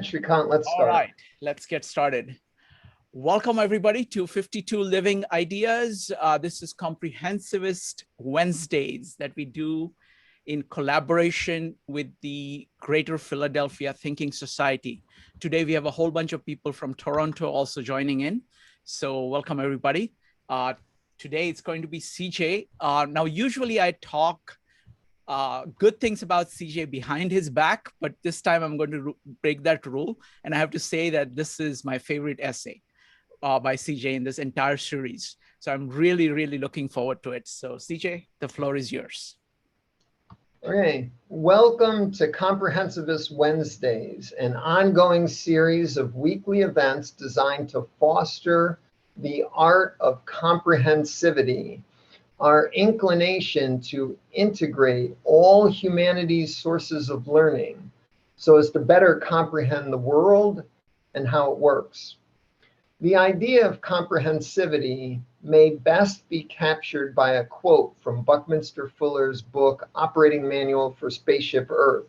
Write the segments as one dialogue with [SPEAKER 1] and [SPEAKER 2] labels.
[SPEAKER 1] Shrikant, let's
[SPEAKER 2] All
[SPEAKER 1] start.
[SPEAKER 2] right, let's get started. Welcome everybody to 52 Living Ideas. This is Comprehensivist Wednesdays that we do in collaboration with the Greater Philadelphia Thinking Society. Today we have a whole bunch of people from Toronto also joining in. So welcome everybody. Today it's going to be CJ. Now usually I talk good things about CJ behind his back, but this time I'm going to break that rule. And I have to say that this is my favorite essay by CJ in this entire series. So I'm really, really looking forward to it. So CJ, the floor is yours.
[SPEAKER 1] Okay, welcome to Comprehensivist Wednesdays, an ongoing series of weekly events designed to foster the art of comprehensivity, our inclination to integrate all humanity's sources of learning so as to better comprehend the world and how it works. The idea of comprehensivity may best be captured by a quote from Buckminster Fuller's book, Operating Manual for Spaceship Earth.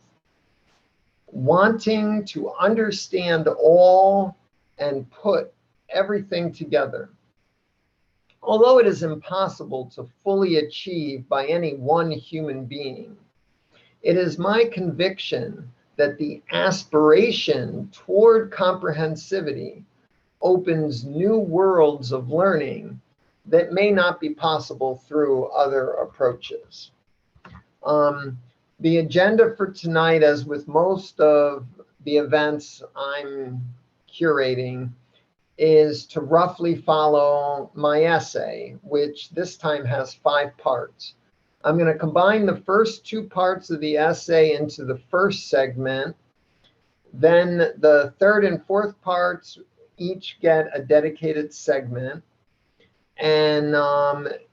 [SPEAKER 1] Wanting to understand all and put everything together. Although it is impossible to fully achieve by any one human being, it is my conviction that the aspiration toward comprehensivity opens new worlds of learning that may not be possible through other approaches. The agenda for tonight, as with most of the events I'm curating, is to roughly follow my essay, which this time has 5 parts. I'm going to combine the first 2 parts of the essay into the first segment. Then the third and fourth parts each get a dedicated segment. And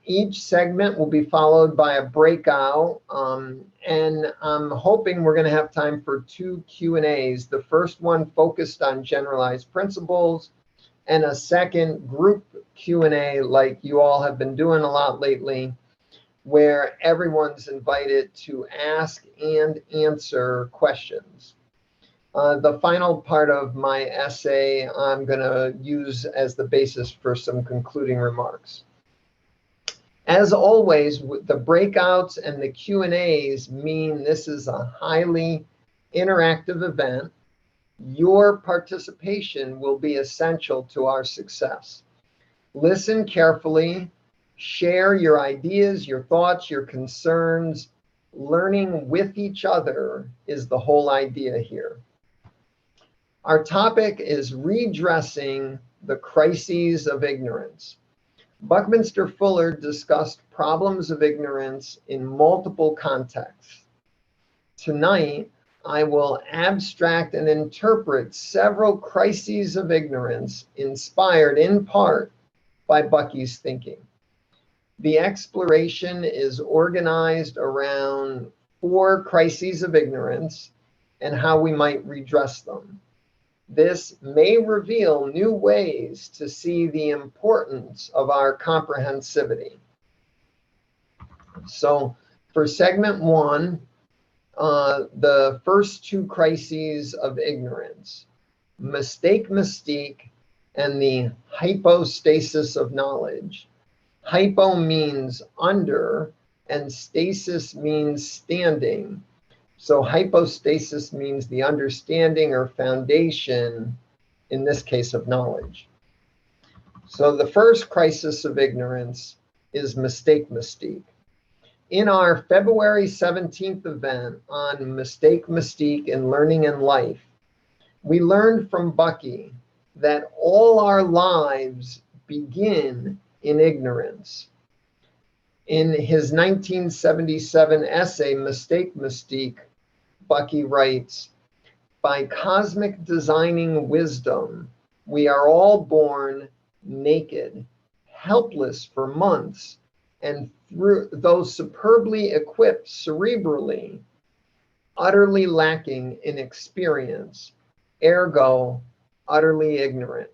[SPEAKER 1] each segment will be followed by a breakout. And I'm hoping we're going to have time for 2 Q&As. The first one focused on generalized principles, and a second group Q&A like you all have been doing a lot lately, where everyone's invited to ask and answer questions. The final part of my essay I'm going to use as the basis for some concluding remarks. As always, the breakouts and the Q&As mean this is a highly interactive event. Your participation will be essential to our success. Listen carefully, share your ideas, your thoughts, your concerns. Learning with each other is the whole idea here. Our topic is redressing the crises of ignorance. Buckminster Fuller discussed problems of ignorance in multiple contexts. Tonight, I will abstract and interpret several crises of ignorance inspired in part by Bucky's thinking. The exploration is organized around 4 crises of ignorance and how we might redress them. This may reveal new ways to see the importance of our comprehensivity. So for segment 1, the first 2 crises of ignorance, mystique, and the hypostasis of knowledge. Hypo means under, and stasis means standing. So hypostasis means the understanding or foundation, in this case of knowledge. So the first crisis of ignorance is mystique. In our February 17th event on mystique and learning and life, we learned from Bucky that all our lives begin in ignorance. In his 1977 essay, Mystique, Bucky writes, "By cosmic designing wisdom, we are all born naked, helpless for months, and though superbly equipped cerebrally, utterly lacking in experience, ergo utterly ignorant."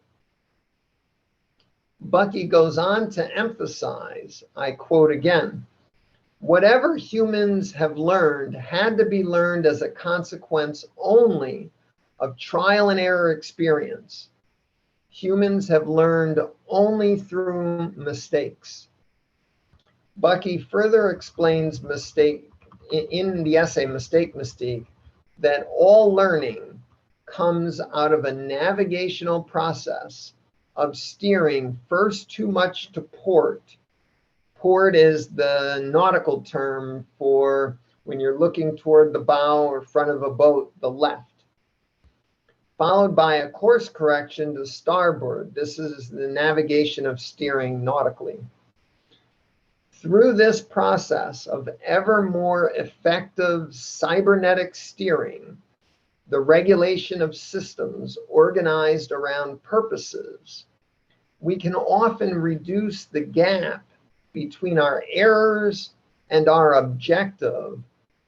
[SPEAKER 1] Bucky goes on to emphasize, I quote again, "Whatever humans have learned had to be learned as a consequence only of trial and error experience. Humans have learned only through mistakes. Bucky further explains mistake in the essay Mistake, Mystique, that all learning comes out of a navigational process of steering first too much to port. Port is the nautical term for when you're looking toward the bow or front of a boat, the left, followed by a course correction to starboard. This is the navigation of steering nautically. Through this process of ever more effective cybernetic steering, the regulation of systems organized around purposes, we can often reduce the gap between our errors and our objective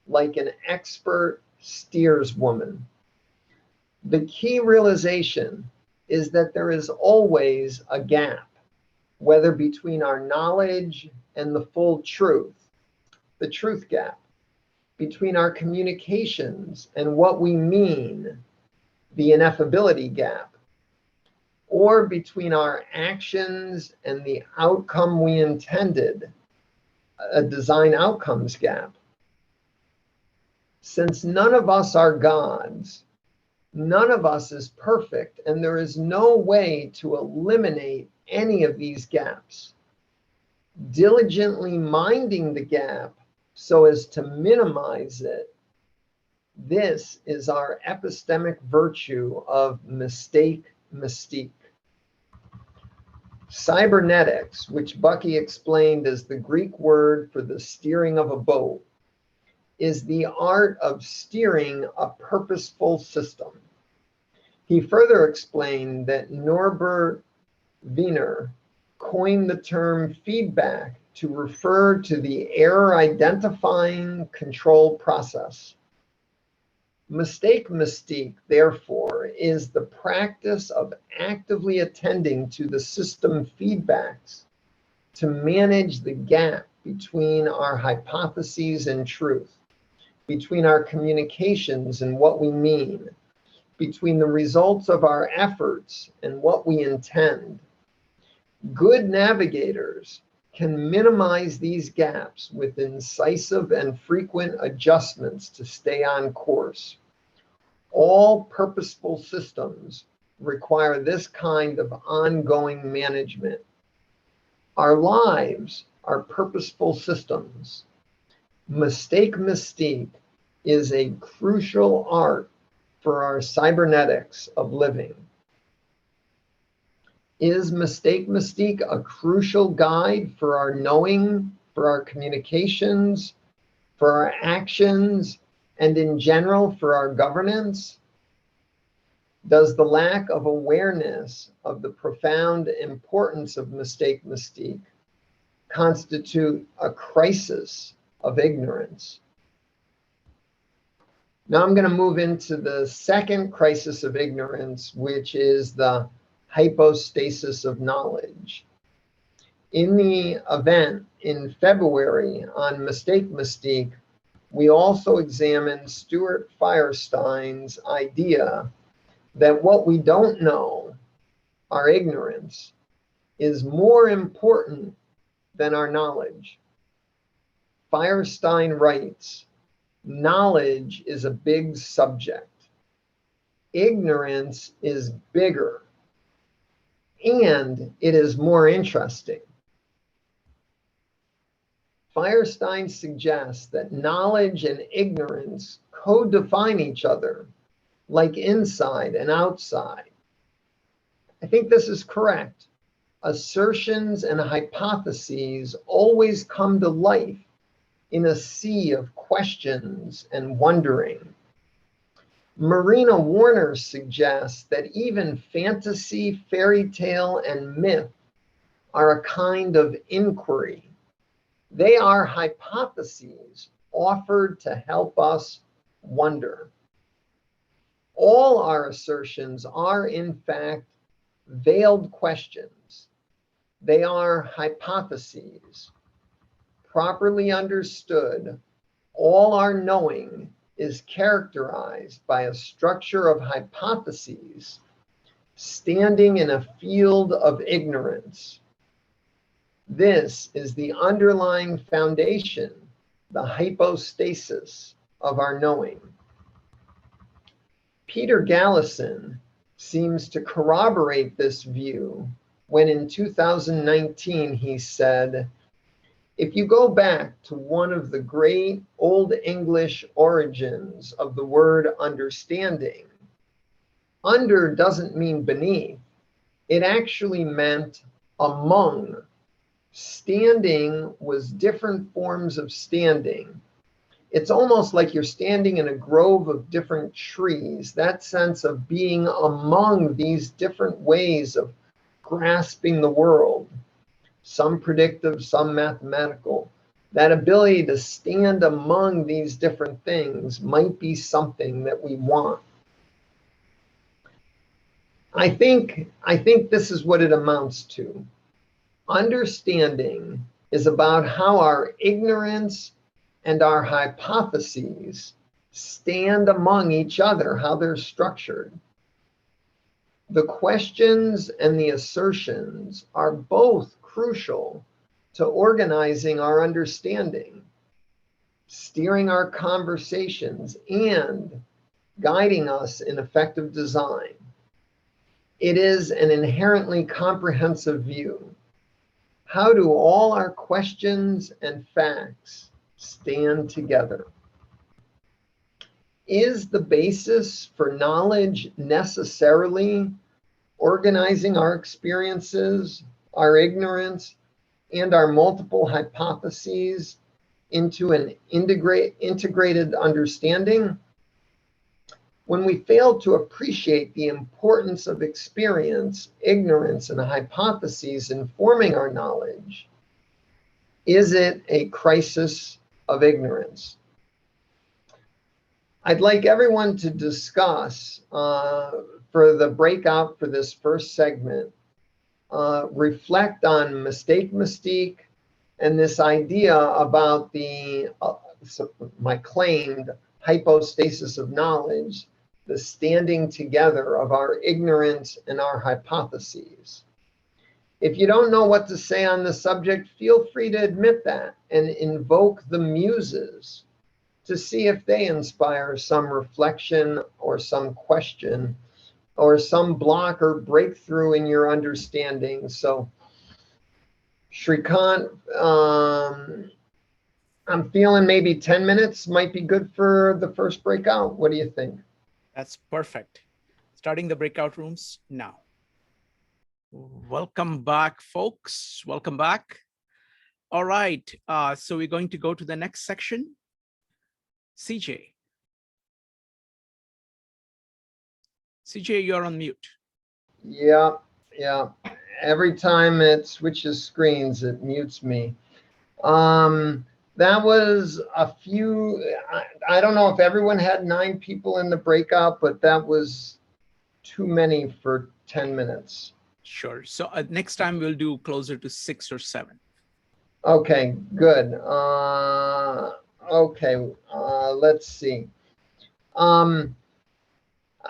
[SPEAKER 1] like an expert steerswoman. The key realization is that there is always a gap, whether between our knowledge and the full truth, the truth gap, between our communications and what we mean, the ineffability gap, or between our actions and the outcome we intended, a design outcomes gap. Since none of us are gods, none of us is perfect, and there is no way to eliminate any of these gaps. Diligently minding the gap so as to minimize it, this is our epistemic virtue of mistake, mystique. Cybernetics, which Bucky explained as the Greek word for the steering of a boat, is the art of steering a purposeful system. He further explained that Norbert Wiener coined the term feedback to refer to the error identifying control process. Mistake, mystique, therefore, is the practice of actively attending to the system feedbacks to manage the gap between our hypotheses and truth, between our communications and what we mean, between the results of our efforts and what we intend. Good navigators can minimize these gaps with incisive and frequent adjustments to stay on course. All purposeful systems require this kind of ongoing management. Our lives are purposeful systems. Mistake, mystique is a crucial art for our cybernetics of living. Is mistake, mystique a crucial guide for our knowing, for our communications, for our actions, and in general for our governance? Does the lack of awareness of the profound importance of mistake, mystique constitute a crisis of ignorance? Now I'm going to move into the second crisis of ignorance, which is the hypostasis of knowledge. In the event in February on Mistake, Mystique, we also examined Stuart Firestein's idea that what we don't know, our ignorance, is more important than our knowledge. Firestein writes, knowledge is a big subject. Ignorance is bigger, and it is more interesting. Firestein suggests that knowledge and ignorance co-define each other, like inside and outside. I think this is correct. Assertions and hypotheses always come to life in a sea of questions and wondering. Marina Warner suggests that even fantasy, fairy tale, and myth are a kind of inquiry. They are hypotheses offered to help us wonder. All our assertions are, in fact, veiled questions. They are hypotheses. Properly understood, all our knowing is characterized by a structure of hypotheses standing in a field of ignorance. This is the underlying foundation, the hypostasis of our knowing. Peter Gallison seems to corroborate this view when in 2019 he said, if you go back to one of the great Old English origins of the word understanding, under doesn't mean beneath. It actually meant among. Standing was different forms of standing. It's almost like you're standing in a grove of different trees, that sense of being among these different ways of grasping the world, some predictive, some mathematical. That ability to stand among these different things might be something that we want. I think this is what it amounts to. Understanding is about how our ignorance and our hypotheses stand among each other, how they're structured. The questions and the assertions are both crucial to organizing our understanding, steering our conversations, and guiding us in effective design. It is an inherently comprehensive view. How do all our questions and facts stand together? Is the basis for knowledge necessarily organizing our experiences, our ignorance, and our multiple hypotheses into an integrated understanding? When we fail to appreciate the importance of experience, ignorance, and hypotheses in forming our knowledge, is it a crisis of ignorance? I'd like everyone to discuss, for the breakout for this first segment, reflect on Mystique, and this idea about the, my claimed hypostasis of knowledge, the standing together of our ignorance and our hypotheses. If you don't know what to say on the subject, feel free to admit that and invoke the muses to see if they inspire some reflection or some question or some block or breakthrough in your understanding. So, Shrikant, I'm feeling maybe 10 minutes might be good for the first breakout. What do you think?
[SPEAKER 2] That's perfect. Starting the breakout rooms now. Welcome back, folks. Welcome back. All right. So we're going to go to the next section. CJ. CJ, you're on mute.
[SPEAKER 1] Yeah. Every time it switches screens, it mutes me. That was a few, I don't know if everyone had 9 people in the breakout, but that was too many for 10 minutes.
[SPEAKER 2] Sure. So next time we'll do closer to 6 or 7.
[SPEAKER 1] Okay, good. Let's see.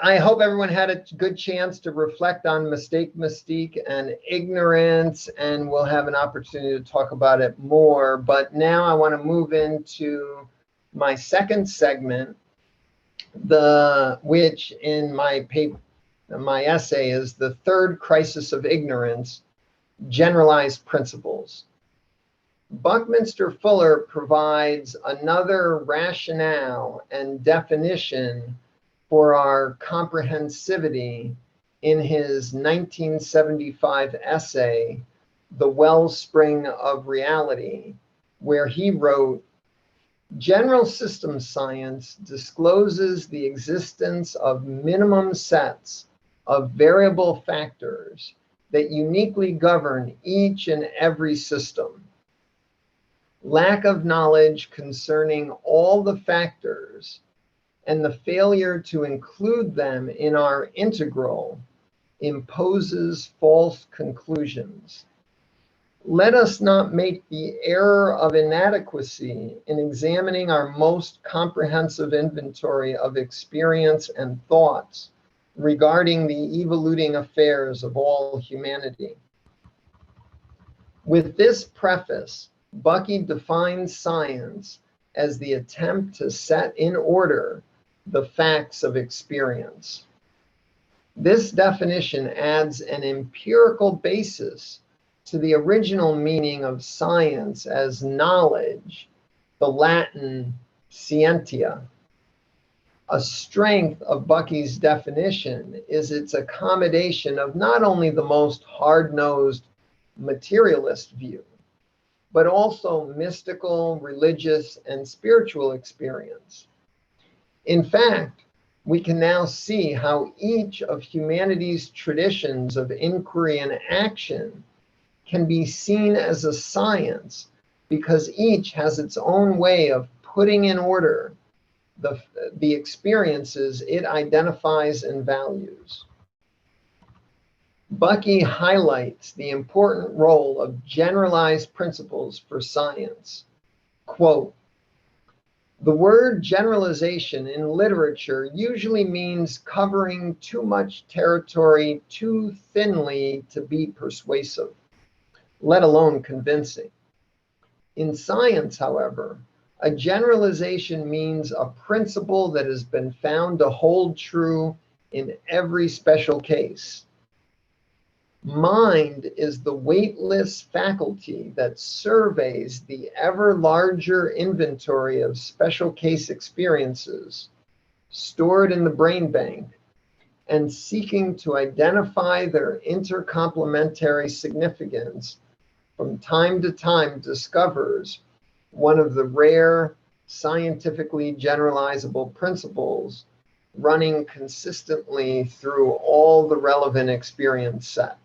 [SPEAKER 1] I hope everyone had a good chance to reflect on Mystique and ignorance, and we'll have an opportunity to talk about it more. But now I want to move into my second segment, which in my paper, my essay is the third crisis of ignorance, generalized principles. Buckminster Fuller provides another rationale and definition for our comprehensivity in his 1975 essay, The Wellspring of Reality, where he wrote, general systems science discloses the existence of minimum sets of variable factors that uniquely govern each and every system. Lack of knowledge concerning all the factors and the failure to include them in our integral imposes false conclusions. Let us not make the error of inadequacy in examining our most comprehensive inventory of experience and thoughts regarding the evoluting affairs of all humanity. With this preface, Bucky defines science as the attempt to set in order the facts of experience. This definition adds an empirical basis to the original meaning of science as knowledge, the Latin scientia. A strength of Bucky's definition is its accommodation of not only the most hard-nosed materialist view, but also mystical, religious, and spiritual experience. In fact, we can now see how each of humanity's traditions of inquiry and action can be seen as a science, because each has its own way of putting in order the experiences it identifies and values. Bucky highlights the important role of generalized principles for science. Quote, "The word generalization in literature usually means covering too much territory too thinly to be persuasive, let alone convincing. In science, however, a generalization means a principle that has been found to hold true in every special case. Mind is the weightless faculty that surveys the ever larger inventory of special case experiences stored in the brain bank, and seeking to identify their intercomplementary significance from time to time discovers one of the rare scientifically generalizable principles running consistently through all the relevant experience set."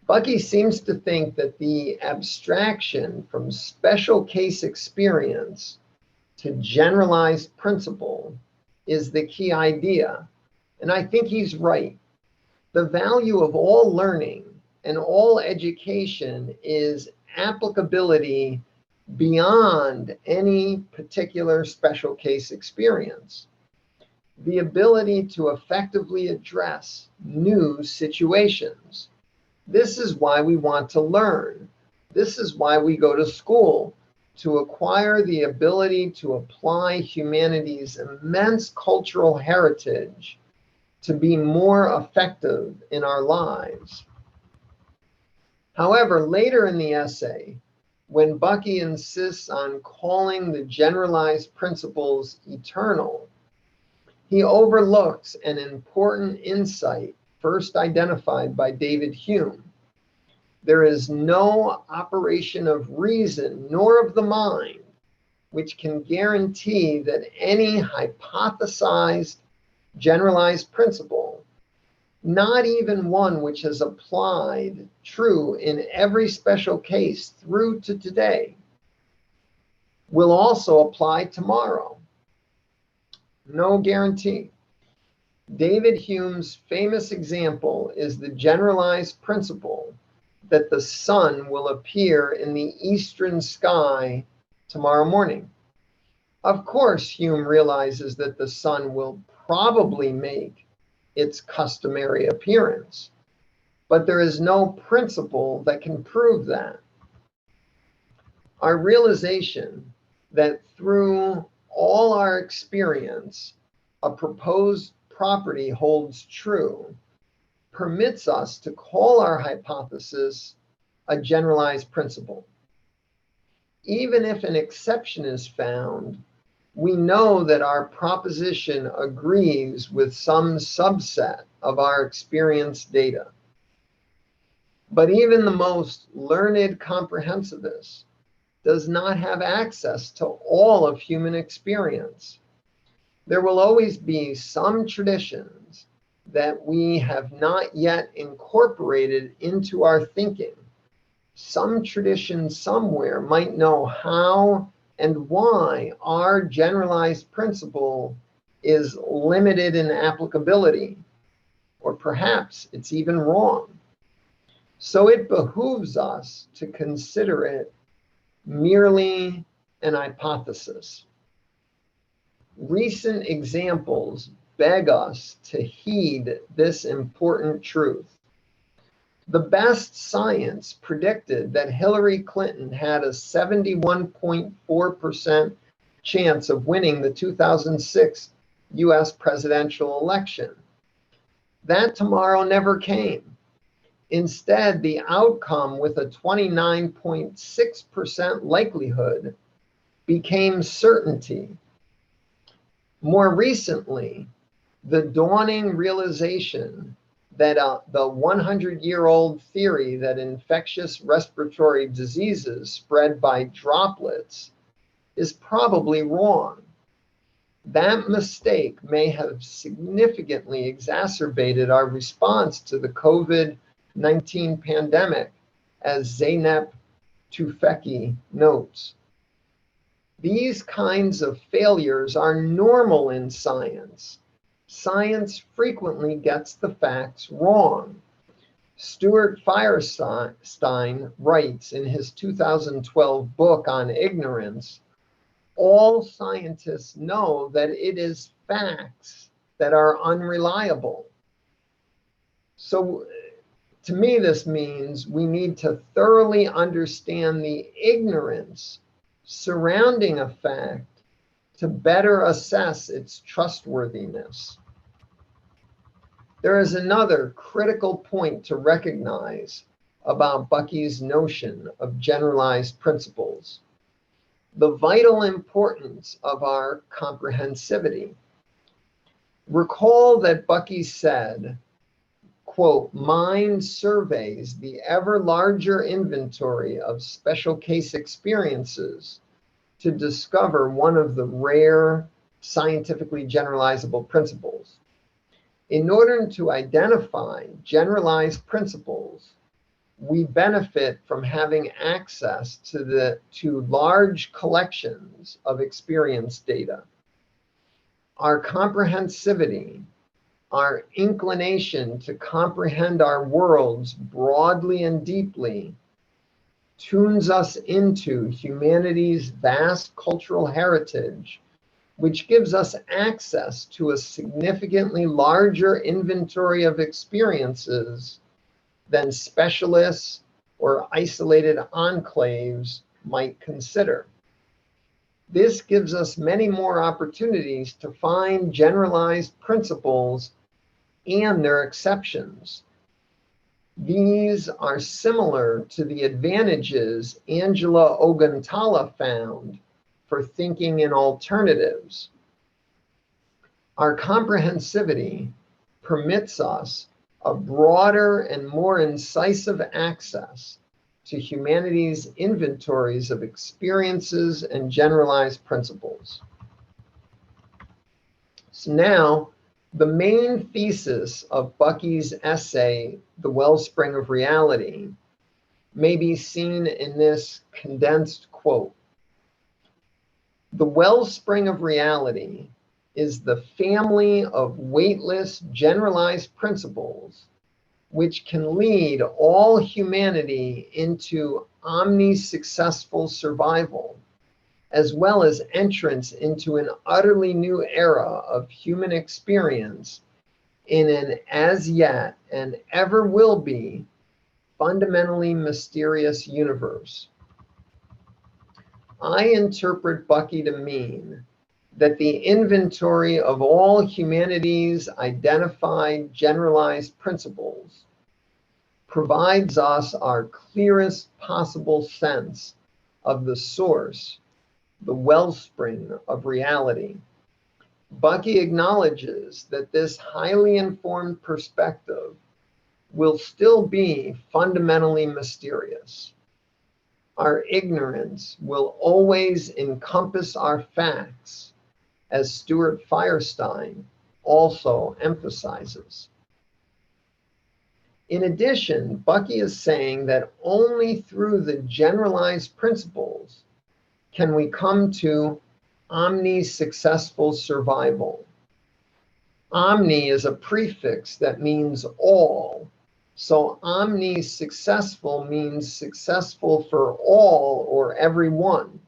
[SPEAKER 1] Bucky seems to think that the abstraction from special case experience to generalized principle is the key idea, and I think he's right. The value of all learning and all education is applicability beyond any particular special case experience. The ability to effectively address new situations. This is why we want to learn. This is why we go to school, to acquire the ability to apply humanity's immense cultural heritage to be more effective in our lives. However, later in the essay, when Bucky insists on calling the generalized principles eternal, he overlooks an important insight first identified by David Hume. There is no operation of reason nor of the mind which can guarantee that any hypothesized generalized principle, not even one which has applied true in every special case through to today, will also apply tomorrow. No guarantee. David Hume's famous example is the generalized principle that the sun will appear in the eastern sky tomorrow morning. Of course, Hume realizes that the sun will probably make its customary appearance, but there is no principle that can prove that. Our realization that through all our experience, a proposed property holds true permits us to call our hypothesis a generalized principle. Even if an exception is found, we know that our proposition agrees with some subset of our experience data. But even the most learned comprehensivist does not have access to all of human experience. There will always be some traditions that we have not yet incorporated into our thinking. Some tradition somewhere might know how and why our generalized principle is limited in applicability, or perhaps it's even wrong. So it behooves us to consider it merely an hypothesis. Recent examples beg us to heed this important truth. The best science predicted that Hillary Clinton had a 71.4% chance of winning the 2006 US presidential election. That tomorrow never came. Instead, the outcome with a 29.6% likelihood became certainty. More recently, the dawning realization that the 100-year-old theory that infectious respiratory diseases spread by droplets is probably wrong. That mistake may have significantly exacerbated our response to the COVID-19 pandemic, as Zeynep Tufekci notes. These kinds of failures are normal in science. Science frequently gets the facts wrong. Stuart Firestein writes in his 2012 book on ignorance, all scientists know that it is facts that are unreliable. So to me, this means we need to thoroughly understand the ignorance surrounding a fact to better assess its trustworthiness. There is another critical point to recognize about Bucky's notion of generalized principles: the vital importance of our comprehensivity. Recall that Bucky said, quote, "Mind surveys the ever larger inventory of special case experiences to discover one of the rare scientifically generalizable principles. In order to identify generalized principles, we benefit from having access to large collections of experience data. Our comprehensivity, our inclination to comprehend our worlds broadly and deeply, tunes us into humanity's vast cultural heritage, which gives us access to a significantly larger inventory of experiences than specialists or isolated enclaves might consider. This gives us many more opportunities to find generalized principles and their exceptions. These are similar to the advantages Angela Ogantala found for thinking in alternatives. Our comprehensivity permits us a broader and more incisive access to humanity's inventories of experiences and generalized principles. So now, the main thesis of Bucky's essay, The Wellspring of Reality, may be seen in this condensed quote. The wellspring of reality is the family of weightless, generalized principles which can lead all humanity into omni-successful survival, as well as entrance into an utterly new era of human experience in an as yet and ever will be fundamentally mysterious universe. I interpret Bucky to mean that the inventory of all humanity's identified generalized principles provides us our clearest possible sense of the source, the wellspring of reality. Bucky acknowledges that this highly informed perspective will still be fundamentally mysterious. Our ignorance will always encompass our facts, as Stuart Firestein also emphasizes. In addition, Bucky is saying that only through the generalized principles can we come to omni-successful survival. Omni is a prefix that means all, So omni-successful means successful for all or everyone.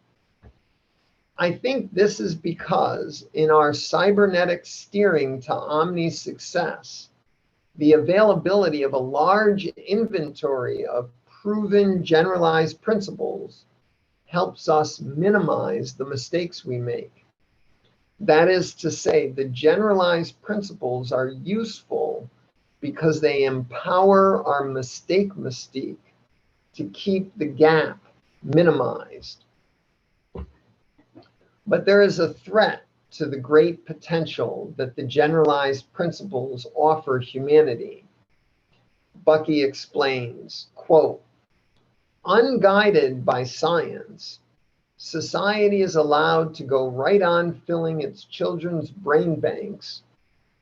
[SPEAKER 1] I think this is because in our cybernetic steering to omni-success, the availability of a large inventory of proven generalized principles helps us minimize the mistakes we make. That is to say, the generalized principles are useful because they empower our mystique to keep the gap minimized. But there is a threat to the great potential that the generalized principles offer humanity. Bucky explains, quote, unguided by science, society is allowed to go right on filling its children's brain banks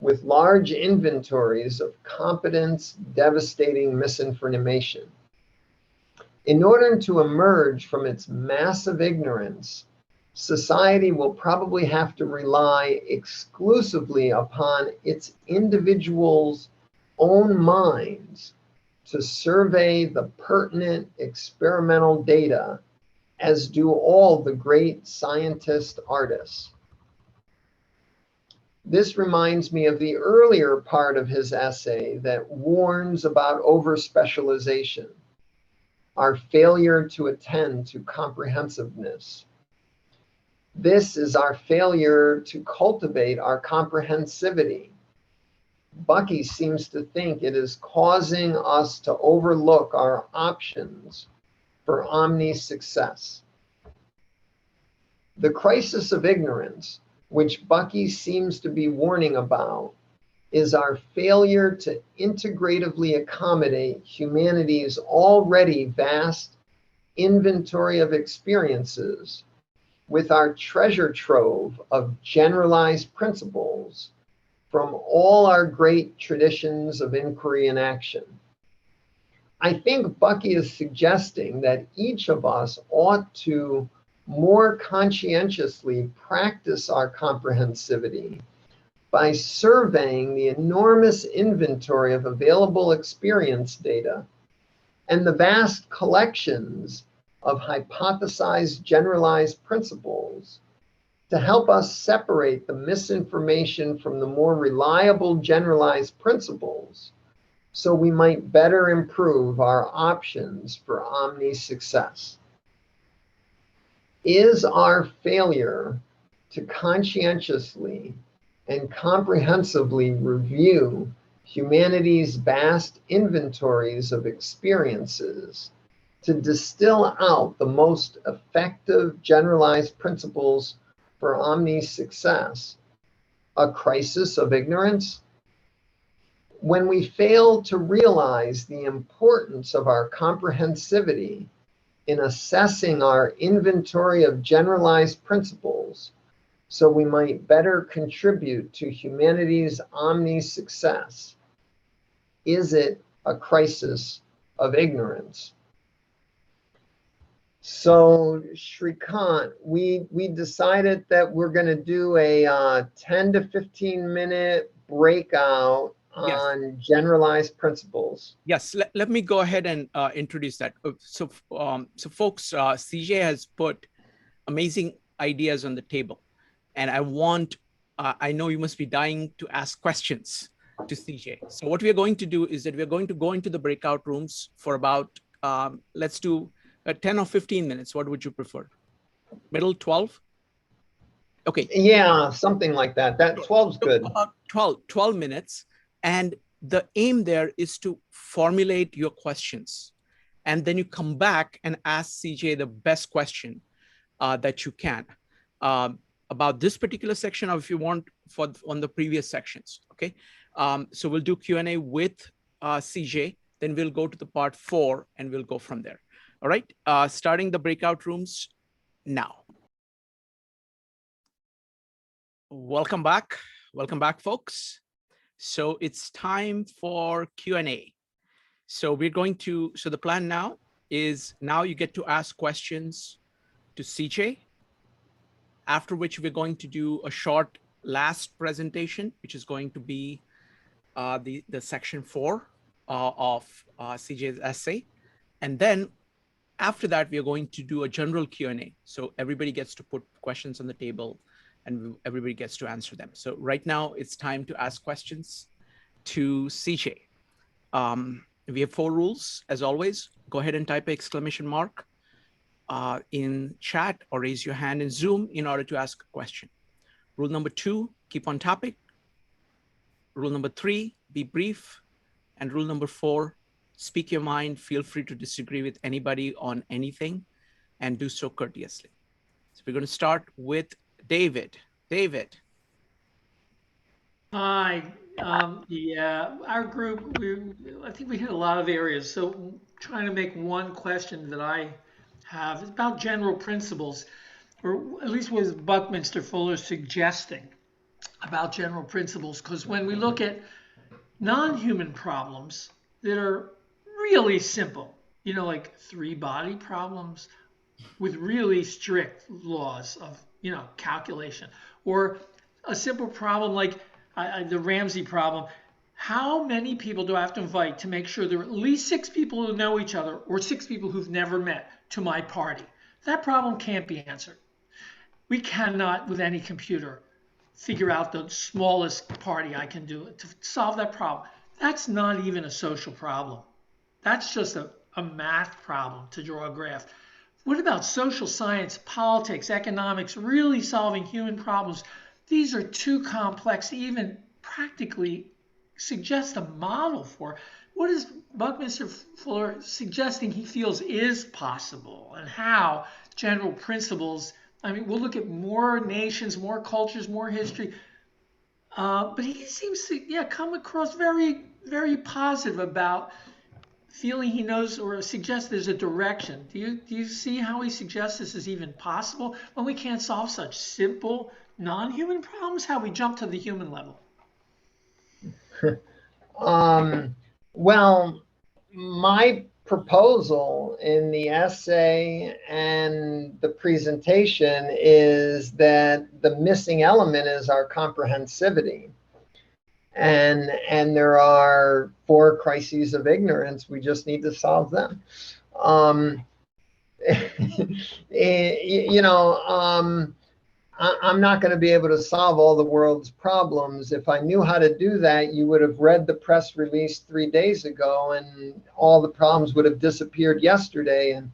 [SPEAKER 1] with large inventories of competence, devastating misinformation. In order to emerge from its massive ignorance, society will probably have to rely exclusively upon its individuals' own minds to survey the pertinent experimental data, as do all the great scientist artists. This reminds me of the earlier part of his essay that warns about overspecialization, our failure to attend to comprehensiveness. This is our failure to cultivate our comprehensivity. Bucky seems to think it is causing us to overlook our options for omni-success. The crisis of ignorance, which Bucky seems to be warning about, is our failure to integratively accommodate humanity's already vast inventory of experiences with our treasure trove of generalized principles from all our great traditions of inquiry and action. I think Bucky is suggesting that each of us ought to more conscientiously practice our comprehensivity by surveying the enormous inventory of available experience data and the vast collections of hypothesized generalized principles to help us separate the misinformation from the more reliable generalized principles so we might better improve our options for omni-success. Is our failure to conscientiously and comprehensively review humanity's vast inventories of experiences to distill out the most effective generalized principles for omni-success a crisis of ignorance? When we fail to realize the importance of our comprehensivity in assessing our inventory of generalized principles, so we might better contribute to humanity's omni-success, is it a crisis of ignorance? So Shrikant, we decided that we're going to do a 10 to 15 minute breakout on generalized principles.
[SPEAKER 2] Yes, let me go ahead and introduce that. So folks, CJ has put amazing ideas on the table. And I know you must be dying to ask questions to CJ. So what we are going to do is that we're going to go into the breakout rooms for about, let's do 10 or 15 minutes. What would you prefer? Middle 12? Okay.
[SPEAKER 1] Yeah, something like that. That 12's good.
[SPEAKER 2] About 12 minutes. And the aim there is to formulate your questions. And then you come back and ask CJ the best question that you can about this particular section, or if you want on the previous sections, okay? So we'll do Q&A with CJ, then we'll go to the part 4 and we'll go from there. All right, starting the breakout rooms now. Welcome back, folks. So it's time for Q&A. So we're going to, so the plan now is now you get to ask questions to CJ, after which we're going to do a short last presentation, which is going to be the section 4. of CJ's essay. And then after that, we are going to do a general Q&A. So everybody gets to put questions on the table and everybody gets to answer them. So right now it's time to ask questions to CJ. We have 4 rules, as always. Go ahead and type exclamation mark in chat or raise your hand in Zoom in order to ask a question. Rule number 2, keep on topic. Rule number 3, be brief. And rule number 4, speak your mind. Feel free to disagree with anybody on anything and do so courteously. So we're going to start with David. David.
[SPEAKER 3] Hi. Yeah, our group, I think we hit a lot of areas. So trying to make one question that I have is about general principles, or at least was Buckminster Fuller suggesting about general principles. Because when we look at non-human problems that are really simple, you know, like 3-body problems with really strict laws of, you know, calculation, or a simple problem like the Ramsey problem. How many people do I have to invite to make sure there are at least 6 people who know each other or 6 people who've never met to my party? That problem can't be answered. We cannot, with any computer, figure out the smallest party I can do to solve that problem. That's not even a social problem. That's just a math problem to draw a graph. What about social science, politics, economics, really solving human problems? These are too complex to even practically suggest a model for. What is Buckminster Fuller suggesting he feels is possible, and how general principles? I mean, we'll look at more nations, more cultures, more history. But he seems to, come across very, very positive about feeling he knows or suggests there's a direction. Do you see how he suggests this is even possible when we can't solve such simple non-human problems? How we jump to the human level?
[SPEAKER 1] Well, my proposal in the essay and the presentation is that the missing element is our comprehensivity. And there are 4 crises of ignorance. We just need to solve them. I'm not going to be able to solve all the world's problems. If I knew how to do that, you would have read the press release 3 days ago and all the problems would have disappeared yesterday. And,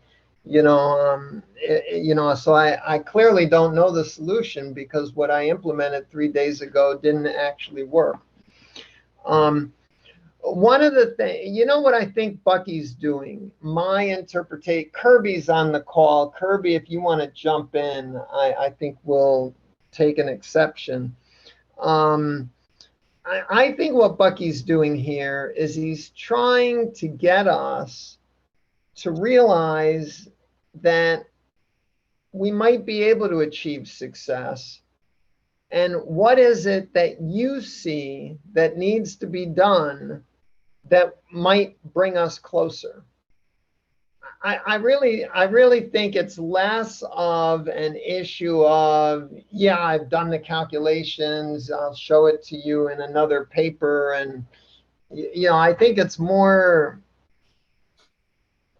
[SPEAKER 1] so I clearly don't know the solution because what I implemented 3 days ago didn't actually work. One of the things, what I think Bucky's doing, my interpretation, Kirby's on the call. Kirby, if you want to jump in, I think we'll take an exception. I think what Bucky's doing here is he's trying to get us to realize that we might be able to achieve success. And what is it that you see that needs to be done that might bring us closer? I really think it's less of an issue of, I've done the calculations, I'll show it to you in another paper. And, I think it's more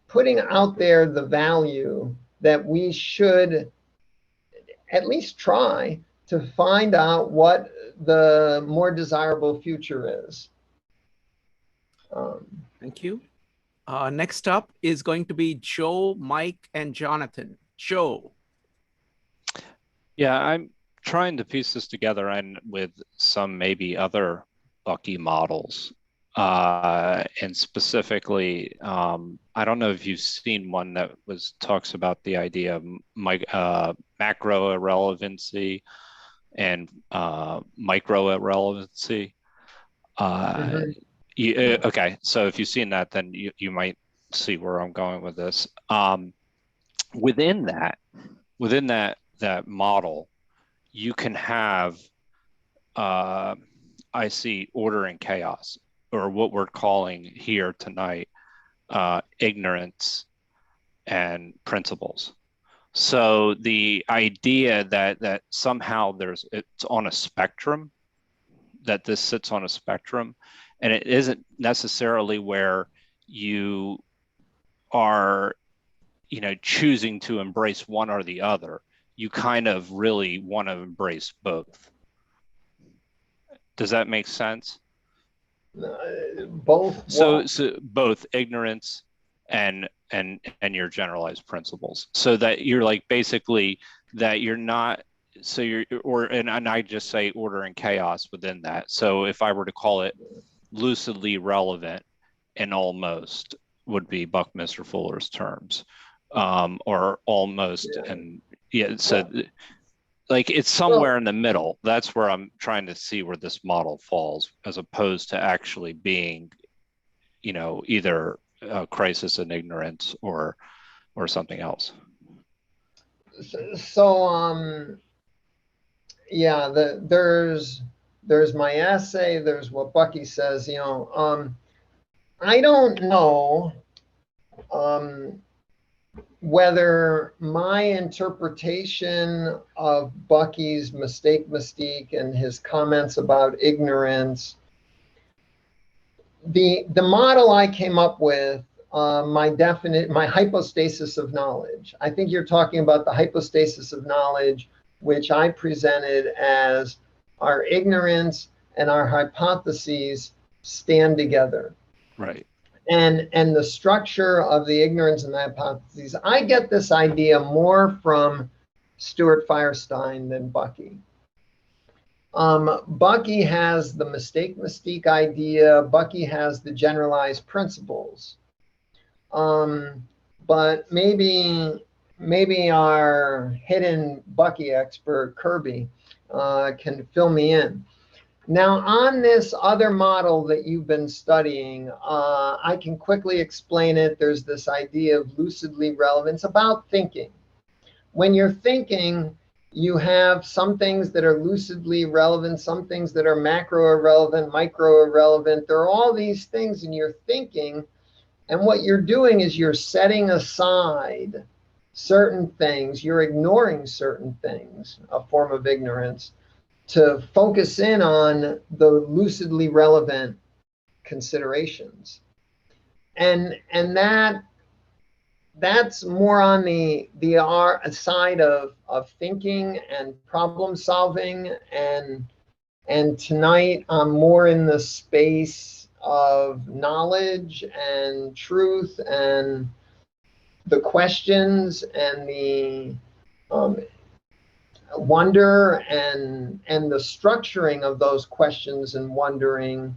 [SPEAKER 1] putting out there the value that we should at least try to find out what the more desirable future is.
[SPEAKER 2] Thank you. Next up is going to be Joe, Mike, and Jonathan. Joe.
[SPEAKER 4] Yeah, I'm trying to piece this together and with some maybe other Bucky models. And specifically, I don't know if you've seen one that talks about the idea of macro irrelevancy and micro irrelevancy. Okay, so if you've seen that, then you might see where I'm going with this. Within that model, you can have I see order and chaos, or what we're calling here tonight ignorance and principles. So the idea that somehow it's on a spectrum, that this sits on a spectrum, And it isn't necessarily where you are, choosing to embrace one or the other. You kind of really want to embrace both. Does that make sense?
[SPEAKER 1] Both.
[SPEAKER 4] So both ignorance and your generalized principles, so that you're like basically that you're not, so you're, and I just say order and chaos within that. So if I were to call it lucidly relevant and almost would be Buckminster Fuller's terms, or almost, and so like it's somewhere in the middle. That's where I'm trying to see where this model falls, as opposed to actually being, either a crisis and ignorance or something else.
[SPEAKER 1] So yeah, there's my essay. There's what Bucky says. I don't know whether my interpretation of Bucky's Mystique and his comments about ignorance, the model I came up with, my hypostasis of knowledge. I think you're talking about the hypostasis of knowledge, which I presented as our ignorance and our hypotheses stand together.
[SPEAKER 4] Right.
[SPEAKER 1] And the structure of the ignorance and the hypotheses, I get this idea more from Stuart Firestein than Bucky. Bucky has the Mystique idea. Bucky has the generalized principles. But maybe our hidden Bucky expert, Kirby, can fill me in. Now, on this other model that you've been studying, I can quickly explain it. There's this idea of lucidly relevance about thinking. When you're thinking, you have some things that are lucidly relevant, some things that are macro-irrelevant, micro-irrelevant. There are all these things in your thinking. And what you're doing is you're setting aside certain things. You're ignoring certain things, a form of ignorance, to focus in on the lucidly relevant considerations. And that's more on the side of thinking and problem solving. And tonight I'm more in the space of knowledge and truth and the questions and the wonder and the structuring of those questions and wondering,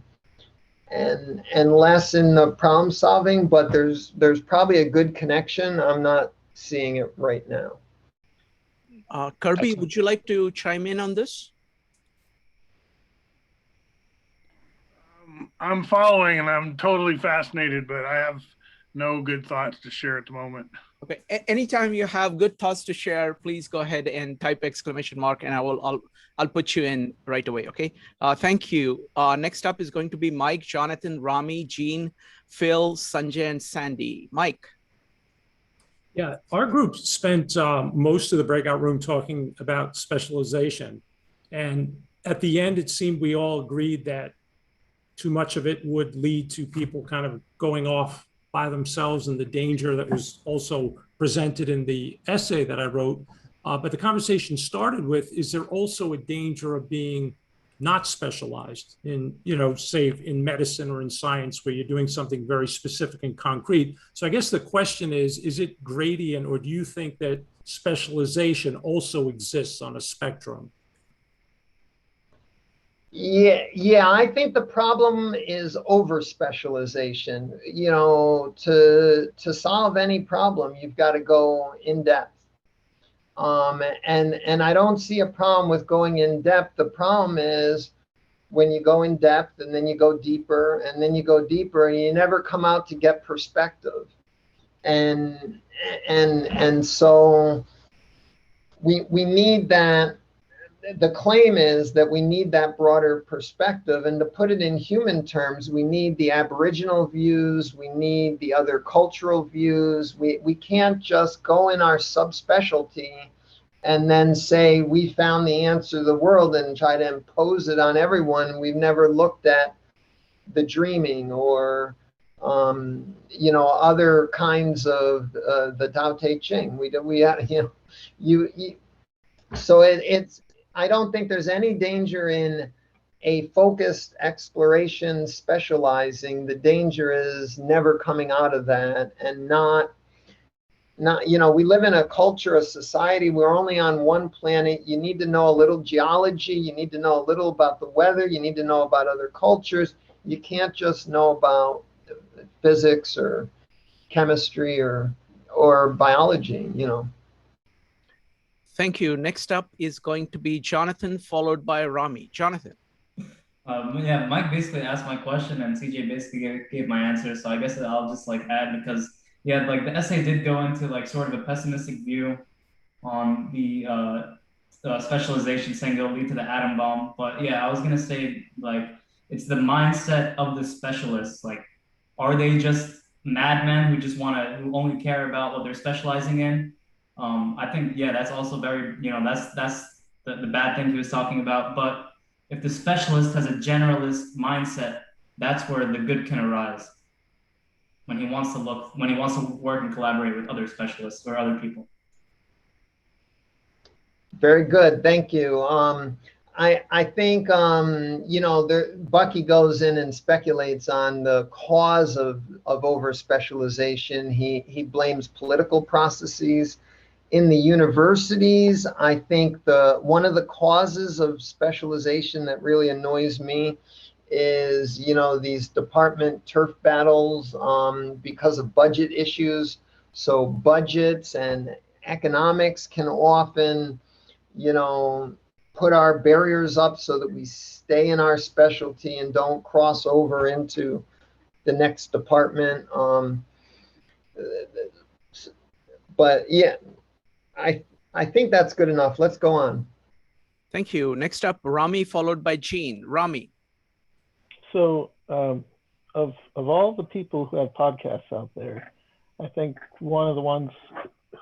[SPEAKER 1] and less in the problem solving. But there's probably a good connection. I'm not seeing it right now.
[SPEAKER 2] Kirby, would you like to chime in on this?
[SPEAKER 5] I'm following and I'm totally fascinated, but I have no good thoughts to share at the moment.
[SPEAKER 2] Okay. Anytime you have good thoughts to share, please go ahead and type exclamation mark, and I'll put you in right away. Okay. Thank you. Next up is going to be Mike, Jonathan, Rami, Jean, Phil, Sanjay, and Sandy. Mike.
[SPEAKER 6] Yeah, our group spent most of the breakout room talking about specialization, and at the end, it seemed we all agreed that too much of it would lead to people kind of going off by themselves, and the danger that was also presented in the essay that I wrote. But the conversation started with, is there also a danger of being not specialized in, say in medicine or in science, where you're doing something very specific and concrete? So I guess the question is it gradient, or do you think that specialization also exists on a spectrum?
[SPEAKER 1] Yeah, I think the problem is over specialization. To solve any problem, you've got to go in depth. And I don't see a problem with going in depth. The problem is when you go in depth and then you go deeper and then you go deeper, and you never come out to get perspective. And so we need that. The claim is that we need that broader perspective, and to put it in human terms, we need the Aboriginal views, we need the other cultural views. We can't just go in our subspecialty and then say we found the answer to the world and try to impose it on everyone. We've never looked at the dreaming, or you know, other kinds of the Tao Te Ching. We you know, so it's, I don't think there's any danger in a focused exploration specializing. The danger is never coming out of that, and not, you know, we live in a culture, a society, we're only on one planet. You need to know a little geology, you need to know a little about the weather, you need to know about other cultures. You can't just know about physics or chemistry or biology, you know.
[SPEAKER 2] Thank you. Next up is going to be Jonathan, followed by Rami. Jonathan.
[SPEAKER 7] Yeah, Mike basically asked my question and CJ basically gave my answer. So I guess I'll just like add, because yeah, like the essay did go into like sort of a pessimistic view on the specialization, saying it'll lead to the atom bomb. But yeah, I was gonna say like it's the mindset of the specialists. Like, are they just madmen who just who only care about what they're specializing in? I think yeah, that's also very, you know, that's the bad thing he was talking about. But if the specialist has a generalist mindset, that's where the good can arise. When he wants to work and collaborate with other specialists or other people.
[SPEAKER 1] Very good, thank you. I think, you know, Bucky goes in and speculates on the cause of over-specialization. He blames political processes. In the universities, I think one of the causes of specialization that really annoys me is, you know, these department turf battles because of budget issues. So budgets and economics can often, you know, put our barriers up so that we stay in our specialty and don't cross over into the next department. But yeah, I think that's good enough. Let's go on.
[SPEAKER 2] Thank you. Next up, Rami, followed by Jean. Rami.
[SPEAKER 8] So of all the people who have podcasts out there, I think one of the ones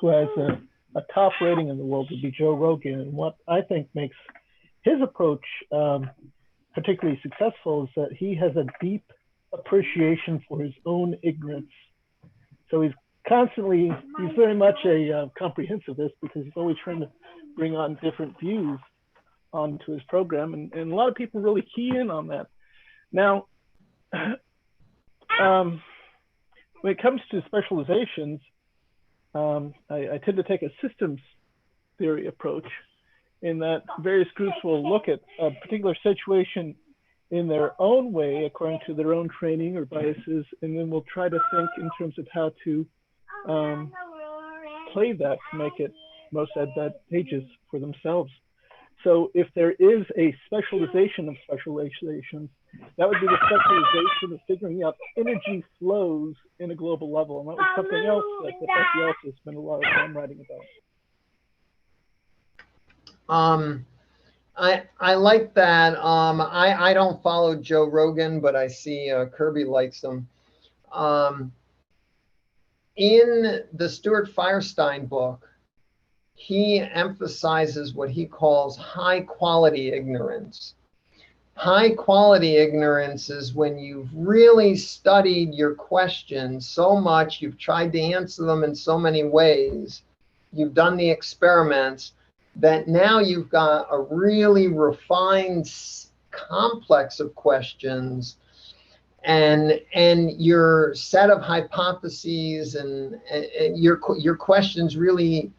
[SPEAKER 8] who has a top rating in the world would be Joe Rogan. And what I think makes his approach particularly successful is that he has a deep appreciation for his own ignorance. So he's very much a comprehensivist, because he's always trying to bring on different views onto his program. And a lot of people really key in on that. Now, when it comes to specializations, I tend to take a systems theory approach, in that various groups will look at a particular situation in their own way, according to their own training or biases, and then we'll try to think in terms of how to play that to make it most advantageous for themselves. So if there is a specialization of specializations, that would be the specialization of figuring out energy flows in a global level. And that was something else that Bucky also spent a lot of time writing about.
[SPEAKER 1] I like that. I don't follow Joe Rogan, but I see Kirby likes him. In the Stuart Firestein book, he emphasizes what he calls high quality ignorance. High quality ignorance is when you've really studied your questions so much, you've tried to answer them in so many ways, you've done the experiments, that now you've got a really refined complex of questions, and your set of hypotheses and your questions really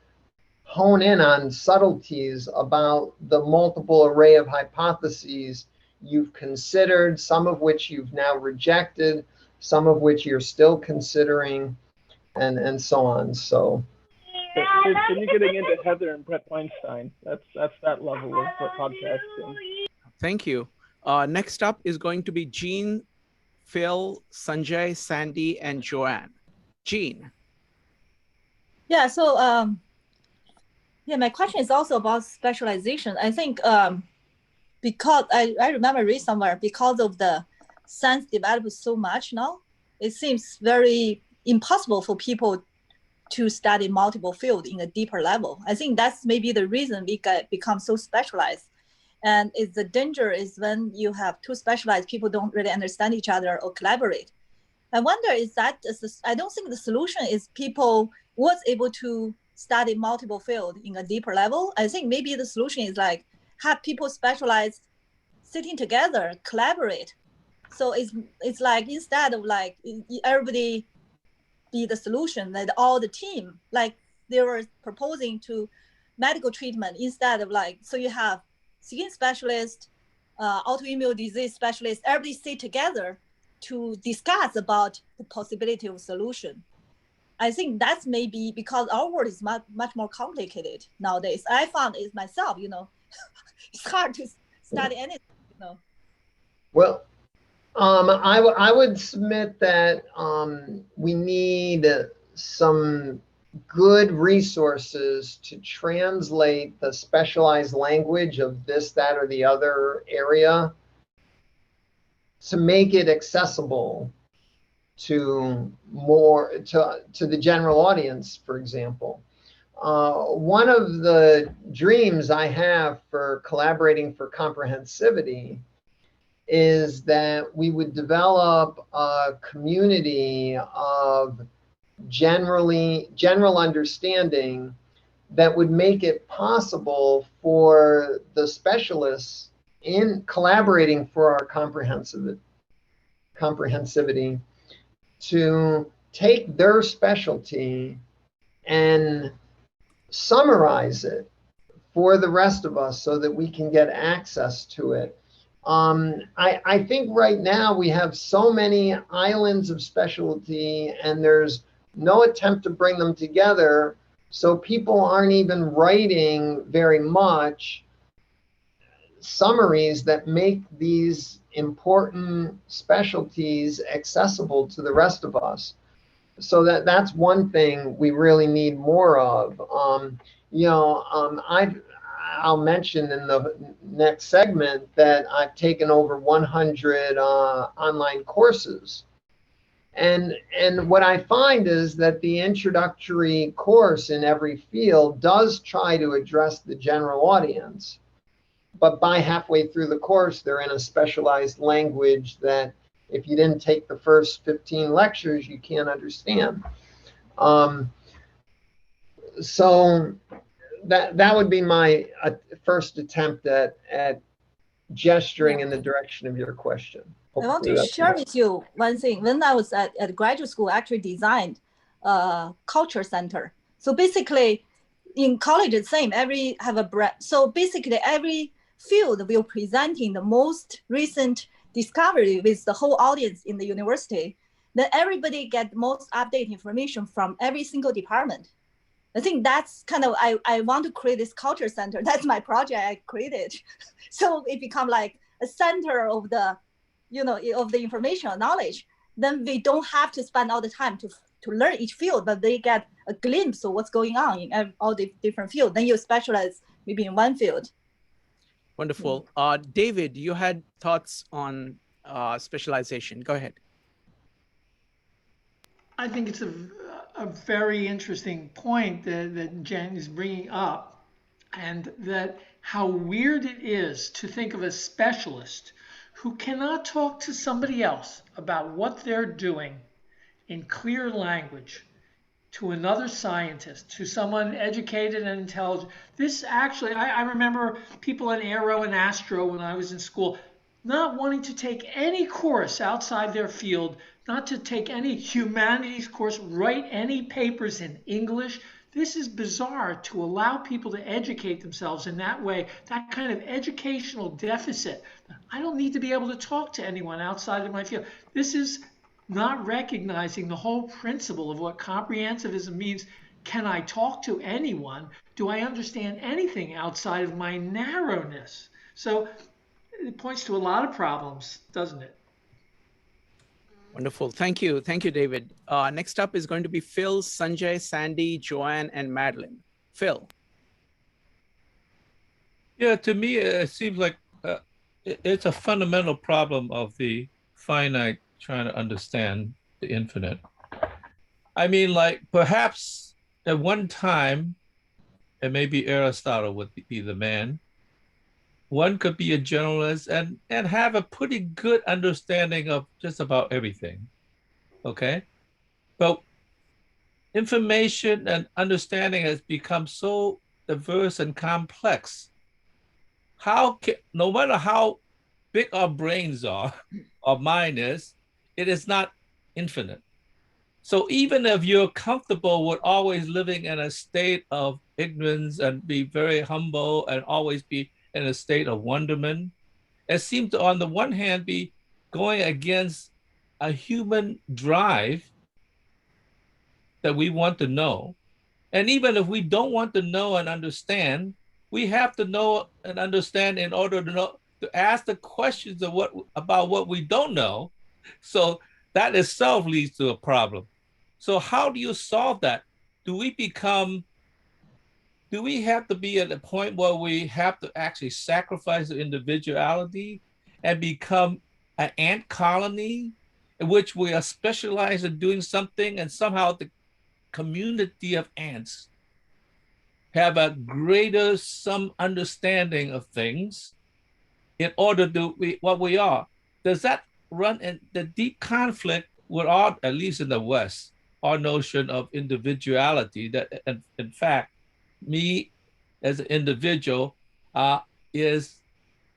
[SPEAKER 1] hone in on subtleties about the multiple array of hypotheses you've considered, some of which you've now rejected, some of which you're still considering, and so on. So
[SPEAKER 8] then you're getting into Heather and Brett Weinstein. That's that level of podcasting.
[SPEAKER 2] Thank you. Next up is going to be Jean, Phil, Sanjay, Sandy, and Joanne. Jean.
[SPEAKER 9] Yeah, so yeah, my question is also about specialization. I think because I remember reading somewhere, because of the science developed so much now, it seems very impossible for people to study multiple fields in a deeper level. I think that's maybe the reason we become so specialized. And it's the danger is when you have too specialized, people don't really understand each other or collaborate. I wonder, is that, I don't think the solution is people was able to study multiple fields in a deeper level. I think maybe the solution is like have people specialized sitting together, collaborate. So it's like instead of like everybody be the solution, that all the team, like they were proposing to medical treatment instead of like, so you have skin specialist, autoimmune disease specialist, everybody sit together to discuss about the possibility of solution. I think that's maybe because our world is much more complicated nowadays. I found it myself, it's hard to study anything,
[SPEAKER 1] Well, I would submit that we need some good resources to translate the specialized language of this, that, or the other area to make it accessible to the general audience, for example. One of the dreams I have for collaborating for comprehensivity is that we would develop a community of general understanding that would make it possible for the specialists in collaborating for our comprehensivity to take their specialty and summarize it for the rest of us so that we can get access to it. I think right now we have so many islands of specialty and there's no attempt to bring them together, so people aren't even writing very much summaries that make these important specialties accessible to the rest of us. So that's one thing we really need more of. I'll mention in the next segment that I've taken over 100 online courses. And what I find is that the introductory course in every field does try to address the general audience. But by halfway through the course, they're in a specialized language that if you didn't take the first 15 lectures, you can't understand. So that would be my first attempt at gesturing in the direction of your question.
[SPEAKER 9] I want to share with you one thing. When I was at graduate school, I actually designed a culture center. So basically, in college, it's the same. So basically, every field will presenting the most recent discovery with the whole audience in the university. Then everybody get most updated information from every single department. I think that's kind of, I want to create this culture center. That's my project I created. So it become like a center of the, of the information knowledge. Then we don't have to spend all the time to learn each field, but they get a glimpse of what's going on in all the different fields. Then you specialize maybe in one field.
[SPEAKER 2] Wonderful. David, you had thoughts on specialization. Go ahead.
[SPEAKER 3] I think it's a very interesting point that Jen is bringing up, and that how weird it is to think of a specialist who cannot talk to somebody else about what they're doing in clear language, to another scientist, to someone educated and intelligent. This actually, I remember people in aero and astro when I was in school not wanting to take any course outside their field, not to take any humanities course, write any papers in English. This is bizarre to allow people to educate themselves in that way, that kind of educational deficit. I don't need to be able to talk to anyone outside of my field. This is not recognizing the whole principle of what comprehensivism means. Can I talk to anyone? Do I understand anything outside of my narrowness? So it points to a lot of problems, doesn't it?
[SPEAKER 2] Wonderful. Thank you. Thank you, David. Next up is going to be Phil, Sanjay, Sandy, Joanne, and Madeline. Phil.
[SPEAKER 10] Yeah, to me, it seems like it's a fundamental problem of the finite trying to understand the infinite. I mean, like perhaps at one time, and maybe Aristotle would be the man, one could be a generalist and have a pretty good understanding of just about everything. Okay. But information and understanding has become so diverse and complex. No matter how big our brains are, our mind is, it is not infinite. So even if you're comfortable with always living in a state of ignorance and be very humble and always be in a state of wonderment, it seems to, on the one hand, be going against a human drive that we want to know. And even if we don't want to know and understand, we have to know and understand in order to know, to ask the questions of about what we don't know. So that itself leads to a problem. So how do you solve that? Do we have to be at a point where we have to actually sacrifice the individuality and become an ant colony in which we are specialized in doing something, and somehow the community of ants have a greater some understanding of things in order to be what we are? Does that run in the deep conflict with our, at least in the West, our notion of individuality, that in fact, me as an individual is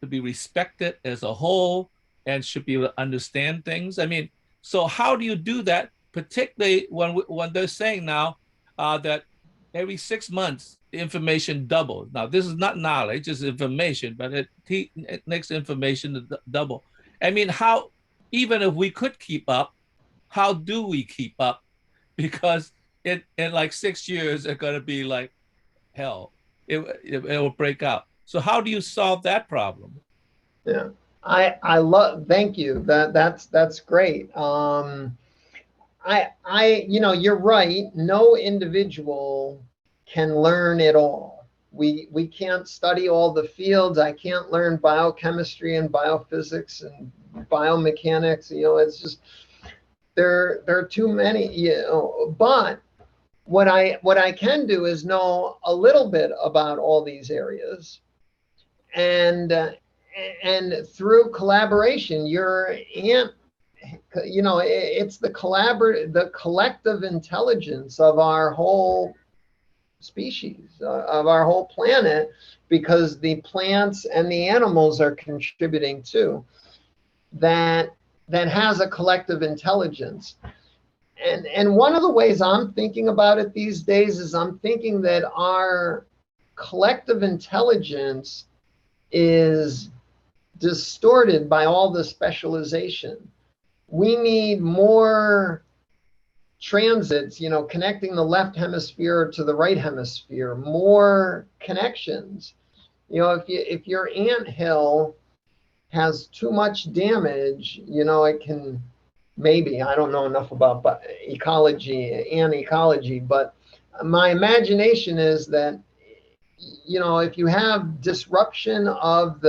[SPEAKER 10] to be respected as a whole and should be able to understand things? I mean, so how do you do that, particularly when they're saying now that every 6 months the information doubles? Now, this is not knowledge, it's information, but it makes information double. I mean, how, even if we could keep up, how do we keep up? Because in like 6 years, it's going to be like hell. It will break out. So how do you solve that problem?
[SPEAKER 1] Yeah, I love. Thank you. That's great. You're right. No individual can learn it all. We can't study all the fields. I can't learn biochemistry and biophysics and biomechanics. It's just there are too many. But what I can do is know a little bit about all these areas, and through collaboration, it's the collective intelligence of our whole species, of our whole planet, because the plants and the animals are contributing too, that has a collective intelligence. And one of the ways I'm thinking about it these days is I'm thinking that our collective intelligence is distorted by all the specialization. We need more transits, connecting the left hemisphere to the right hemisphere, more connections. If your anthill has too much damage, it can, maybe, I don't know enough about ant ecology, but my imagination is that, if you have disruption of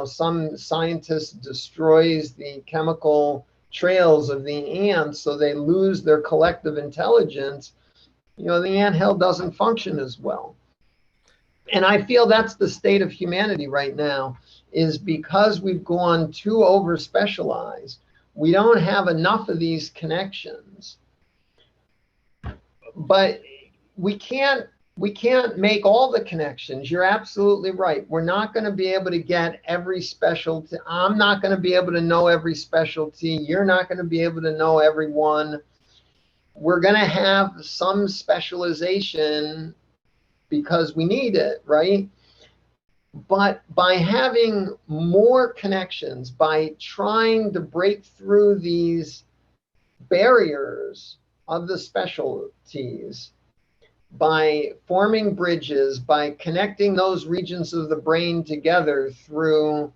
[SPEAKER 1] some scientist destroys the chemical trails of the ants, so they lose their collective intelligence, the anthill doesn't function as well. And I feel that's the state of humanity right now, is because we've gone too over-specialized. We don't have enough of these connections. But we can't make all the connections. You're absolutely right. We're not going to be able to get every specialty. I'm not going to be able to know every specialty. You're not going to be able to know everyone. We're going to have some specialization because we need it, right? But by having more connections, by trying to break through these barriers of the specialties, by forming bridges, by connecting those regions of the brain together through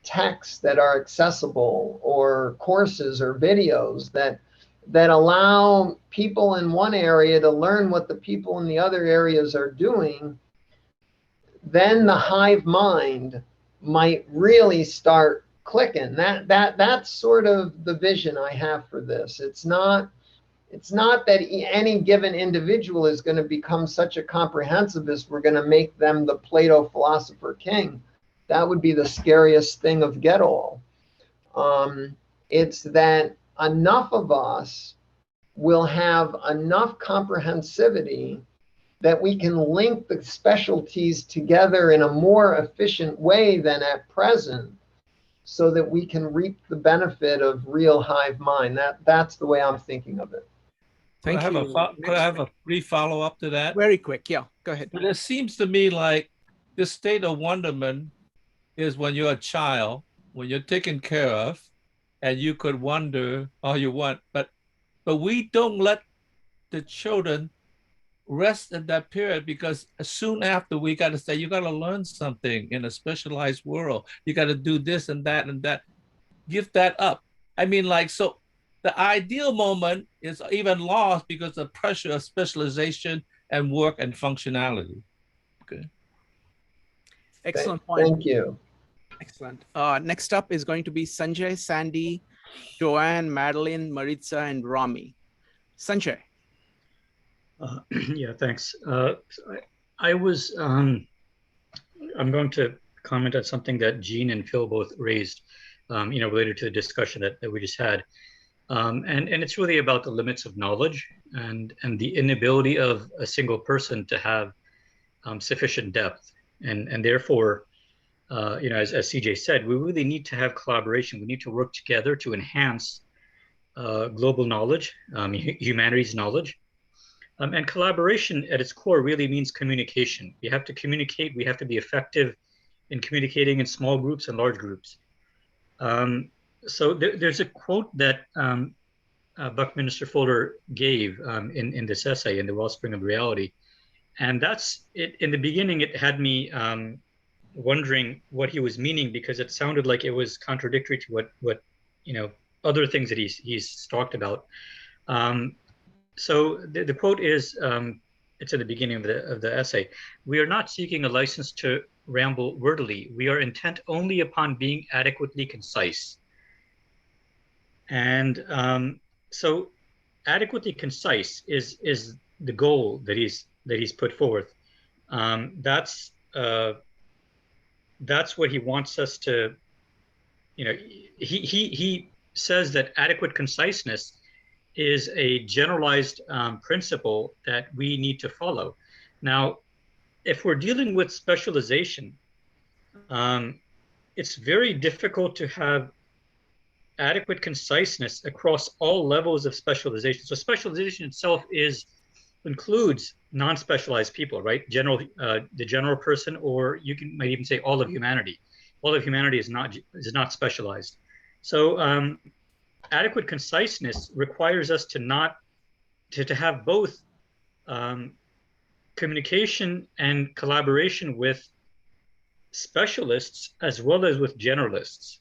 [SPEAKER 1] texts that are accessible, or courses or videos that allow people in one area to learn what the people in the other areas are doing, then the hive mind might really start clicking. That's sort of the vision I have for this. It's not It's not that any given individual is going to become such a comprehensivist, we're going to make them the Plato philosopher king. That would be the scariest thing of get all. It's that enough of us will have enough comprehensivity that we can link the specialties together in a more efficient way than at present, so that we can reap the benefit of real hive mind. That's the way I'm thinking of it.
[SPEAKER 2] Thank you.
[SPEAKER 10] Could I have a brief follow-up to that?
[SPEAKER 2] Very quick, yeah, go ahead.
[SPEAKER 10] But it seems to me like this state of wonderment is when you're a child, when you're taken care of, and you could wonder all you want, but we don't let the children rest in that period, because soon after we got to say, you got to learn something in a specialized world. You got to do this and that and that. Give that up. I mean, like, so the ideal moment is even lost because of pressure of specialization and work and functionality. Okay.
[SPEAKER 2] Excellent point.
[SPEAKER 1] Thank you.
[SPEAKER 2] Excellent. Next up is going to be Sanjay, Sandy, Joanne, Madeline, Maritza, and Rami. Sanjay.
[SPEAKER 11] Yeah, thanks. I was, I'm going to comment on something that Jean and Phil both raised, related to the discussion that we just had. And it's really about the limits of knowledge and the inability of a single person to have sufficient depth. And therefore, as CJ said, we really need to have collaboration. We need to work together to enhance global knowledge, humanities knowledge. And collaboration at its core really means communication. We have to communicate. We have to be effective in communicating in small groups and large groups. So there's a quote that Buckminster Fuller gave in this essay, in The Wellspring of Reality. And that's it. In the beginning, it had me wondering what he was meaning, because it sounded like it was contradictory to what other things that he's talked about. So the quote is, it's in the beginning of the essay: "We are not seeking a license to ramble wordily. We are intent only upon being adequately concise." And so adequately concise is the goal that he's put forth. That's what he wants us to, he says that adequate conciseness is a generalized principle that we need to follow. Now, if we're dealing with specialization, it's very difficult to have adequate conciseness across all levels of specialization. So specialization itself includes non-specialized people, right? The general person, or might even say all of humanity. All of humanity is not specialized. So adequate conciseness requires us to have both communication and collaboration with specialists as well as with generalists.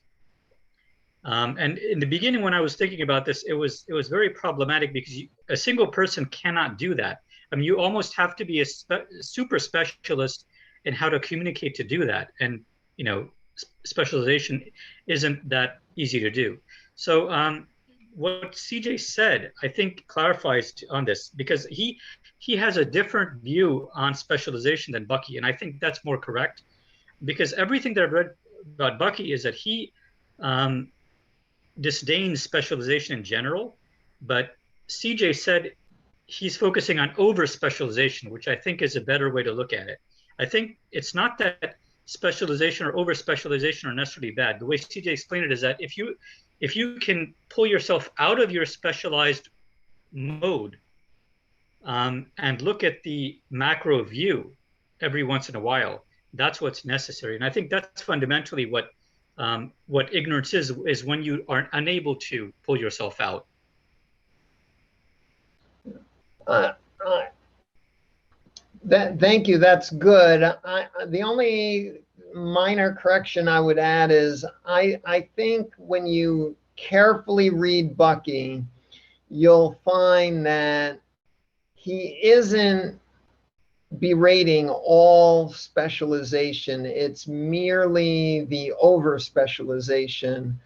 [SPEAKER 11] And in the beginning, when I was thinking about this, it was very problematic, because a single person cannot do that. I mean, you almost have to be a super specialist in how to communicate to do that. And, specialization isn't that easy to do. So what CJ said, I think, clarifies on this, because he has a different view on specialization than Bucky. And I think that's more correct, because everything that I've read about Bucky is that he disdains specialization in general, but CJ said he's focusing on over specialization, which I think is a better way to look at it. I think it's not that specialization or over specialization are necessarily bad. The way CJ explained it is that if you can pull yourself out of your specialized mode and look at the macro view every once in a while, that's what's necessary. And I think that's fundamentally what ignorance is when you are unable to pull yourself out.
[SPEAKER 1] Thank you. That's good. The only minor correction I would add is I think when you carefully read Bucky, you'll find that he isn't berating all specialization. It's merely the over specialization.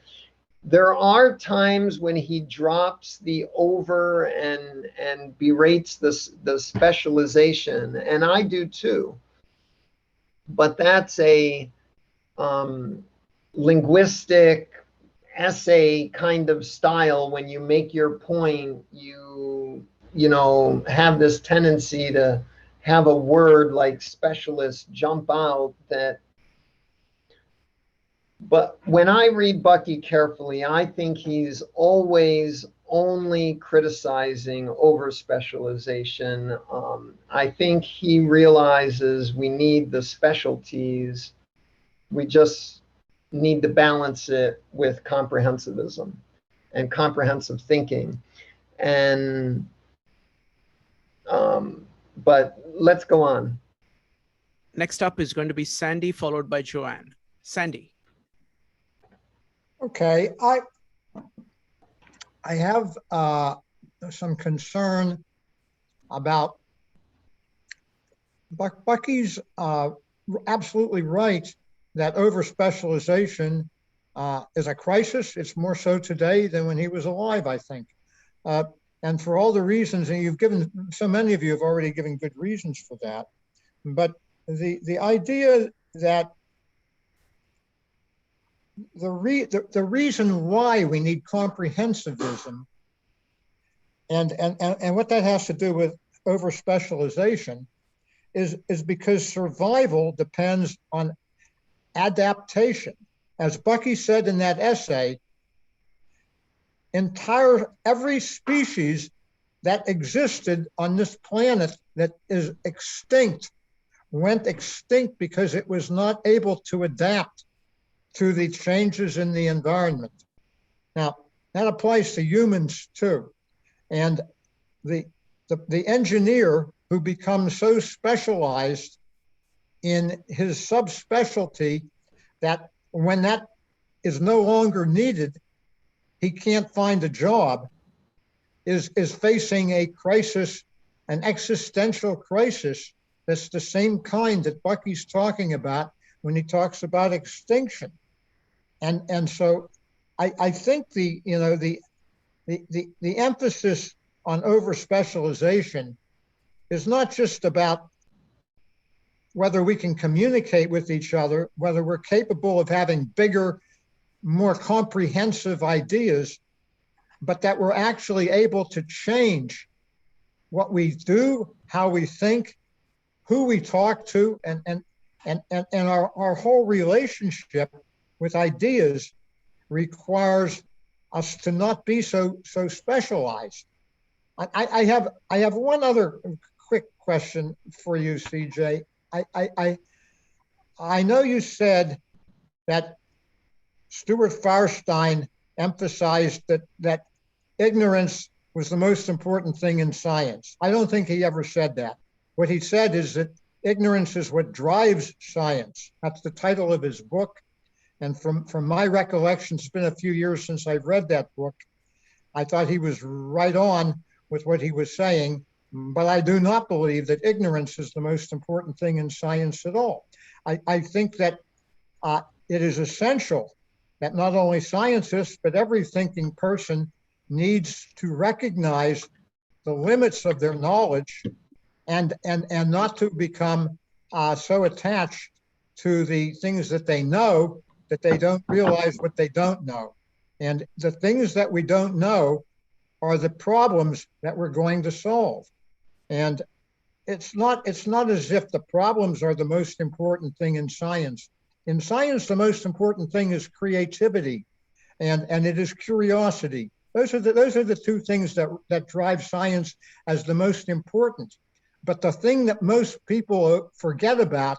[SPEAKER 1] There are times when he drops the over and berates the specialization, and I do too. But that's a linguistic essay kind of style. When you make your point, you know, have this tendency to have a word like specialist jump out that. But when I read Bucky carefully, I think he's always only criticizing over specialization. I think he realizes we need the specialties. We just need to balance it with comprehensivism and comprehensive thinking. And but let's go on.
[SPEAKER 2] Next up is going to be Sandy, followed by Joanne. Sandy.
[SPEAKER 12] Okay, I have some concern about Bucky's absolutely right that over-specialization is a crisis. It's more so today than when he was alive, I think. And for all the reasons, and you've given, so many of you have already given good reasons for that. But the idea that the reason why we need comprehensivism and what that has to do with over-specialization is because survival depends on adaptation. As Bucky said in that essay, every species that existed on this planet that is extinct went extinct because it was not able to adapt to the changes in the environment. Now, that applies to humans too. And the engineer who becomes so specialized in his subspecialty that when that is no longer needed, he can't find a job, is facing a crisis, an existential crisis that's the same kind that Bucky's talking about when he talks about extinction. And so I think the emphasis on over-specialization is not just about whether we can communicate with each other, whether we're capable of having bigger, more comprehensive ideas, but that we're actually able to change what we do, how we think, who we talk to, and our whole relationship with ideas requires us to not be so specialized. I have one other quick question for you, CJ. I know you said that Stuart Firestein emphasized that ignorance was the most important thing in science. I don't think he ever said that. What he said is that ignorance is what drives science. That's the title of his book. And from my recollection, it's been a few years since I've read that book. I thought he was right on with what he was saying, but I do not believe that ignorance is the most important thing in science at all. I think that it is essential that not only scientists, but every thinking person needs to recognize the limits of their knowledge and not to become so attached to the things that they know that they don't realize what they don't know. And the things that we don't know are the problems that we're going to solve. And it's not as if the problems are the most important thing in science. In science, the most important thing is creativity and it is curiosity. Those are the two things that drive science as the most important. But the thing that most people forget about,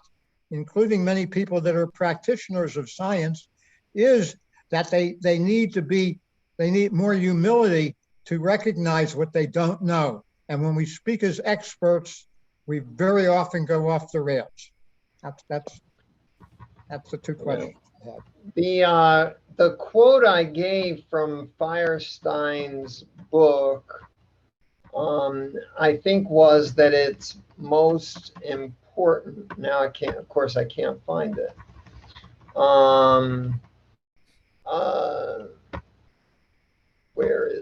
[SPEAKER 12] including many people that are practitioners of science, is that they need more humility to recognize what they don't know. And when we speak as experts, we very often go off the rails. That's the two questions I have.
[SPEAKER 1] The quote I gave from Firestein's book, I think was that it's most important. Now I can't, of course, I can't find it.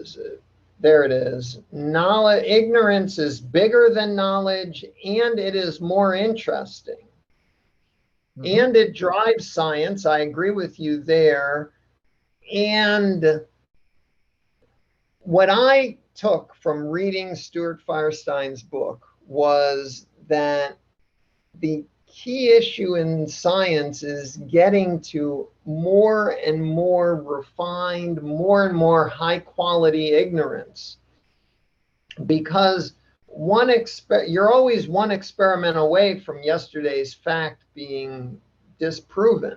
[SPEAKER 1] is it? There it is. Knowledge, ignorance is bigger than knowledge, and it is more interesting. And it drives science. I agree with you there. And what I took from reading Stuart Firestein's book was that the key issue in science is getting to more and more refined, more and more high quality ignorance. Because you're always one experiment away from yesterday's fact being disproven.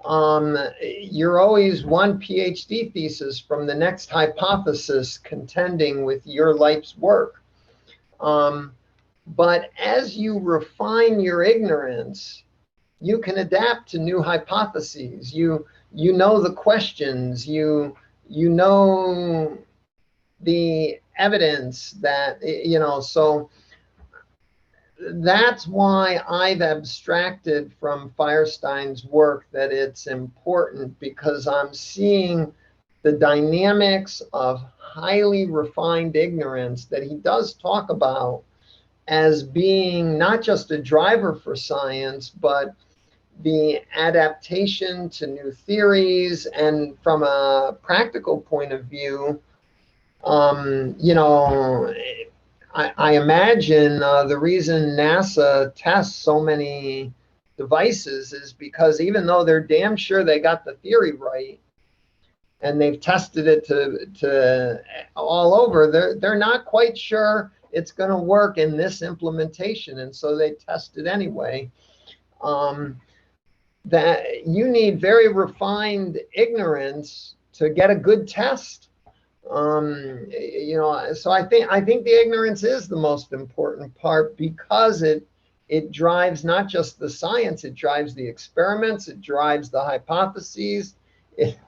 [SPEAKER 1] You're always one PhD thesis from the next hypothesis contending with your life's work. But as you refine your ignorance, you can adapt to new hypotheses. You know the questions. You know the evidence that, so that's why I've abstracted from Firestein's work that it's important, because I'm seeing the dynamics of highly refined ignorance that he does talk about as being not just a driver for science, but the adaptation to new theories. And from a practical point of view, I imagine the reason NASA tests so many devices is because even though they're damn sure they got the theory right and they've tested it to all over, they're not quite sure it's going to work in this implementation, and so they test it anyway. That you need very refined ignorance to get a good test. So I think the ignorance is the most important part, because it drives not just the science, it drives the experiments, it drives the hypotheses. Anyway.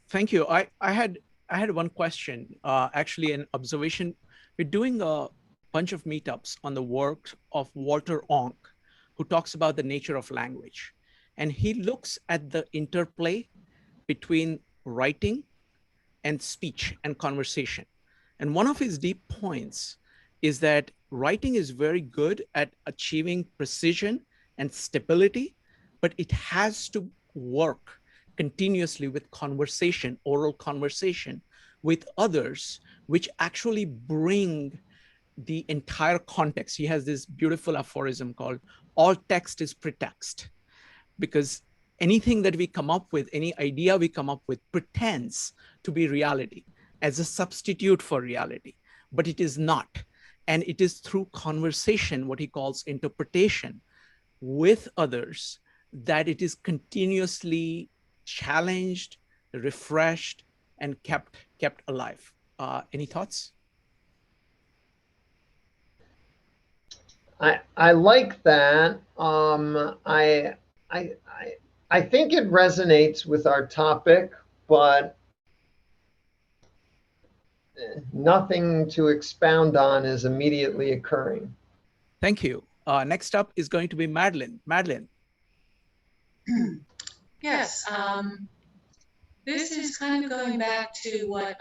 [SPEAKER 2] Thank you. I had one question, actually an observation. We're doing a bunch of meetups on the work of Walter Onk, who talks about the nature of language. And he looks at the interplay between writing and speech and conversation. And one of his deep points is that writing is very good at achieving precision and stability, but it has to work continuously with conversation, oral conversation with others, which actually bring the entire context. He has this beautiful aphorism called all text is pretext, because anything that we come up with, any idea we come up with, pretends to be reality as a substitute for reality, but it is not. And it is through conversation, what he calls interpretation with others, that it is continuously challenged, refreshed, and kept alive. Any thoughts?
[SPEAKER 1] I like that. I think it resonates with our topic, but nothing to expound on is immediately occurring.
[SPEAKER 2] Thank you. Next up is going to be Madeline. Madeline.
[SPEAKER 13] Yes. This is kind of going back to what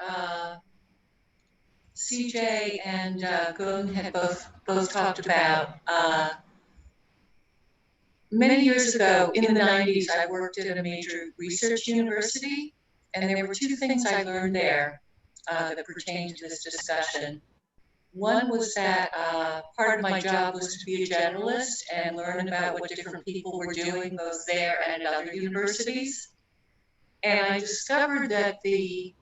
[SPEAKER 13] CJ and Gung had both talked about. Many years ago, in the 90s, I worked at a major research university, and there were two things I learned there that pertain to this discussion. One was that part of my job was to be a generalist and learn about what different people were doing, both there and at other universities. And I discovered that the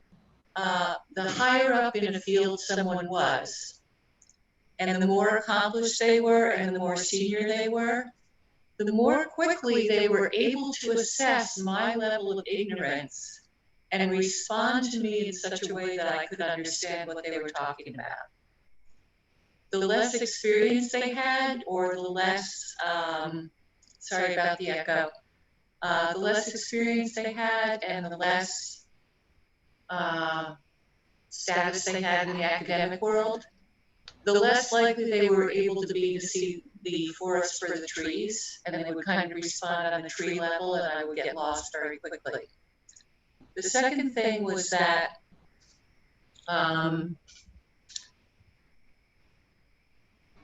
[SPEAKER 13] higher up in a field someone was, and the more accomplished they were and the more senior they were, the more quickly they were able to assess my level of ignorance and respond to me in such a way that I could understand what they were talking about. The less experience they had, or the less, sorry about the echo, the less experience they had and the less status they had in the academic world, the less likely they were able to be to see the forest for the trees, and they would kind of respond on the tree level, and I would get lost very quickly. The second thing was that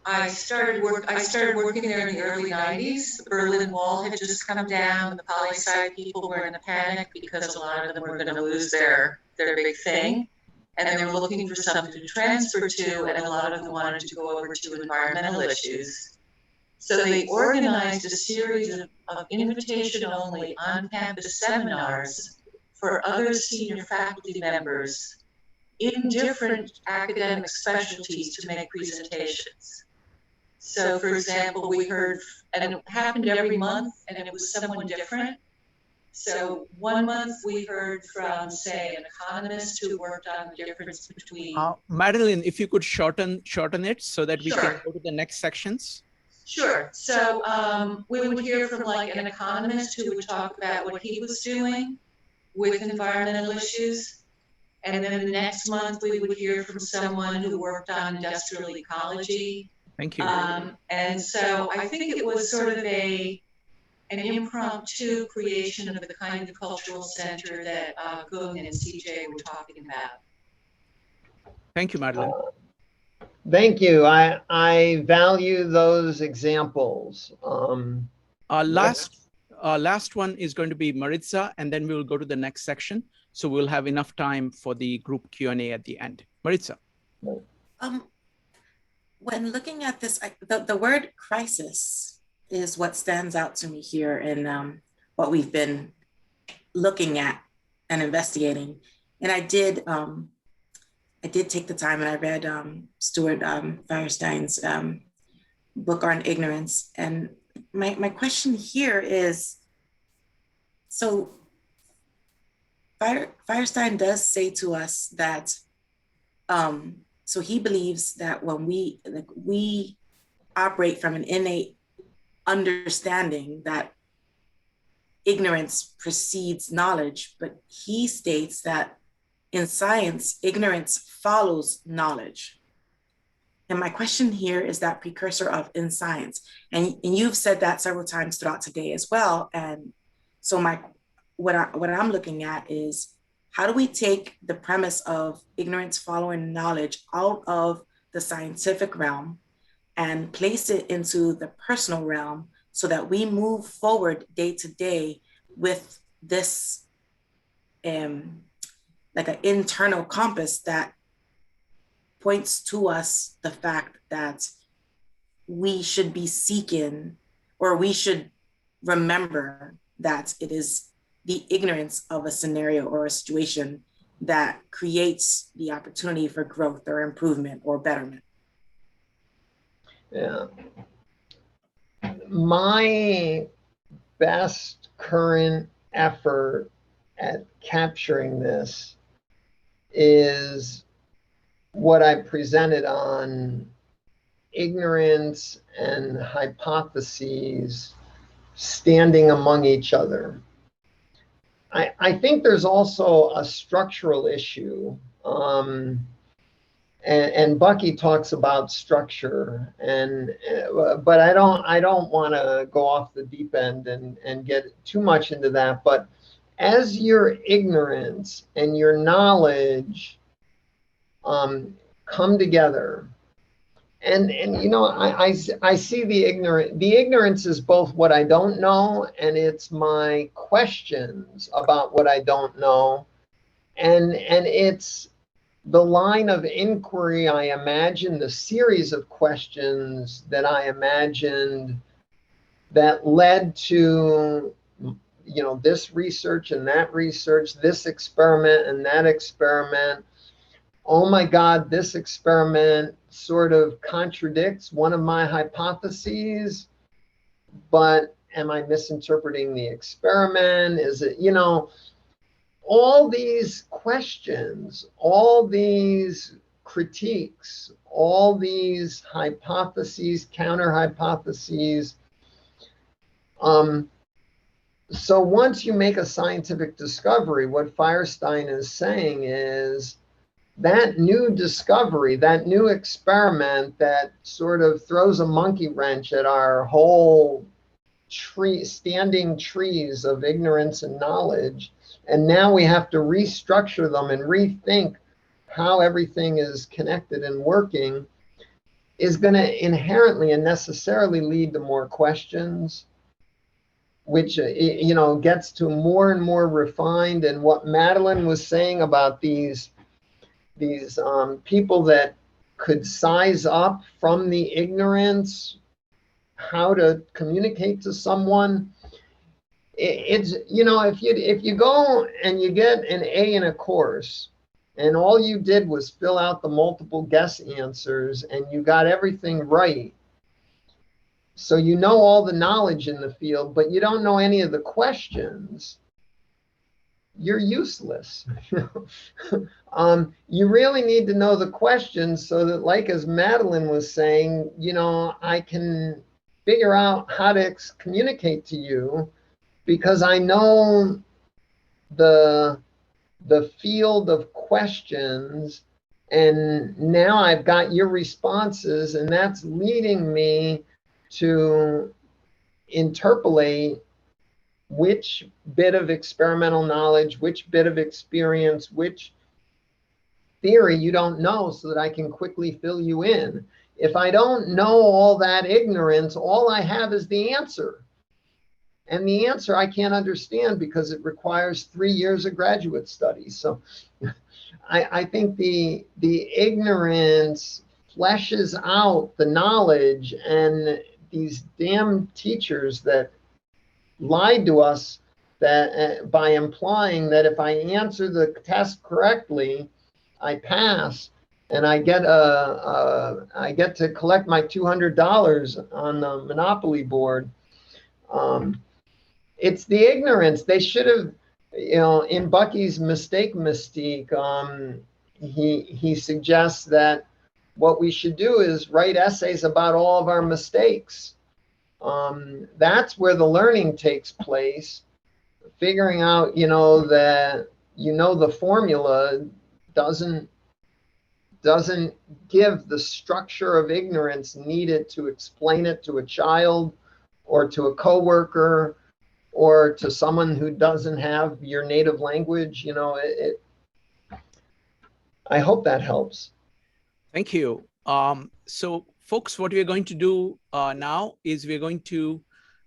[SPEAKER 13] I started working there in the early 90s. The Berlin Wall had just come down. The poli-sci people were in a panic because a lot of them were going to lose their big thing. And they were looking for something to transfer to, and a lot of them wanted to go over to environmental issues. So they organized a series of invitation-only on-campus seminars for other senior faculty members in different academic specialties to make presentations. So, for example, we heard, and it happened every month, and it was someone different. So one month we heard from, say, an economist who worked on the difference between.
[SPEAKER 2] Madeline, if you could shorten it so that we
[SPEAKER 13] Sure.
[SPEAKER 2] can go to the next sections.
[SPEAKER 13] Sure. So we would hear from like an economist who would talk about what he was doing with environmental issues. And then the next month we would hear from someone who worked on industrial ecology.
[SPEAKER 2] Thank you.
[SPEAKER 13] And so I think it was sort of an impromptu creation of the kind of cultural center that Gung and CJ were talking about.
[SPEAKER 2] Thank you, Madeline.
[SPEAKER 1] Thank you. I value those examples.
[SPEAKER 2] Last one is going to be Maritza, and then we will go to the next section. So we'll have enough time for the group Q&A at the end. Maritza.
[SPEAKER 14] When looking at this, the word crisis is what stands out to me here in what we've been looking at and investigating. And I did take the time and I read Stuart Firestein's book on ignorance. And my question here is, so Firestein does say to us that, so he believes that when we operate from an innate understanding that ignorance precedes knowledge, but he states that in science, ignorance follows knowledge. And my question here is that precursor of in science. And you've said that several times throughout today as well. And so what I'm looking at is, how do we take the premise of ignorance following knowledge out of the scientific realm and place it into the personal realm so that we move forward day to day with this like an internal compass that points to us the fact that we should be seeking, or we should remember that it is the ignorance of a scenario or a situation that creates the opportunity for growth or improvement or betterment.
[SPEAKER 1] Yeah. My best current effort at capturing this is what I presented on ignorance and hypotheses standing among each other. I think there's also a structural issue, and Bucky talks about structure, but I don't want to go off the deep end and get too much into that. But as your ignorance and your knowledge come together, and you know, I see the ignorance is both what I don't know and it's my questions about what I don't know, and it's the line of inquiry. I imagine the series of questions that I imagined that led to, you know, this research and that research, this experiment and that experiment. Oh my God, this experiment sort of contradicts one of my hypotheses, but am I misinterpreting the experiment? Is it, you know, all these questions, all these critiques, all these hypotheses, counter hypotheses. So once you make a scientific discovery, what Firestein is saying is, that new discovery, that new experiment that sort of throws a monkey wrench at our whole standing trees of ignorance and knowledge, And now we have to restructure them and rethink how everything is connected and working, is going to inherently and necessarily lead to more questions, which, gets to more and more refined. And what Madeline was saying about these people that could size up from the ignorance how to communicate to someone. It's, if you go and you get an A in a course and all you did was fill out the multiple guess answers and you got everything right, so you know all the knowledge in the field, but you don't know any of the questions, you're useless. You really need to know the questions so that, like as Madeline was saying, I can figure out how to communicate to you because I know the field of questions, and now I've got your responses, and that's leading me to interpolate which bit of experimental knowledge, which bit of experience, which theory you don't know, so that I can quickly fill you in. If I don't know all that ignorance, all I have is the answer. And the answer I can't understand because it requires 3 years of graduate study. So I think the ignorance fleshes out the knowledge, and these damn teachers that lied to us that by implying that if I answer the test correctly, I pass, and I get to collect my $200 on the Monopoly board. It's the ignorance. They should have, in Bucky's Mystique, he suggests that what we should do is write essays about all of our mistakes. That's where the learning takes place. Figuring out, that the formula doesn't give the structure of ignorance needed to explain it to a child or to a coworker or to someone who doesn't have your native language. I hope that helps.
[SPEAKER 2] Thank you. So folks, what we're going to do now is we're going to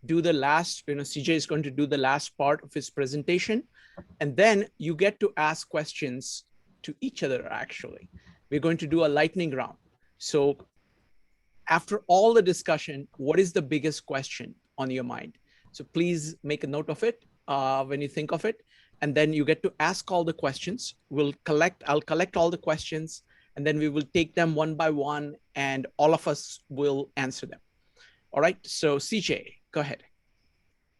[SPEAKER 2] do the last, CJ is going to do the last part of his presentation, and then you get to ask questions to each other. Actually, we're going to do a lightning round. So after all the discussion, what is the biggest question on your mind? So please make a note of it when you think of it, and then you get to ask all the questions. I'll collect all the questions, and then we will take them one by one, and all of us will answer them. All right, so CJ, go ahead.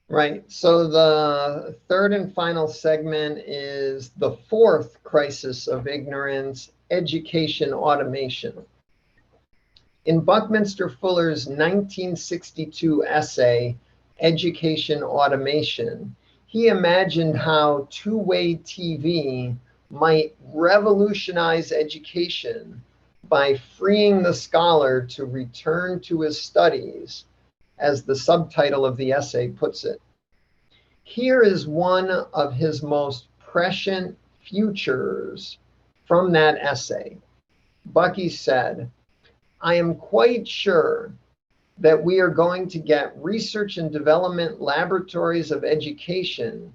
[SPEAKER 1] Right, so the third and final segment is the fourth crisis of ignorance, education automation. In Buckminster Fuller's 1962 essay, Education Automation, he imagined how two-way TV might revolutionize education by freeing the scholar to return to his studies, as the subtitle of the essay puts it. Here is one of his most prescient futures from that essay. Bucky said, "I am quite sure that we are going to get research and development laboratories of education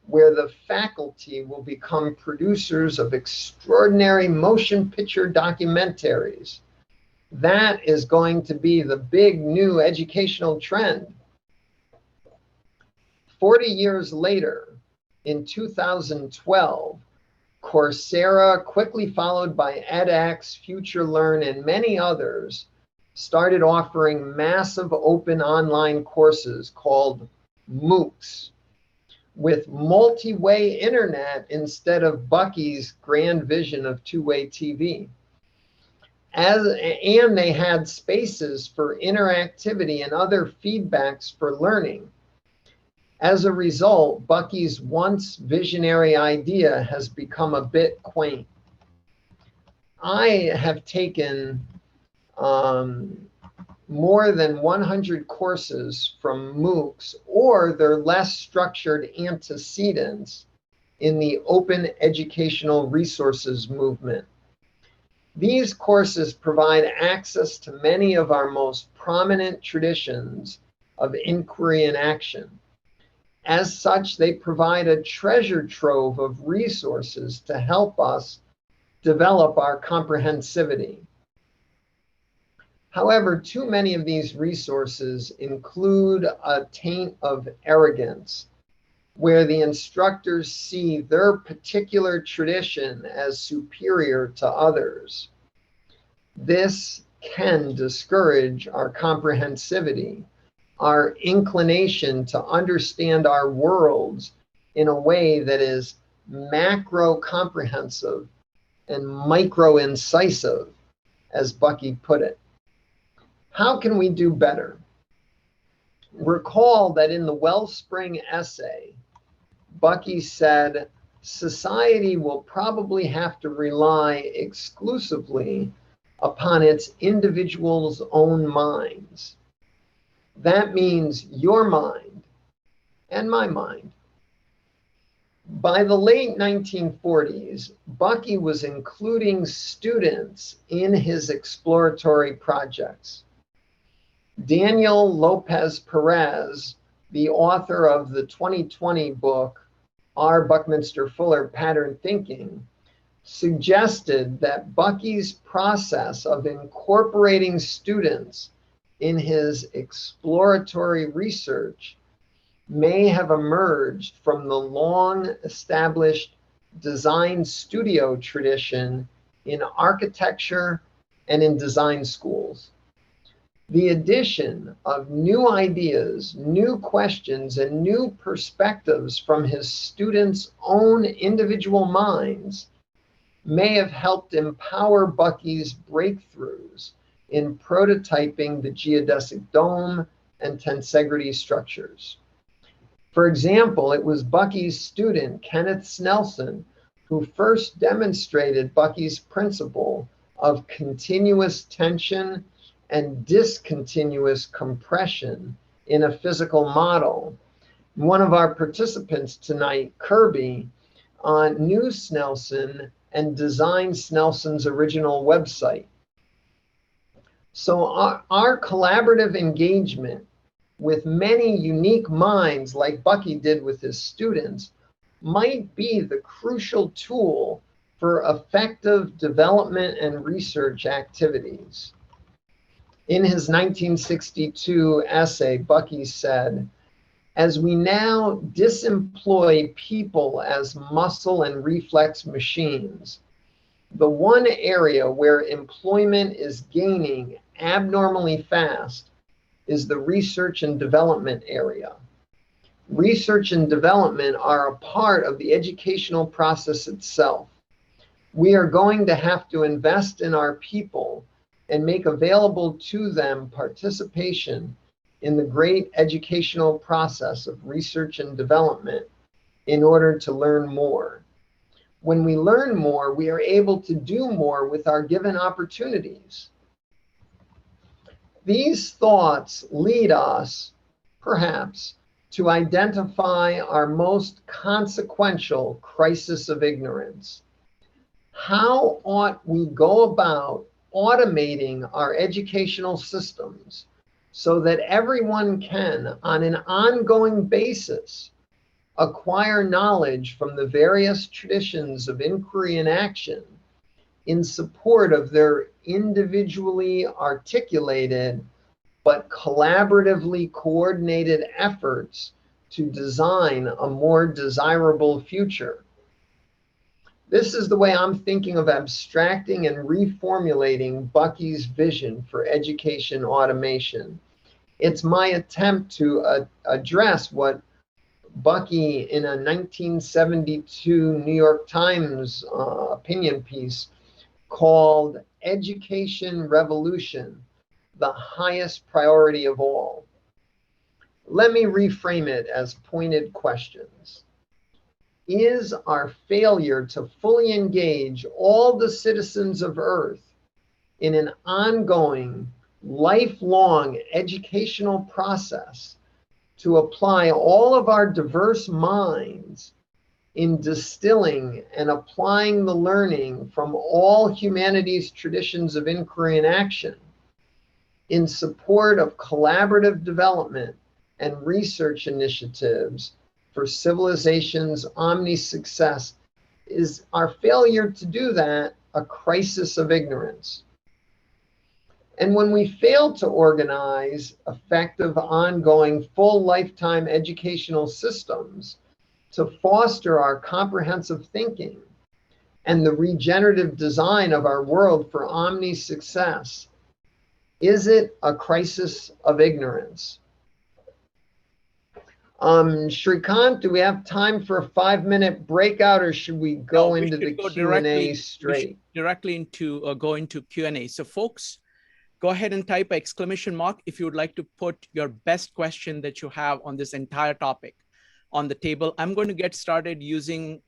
[SPEAKER 1] where the faculty will become producers of extraordinary motion picture documentaries. That is going to be the big new educational trend." 40 years later, in 2012, Coursera, quickly followed by edX, FutureLearn, and many others, started offering massive open online courses called MOOCs with multi-way internet instead of Bucky's grand vision of two-way TV. And they had spaces for interactivity and other feedbacks for learning. As a result, Bucky's once visionary idea has become a bit quaint. I have taken more than 100 courses from MOOCs or their less structured antecedents in the open educational resources movement. These courses provide access to many of our most prominent traditions of inquiry and action. As such, they provide a treasure trove of resources to help us develop our comprehensivity. However, too many of these resources include a taint of arrogance, where the instructors see their particular tradition as superior to others. This can discourage our comprehensivity, our inclination to understand our worlds in a way that is macro-comprehensive and micro-incisive, as Bucky put it. How can we do better? Recall that in the Wellspring essay, Bucky said, society will probably have to rely exclusively upon its individual's own minds. That means your mind and my mind. By the late 1940s, Bucky was including students in his exploratory projects. Daniel Lopez Perez, the author of the 2020 book, R. Buckminster Fuller, Pattern Thinking, suggested that Bucky's process of incorporating students in his exploratory research may have emerged from the long-established design studio tradition in architecture and in design schools. The addition of new ideas, new questions, and new perspectives from his students' own individual minds may have helped empower Bucky's breakthroughs in prototyping the geodesic dome and tensegrity structures. For example, it was Bucky's student, Kenneth Snelson, who first demonstrated Bucky's principle of continuous tension and discontinuous compression in a physical model. One of our participants tonight, Kirby, knew Snelson and designed Snelson's original website. So our collaborative engagement with many unique minds, like Bucky did with his students, might be the crucial tool for effective development and research activities. In his 1962 essay, Bucky said, "As we now disemploy people as muscle and reflex machines, the one area where employment is gaining abnormally fast is the research and development area. Research and development are a part of the educational process itself. We are going to have to invest in our people and make available to them participation in the great educational process of research and development in order to learn more. When we learn more, we are able to do more with our given opportunities." These thoughts lead us, perhaps, to identify our most consequential crisis of ignorance. How ought we go about automating our educational systems so that everyone can, on an ongoing basis, acquire knowledge from the various traditions of inquiry and action in support of their individually articulated but collaboratively coordinated efforts to design a more desirable future? This is the way I'm thinking of abstracting and reformulating Bucky's vision for education automation. It's my attempt to address what Bucky, in a 1972 New York Times opinion piece, called Education Revolution, the highest priority of all. Let me reframe it as pointed questions. Is our failure to fully engage all the citizens of Earth in an ongoing, lifelong educational process to apply all of our diverse minds in distilling and applying the learning from all humanities' traditions of inquiry and action in support of collaborative development and research initiatives for civilization's omni-success, is our failure to do that a crisis of ignorance? And when we fail to organize effective, ongoing, full lifetime educational systems to foster our comprehensive thinking and the regenerative design of our world for omni-success, is it a crisis of ignorance? Shrikant, do we have time for a 5-minute breakout, or should we go into the Q&A straight?
[SPEAKER 2] Directly into go into Q&A. So folks, go ahead and type exclamation mark if you would like to put your best question that you have on this entire topic on the table. I'm going to get started using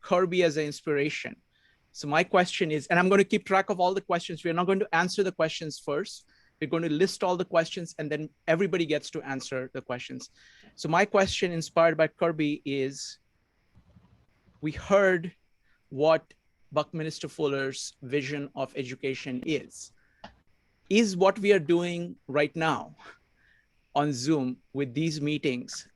[SPEAKER 2] Kirby as an inspiration. So my question is, and I'm going to keep track of all the questions. We're not going to answer the questions first. We're going to list all the questions, and then everybody gets to answer the questions. So my question, inspired by Kirby, is, we heard what Buckminster Fuller's vision of education is. Is what we are doing right now on Zoom with these meetings,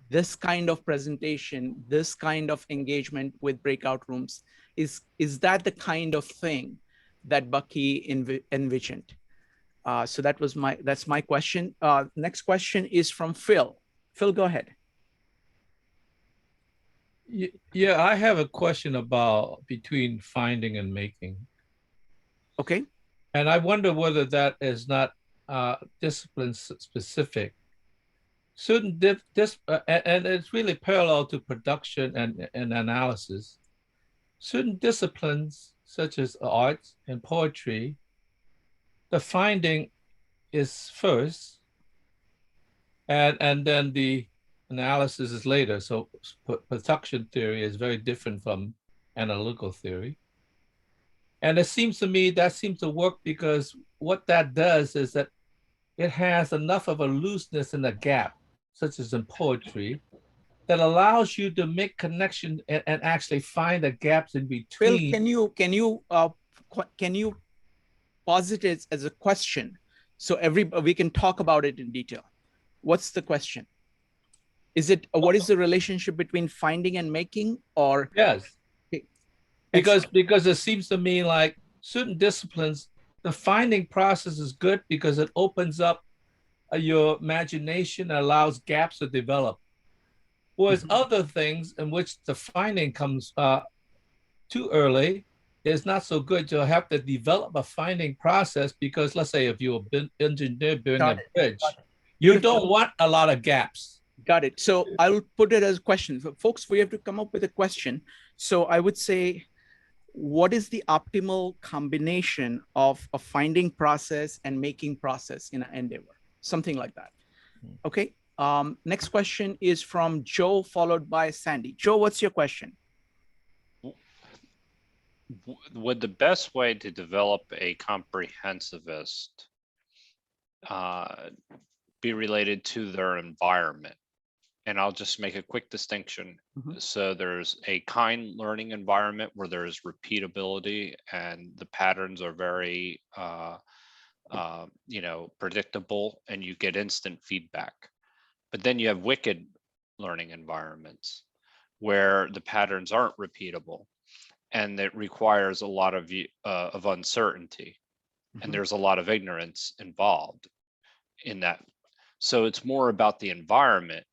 [SPEAKER 2] this kind of presentation, this kind of engagement with breakout rooms, is that the kind of thing that Bucky envisioned? So that's my question. Next question is from Phil. Phil, go ahead.
[SPEAKER 10] Yeah, I have a question about between finding and making.
[SPEAKER 2] Okay.
[SPEAKER 10] And I wonder whether that is not discipline specific. Certain and it's really parallel to production and analysis. Certain disciplines, such as arts and poetry, the finding is first, and then the analysis is later. So production theory is very different from analytical theory. And it seems to me that seems to work because what that does is that it has enough of a looseness in the gap, such as in poetry, that allows you to make connection and actually find the gaps in between.
[SPEAKER 2] Phil, can you posit it as a question so we can talk about it in detail? What's the question? Is it what is the relationship between finding and making, or?
[SPEAKER 10] Yes. Because it seems to me like certain disciplines, the finding process is good because it opens up your imagination, allows gaps to develop. Whereas other things in which the finding comes too early is not so good. You'll have to develop a finding process because, let's say, if you're an engineer building a bridge, you don't want a lot of gaps.
[SPEAKER 2] Got it. So I will put it as a question. Folks, we have to come up with a question. So I would say, what is the optimal combination of a finding process and making process in an endeavor? Something like that. Okay. Next question is from Joe, followed by Sandy. Joe, what's your question?
[SPEAKER 4] Would the best way to develop a comprehensivist be related to their environment? And I'll just make a quick distinction. So there's a kind learning environment where there's repeatability and the patterns are very, predictable, and you get instant feedback. But then you have wicked learning environments where the patterns aren't repeatable, and it requires a lot of uncertainty, and there's a lot of ignorance involved in that. So it's more about the environment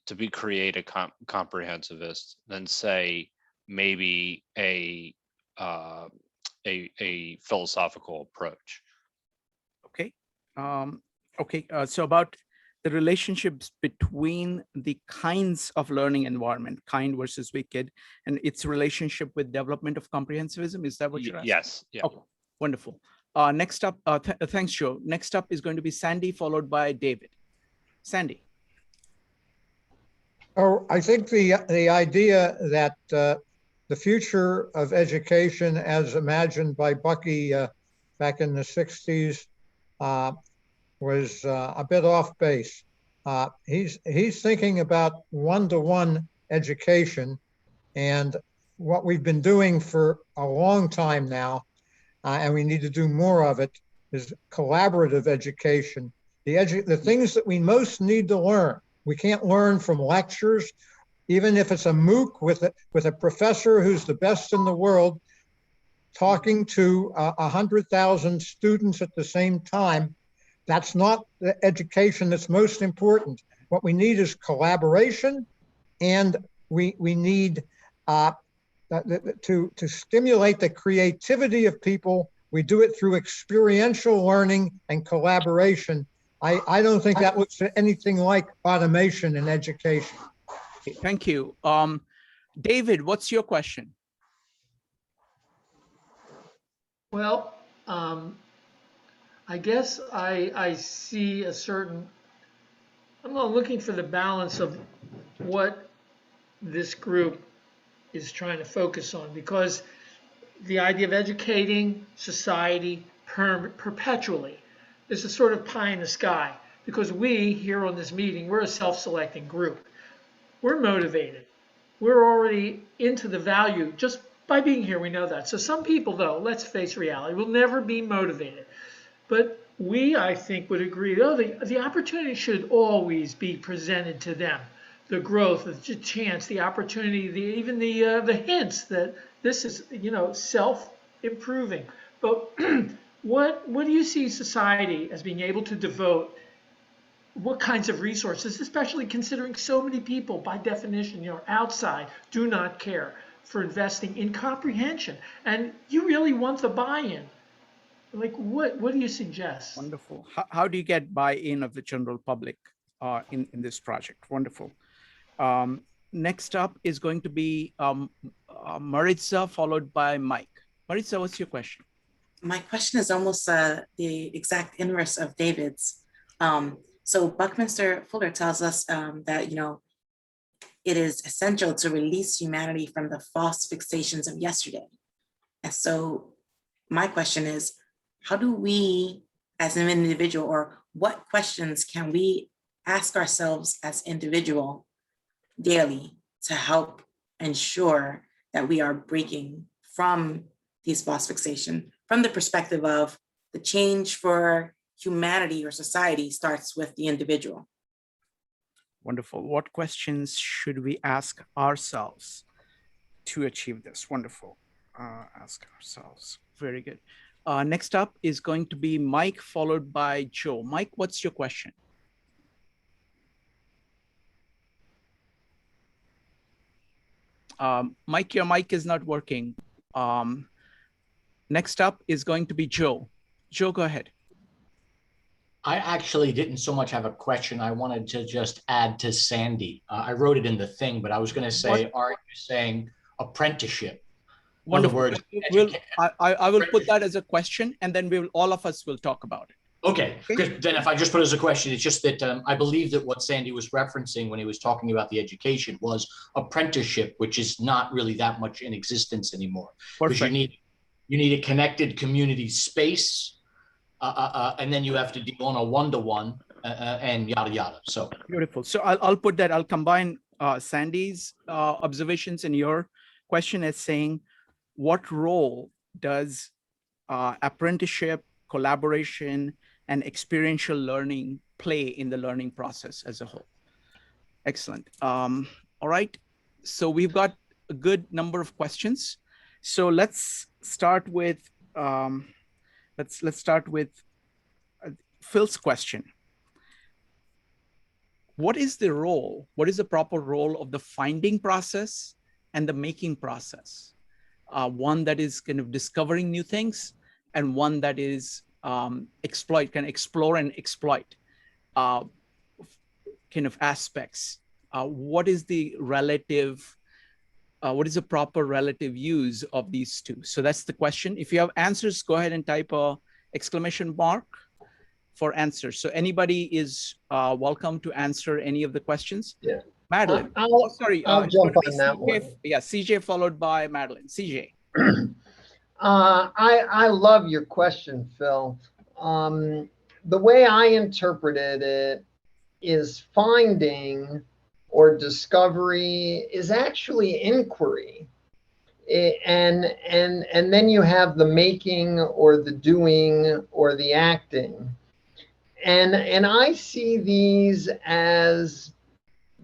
[SPEAKER 4] to create a comprehensivist than, say, maybe a philosophical approach.
[SPEAKER 2] Okay. So about the relationships between the kinds of learning environment, kind versus wicked, and its relationship with development of comprehensivism. Is that what you're asking?
[SPEAKER 4] Yes. Yeah.
[SPEAKER 2] Okay. Wonderful. Next up, thanks, Joe. Next up is going to be Sandy, followed by David. Sandy.
[SPEAKER 12] Oh, I think the idea that the future of education, as imagined by Bucky back in the 60s, was a bit off base. He's thinking about one-to-one education And what we've been doing for a long time now, and we need to do more of it, is collaborative education. The things that we most need to learn. We can't learn from lectures, even if it's a MOOC with a professor who's the best in the world, talking to 100,000 students at the same time. That's not the education that's most important. What we need is collaboration, and we need to stimulate the creativity of people. We do it through experiential learning and collaboration. I don't think that looks anything like automation in education.
[SPEAKER 2] Thank you. David, what's your question?
[SPEAKER 3] Well, I guess I see a certain, I'm not looking for the balance of what this group is trying to focus on, because the idea of educating society perpetually is a sort of pie in the sky, because we here on this meeting, we're a self-selecting group. We're motivated. We're already into the value just by being here. We know that. So some people, though, let's face reality, will never be motivated. But we, I think, would agree, oh, the opportunity should always be presented to them. The growth, the chance, the opportunity, even the hints that this is, self-improving. But what do you see society as being able to devote? What kinds of resources, especially considering so many people, by definition, outside, do not care for investing in comprehension, and you really want the buy-in? Like, what do you suggest?
[SPEAKER 2] Wonderful. How do you get buy-in of the general public in this project? Wonderful. Next up is going to be Maritza, followed by Mike. Maritza, what's your question?
[SPEAKER 14] My question is almost the exact inverse of David's. So Buckminster Fuller tells us that, it is essential to release humanity from the false fixations of yesterday. And so my question is, how do we as an individual, or what questions can we ask ourselves as individual daily to help ensure that we are breaking from these false fixation, from the perspective of the change for humanity or society starts with the individual?
[SPEAKER 2] Wonderful. What questions should we ask ourselves to achieve this? Wonderful. Ask ourselves. Very good. Next up is going to be Mike, followed by Joe. Mike, what's your question? Mike, your mic is not working. Next up is going to be Joe. Joe, go ahead.
[SPEAKER 15] I actually didn't so much have a question. I wanted to just add to Sandy. I wrote it in the thing, but I was going to say, are you saying apprenticeship?
[SPEAKER 2] Wonderful.
[SPEAKER 15] In other words,
[SPEAKER 2] I will put that as a question, and then all of us will talk about it.
[SPEAKER 15] Okay, because then if I just put it as a question, it's just that I believe that what Sandy was referencing when he was talking about the education was apprenticeship, which is not really that much in existence anymore. Because you need a connected community space, and then you have to deal on a one-to-one and yada yada. So
[SPEAKER 2] beautiful. So I'll put that. I'll combine Sandy's observations and your question as saying, what role does apprenticeship, collaboration, and experiential learning play in the learning process as a whole? Excellent. All right. So we've got a good number of questions. So let's start with let's start with Phil's question. What is the role? What is the proper role of the finding process and the making process? One that is kind of discovering new things, and one that is can explore and exploit kind of aspects. What is the relative? What is the proper relative use of these two? So that's the question. If you have answers, go ahead and type a exclamation mark for answers. So anybody is welcome to answer any of the questions.
[SPEAKER 1] Yeah.
[SPEAKER 2] Madeline.
[SPEAKER 1] I'll jump on that one.
[SPEAKER 2] Yeah, CJ followed by Madeline. CJ.
[SPEAKER 1] I love your question, Phil. The way I interpreted it is finding or discovery is actually inquiry. And then you have the making or the doing or the acting. And I see these as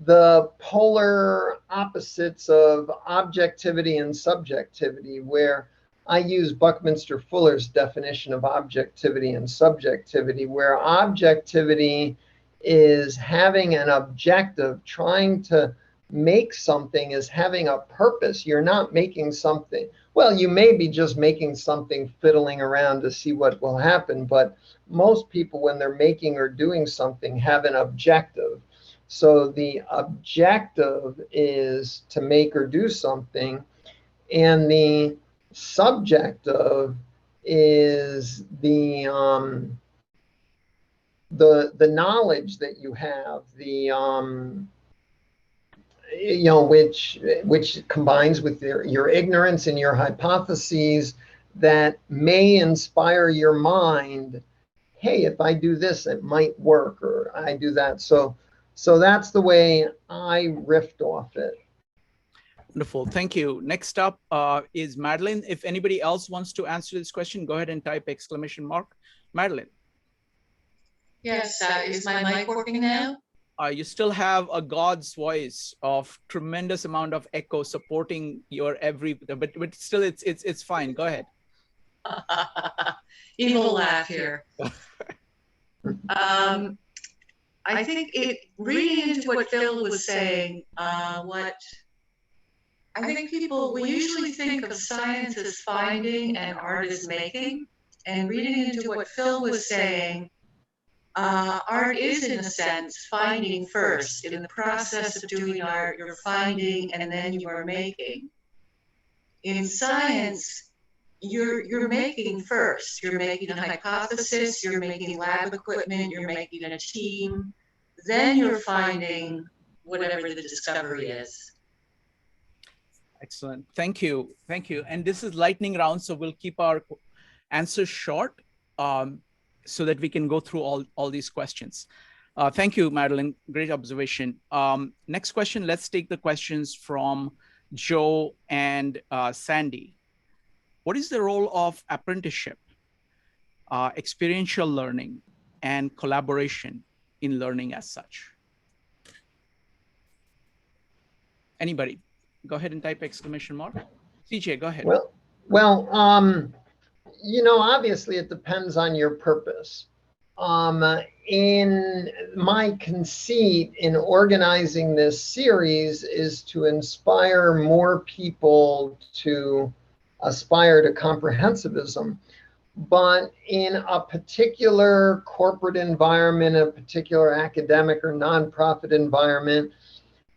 [SPEAKER 1] the polar opposites of objectivity and subjectivity, where I use Buckminster Fuller's definition of objectivity and subjectivity, where objectivity is having an objective, trying to make something is having a purpose. You're not making something, well, you may be just making something fiddling around to see what will happen, but most people, when they're making or doing something, have an objective. So the objective is to make or do something, and the subjective is the knowledge that you have, which combines with your ignorance and your hypotheses that may inspire your mind. Hey, if I do this, it might work, or I do that. So that's the way I riffed off it.
[SPEAKER 2] Wonderful. Thank you. Next up is Madeline. If anybody else wants to answer this question, go ahead and type ! Madeline.
[SPEAKER 13] Yes, is my mic working now?
[SPEAKER 2] You still have a God's voice of tremendous amount of echo supporting your every, but still it's fine. Go ahead.
[SPEAKER 13] Evil laugh here. I think reading into what Phil was saying, I think we usually think of science as finding and art as making, and reading into what Phil was saying, art is, in a sense, finding first. In the process of doing art, you're finding and then you are making. In science, you're making first. You're making a hypothesis, you're making lab equipment, you're making a team, then you're finding whatever the discovery is.
[SPEAKER 2] Excellent. Thank you. Thank you. And this is lightning round, so we'll keep our answers short so that we can go through all these questions. Thank you, Madeline. Great observation. Next question, let's take the questions from Joe and Sandy. What is the role of apprenticeship, experiential learning, and collaboration in learning as such? Anybody? Go ahead and type ! CJ, go ahead.
[SPEAKER 1] Well, obviously it depends on your purpose. In my conceit in organizing this series is to inspire more people to aspire to comprehensivism. But in a particular corporate environment, a particular academic or nonprofit environment,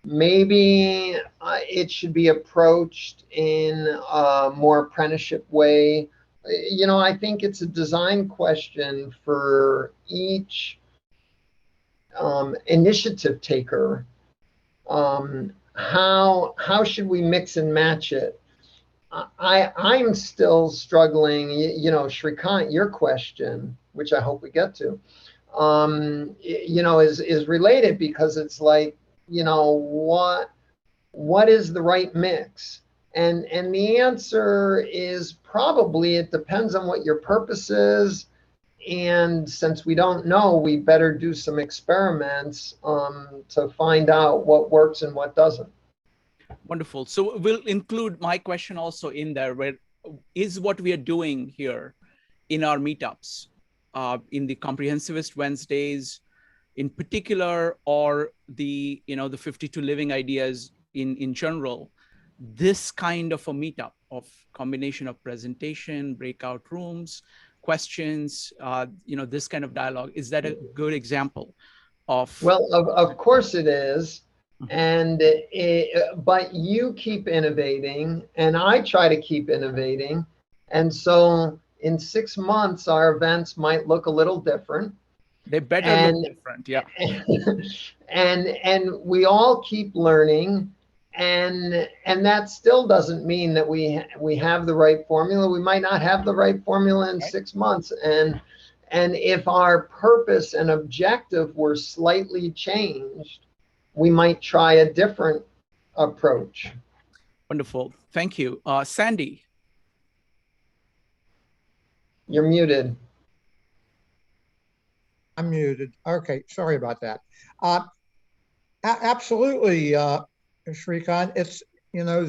[SPEAKER 1] maybe it should be approached in a more apprenticeship way. I think it's a design question for each initiative taker. How should we mix and match it? I'm still struggling, Shrikant, your question, which I hope we get to, is related, because it's like, what is the right mix? And the answer is probably it depends on what your purpose is. And since we don't know, we better do some experiments to find out what works and what doesn't.
[SPEAKER 2] Wonderful. So we'll include my question also in there, where is what we are doing here in our meetups, in the Comprehensivist Wednesdays in particular, or the 52 living ideas in general, this kind of a meetup of combination of presentation, breakout rooms, questions, this kind of dialogue, is that a good example of?
[SPEAKER 1] Well, of course it is. And but you keep innovating, and I try to keep innovating. And so in 6 months, our events might look a little different.
[SPEAKER 2] They better look different, yeah.
[SPEAKER 1] And we all keep learning, and that still doesn't mean that we have the right formula. We might not have the right formula in 6 months. And if our purpose and objective were slightly changed, we might try a different approach.
[SPEAKER 2] Wonderful. Thank you. Sandy.
[SPEAKER 1] You're muted.
[SPEAKER 12] I'm muted. Okay, sorry about that. Absolutely, Shrikant. It's, you know,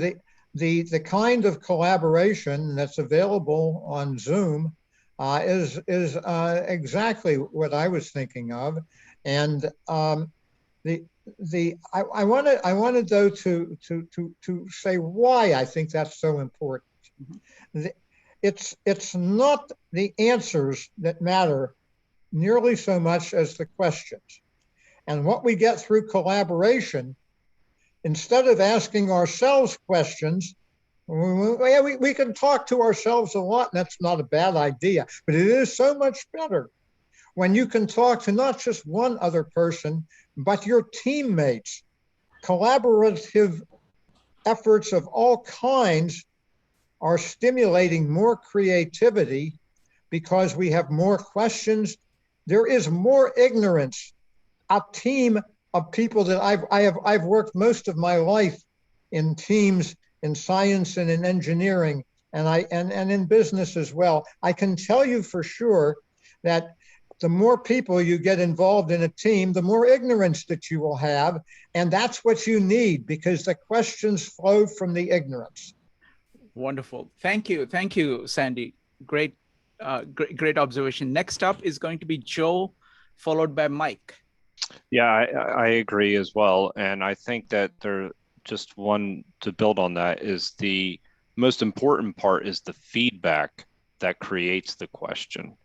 [SPEAKER 12] the kind of collaboration that's available on Zoom is exactly what I was thinking of, and I wanted though to say why I think that's so important. It's not the answers that matter nearly so much as the questions. And what we get through collaboration, instead of asking ourselves questions, we can talk to ourselves a lot, and that's not a bad idea, but it is so much better when you can talk to not just one other person, but your teammates. Collaborative efforts of all kinds are stimulating more creativity because we have more questions. There is more ignorance. A team of people that I've worked most of my life in teams in science and in engineering, and in business as well. I can tell you for sure that the more people you get involved in a team, the more ignorance that you will have, and that's what you need, because the questions flow from the ignorance.
[SPEAKER 2] Wonderful. Thank you, Sandy. Great observation. Next up is going to be Joe, followed by Mike.
[SPEAKER 4] Yeah, I agree as well. And I think that just one to build on that is the most important part is the feedback that creates the question,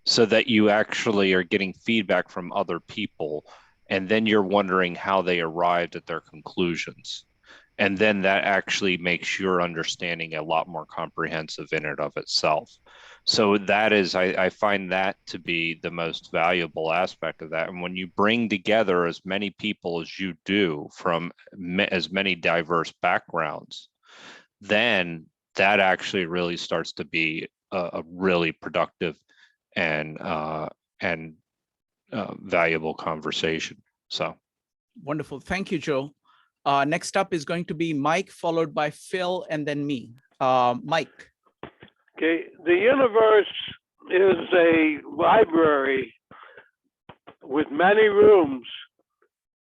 [SPEAKER 4] so that you actually are getting feedback from other people, and then you're wondering how they arrived at their conclusions. And then that actually makes your understanding a lot more comprehensive in and of itself. So that is, I find that to be the most valuable aspect of that. And when you bring together as many people as you do from as many diverse backgrounds, then that actually really starts to be a really productive and valuable conversation. So
[SPEAKER 2] wonderful. Thank you, Joe. Next up is going to be Mike, followed by Phil, and then me. Mike.
[SPEAKER 16] Okay, the universe is a library with many rooms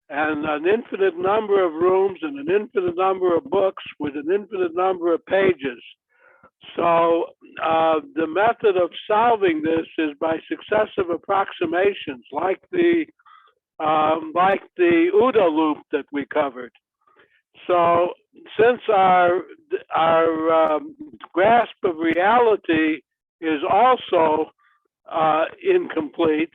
[SPEAKER 16] and an infinite number of rooms and an infinite number of books with an infinite number of pages. So the method of solving this is by successive approximations, like the OODA loop that we covered. So since our grasp of reality is also incomplete,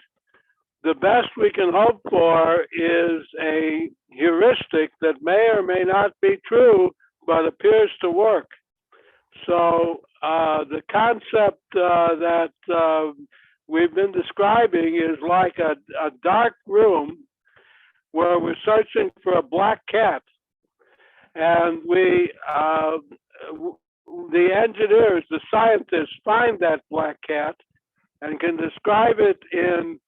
[SPEAKER 16] the best we can hope for is a heuristic that may or may not be true, but appears to work. So the concept that we've been describing is like a dark room where we're searching for a black cat. And the engineers, the scientists, find that black cat and can describe it in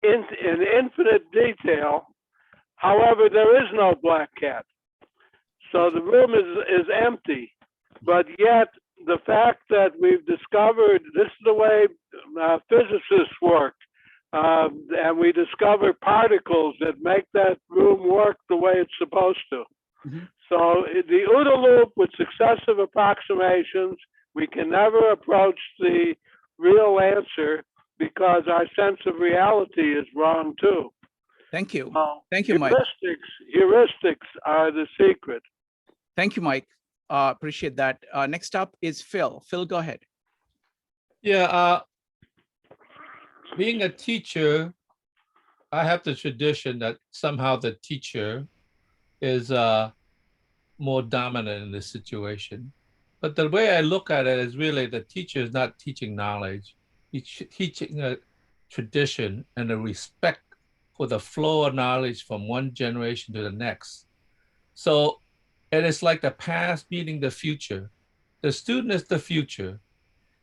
[SPEAKER 16] infinite detail. However, there is no black cat. So the room is empty. But yet, the fact that we've discovered, this is the way physicists work, and we discover particles that make that room work the way it's supposed to. Mm-hmm. So the OODA loop with successive approximations, we can never approach the real answer because our sense of reality is wrong too.
[SPEAKER 2] Thank you. Thank you, Mike.
[SPEAKER 16] Heuristics are the secret.
[SPEAKER 2] Thank you, Mike. Appreciate that. Next up is Phil. Phil, go ahead.
[SPEAKER 10] Yeah, being a teacher, I have the tradition that somehow the teacher is more dominant in this situation. But the way I look at it is really the teacher is not teaching knowledge. He's teaching a tradition and a respect for the flow of knowledge from one generation to the next. So, and it's like the past meeting the future. The student is the future.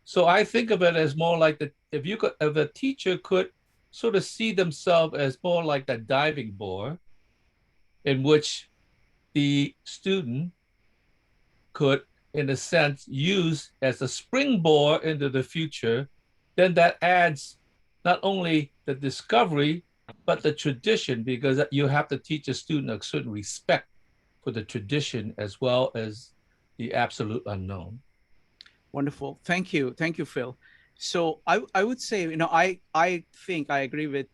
[SPEAKER 10] So I think of it as more like if a teacher could sort of see themselves as more like the diving board, in which the student could, in a sense, use as a springboard into the future, then that adds not only the discovery, but the tradition, because you have to teach a student a certain respect for the tradition as well as the absolute unknown.
[SPEAKER 2] Wonderful. Thank you. Thank you, Phil. So I would say, you know, I think I agree with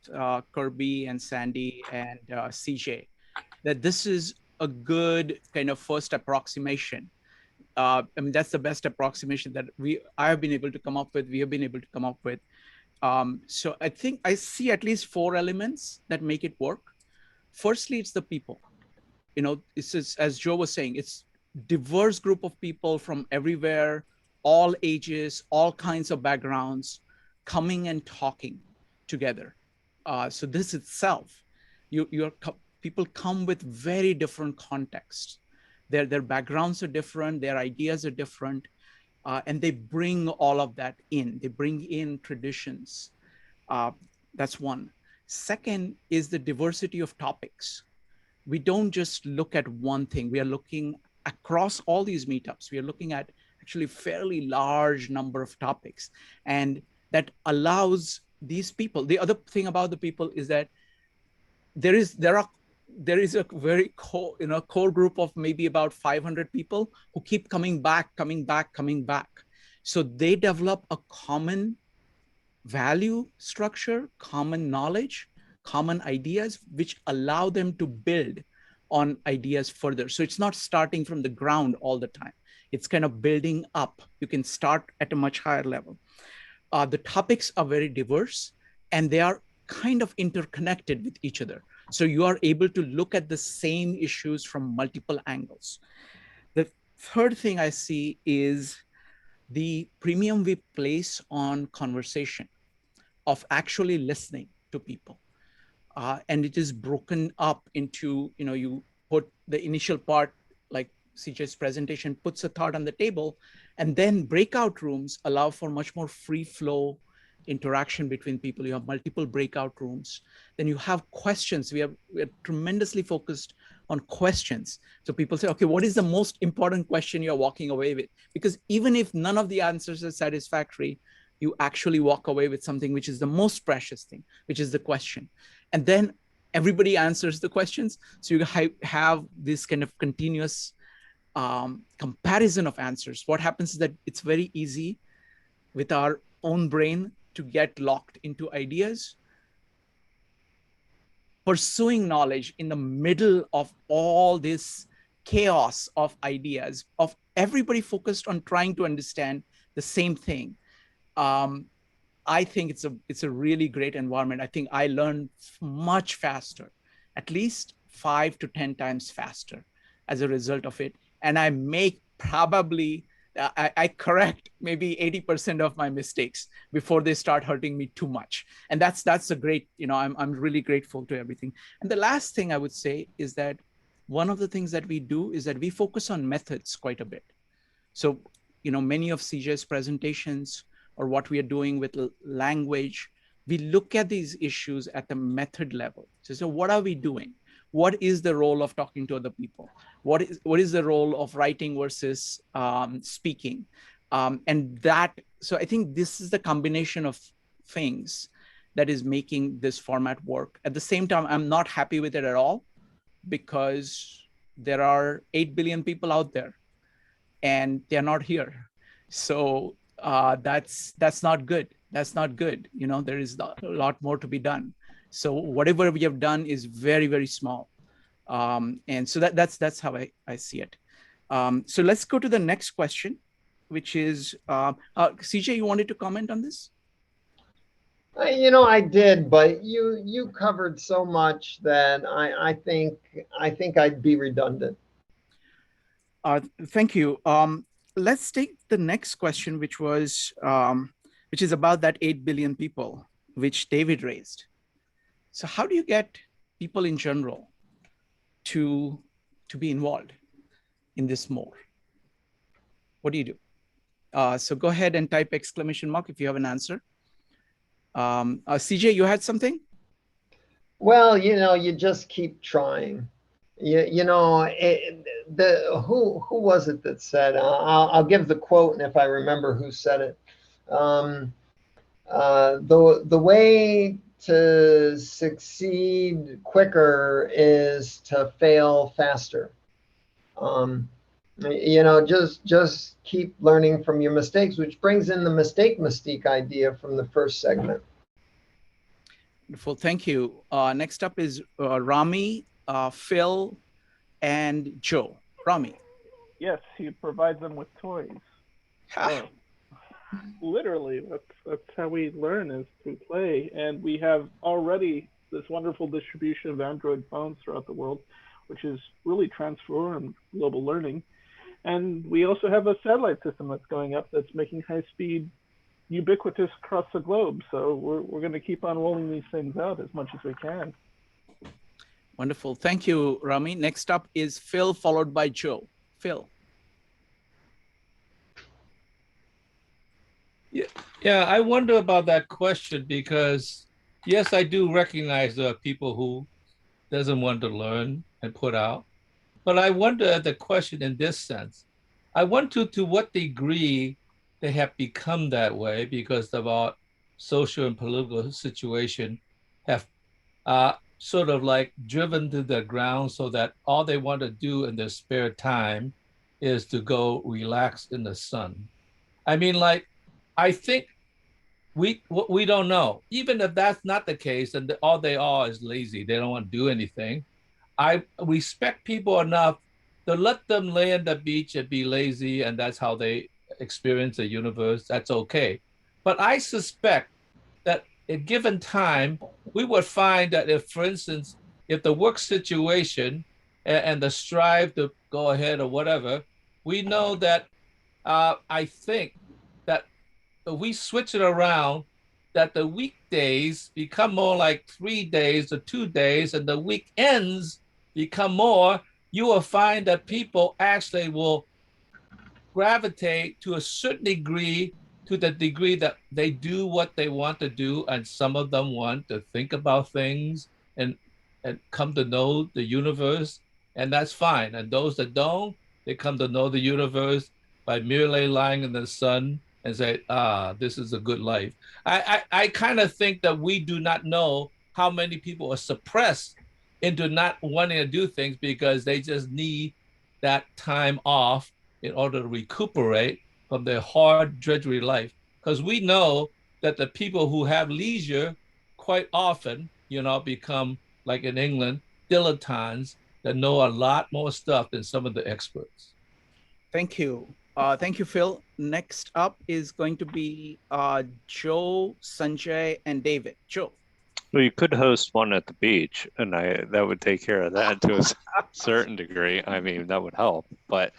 [SPEAKER 2] Kirby and Sandy and CJ that this is a good kind of first approximation. I mean, that's the best approximation that I have been able to come up with. We have been able to come up with. So I think I see at least 4 elements that make it work. Firstly, it's the people. You know, it's just, as Joe was saying, it's diverse group of people from everywhere, all ages, all kinds of backgrounds, coming and talking together. So this itself, people come with very different contexts. Their backgrounds are different, their ideas are different, and they bring all of that in. They bring in traditions. That's one. Second is the diversity of topics. We don't just look at one thing. We are looking across all these meetups. We are looking at actually fairly large number of topics, and that allows these people. The other thing about the people is that there is a very core group of maybe about 500 people who keep coming back. So they develop a common value structure, common knowledge, common ideas, which allow them to build on ideas further. So it's not starting from the ground all the time. It's kind of building up. You can start at a much higher level. The topics are very diverse, and they are kind of interconnected with each other. So you are able to look at the same issues from multiple angles. The third thing I see is the premium we place on conversation, of actually listening to people. And it is broken up into, you put the initial part, like CJ's presentation puts a thought on the table, and then breakout rooms allow for much more free flow interaction between people. You have multiple breakout rooms. Then you have questions. We are tremendously focused on questions. So people say, okay, what is the most important question you're walking away with? Because even if none of the answers are satisfactory, you actually walk away with something which is the most precious thing, which is the question. And then everybody answers the questions. So you have this kind of continuous comparison of answers. What happens is that it's very easy with our own brain to get locked into ideas. Pursuing knowledge in the middle of all this chaos of ideas, of everybody focused on trying to understand the same thing. I think it's a really great environment. I think I learn much faster, at least 5 to 10 times faster as a result of it. And I make probably, I correct maybe 80% of my mistakes before they start hurting me too much. And that's a great, I'm really grateful to everything. And the last thing I would say is that one of the things that we do is that we focus on methods quite a bit. So, many of CJ's presentations, or what we are doing with language, we look at these issues at the method level. So what are we doing? What is the role of talking to other people? What is the role of writing versus speaking? So I think this is the combination of things that is making this format work. At the same time, I'm not happy with it at all, because there are 8 billion people out there and they're not here. So that's not good. That's not good. There is a lot more to be done. So whatever we have done is very, very small. And so that's how I see it. So let's go to the next question, which is, CJ, you wanted to comment on this?
[SPEAKER 1] I did, but you covered so much that I think I'd be redundant.
[SPEAKER 2] Thank you. Let's take the next question, which is about that 8 billion people, which David raised. So how do you get people in general to be involved in this more? What do you do? So go ahead and type exclamation mark if you have an answer. CJ, you had something?
[SPEAKER 1] Well, you just keep trying. You know, who was it that said? I'll give the quote, and if I remember who said it, the way to succeed quicker is to fail faster. You know, just keep learning from your mistakes, which brings in the mystique idea from the first segment.
[SPEAKER 2] Wonderful, thank you. Next up is Rami, Phil, and Joe. Rami.
[SPEAKER 8] Yes, he provides them with toys. Literally, that's how we learn, is through play. And we have already this wonderful distribution of Android phones throughout the world, which has really transformed global learning. And we also have a satellite system that's going up that's making high speed ubiquitous across the globe. So we're going to keep on rolling these things out as much as we can.
[SPEAKER 2] Wonderful. Thank you, Rami. Next up is Phil, followed by Joe. Phil.
[SPEAKER 10] Yeah, I wonder about that question because, yes, I do recognize there are people who doesn't want to learn and put out. But I wonder at the question in this sense. I wonder to what degree they have become that way because of our social and political situation have sort of like driven to the ground so that all they want to do in their spare time is to go relax in the sun. I mean, like, I think we don't know. Even if that's not the case, and all they are is lazy, they don't want to do anything. I respect people enough to let them lay on the beach and be lazy, and that's how they experience the universe. That's okay. But I suspect that at given time, we would find that if, for instance, if the work situation and the strive to go ahead or whatever, we know that I think that we switch it around, that the weekdays become more like 3 days or 2 days, and the weekends become more, you will find that people actually will gravitate to a certain degree, to the degree that they do what they want to do, and some of them want to think about things and come to know the universe, and that's fine. And those that don't, they come to know the universe by merely lying in the sun and say, this is a good life. I kind of think that we do not know how many people are suppressed into not wanting to do things because they just need that time off in order to recuperate from their hard, drudgery life. Because we know that the people who have leisure quite often, become, like in England, dilettantes that know a lot more stuff than some of the experts.
[SPEAKER 2] Thank you. Thank you, Phil. Next up is going to be Joe, Sanjay, and David. Joe.
[SPEAKER 4] Well, you could host one at the beach, and that would take care of that to a certain degree. I mean, that would help. But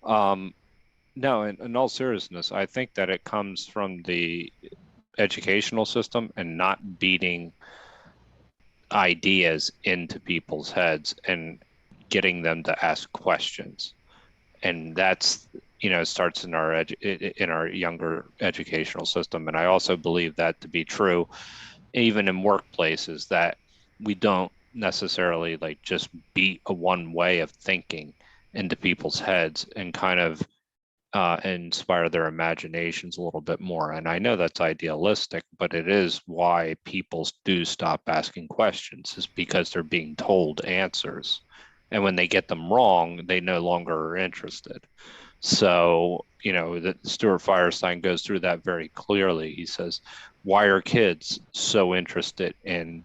[SPEAKER 4] no, in all seriousness, I think that it comes from the educational system and not beating ideas into people's heads and getting them to ask questions. And that's, starts in our younger educational system. And I also believe that to be true even in workplaces, that we don't necessarily like just beat a one way of thinking into people's heads and kind of inspire their imaginations a little bit more. And I know that's idealistic, but it is why people do stop asking questions, is because they're being told answers. And when they get them wrong, they no longer are interested. So, Stuart Firestein goes through that very clearly. He says, why are kids so interested in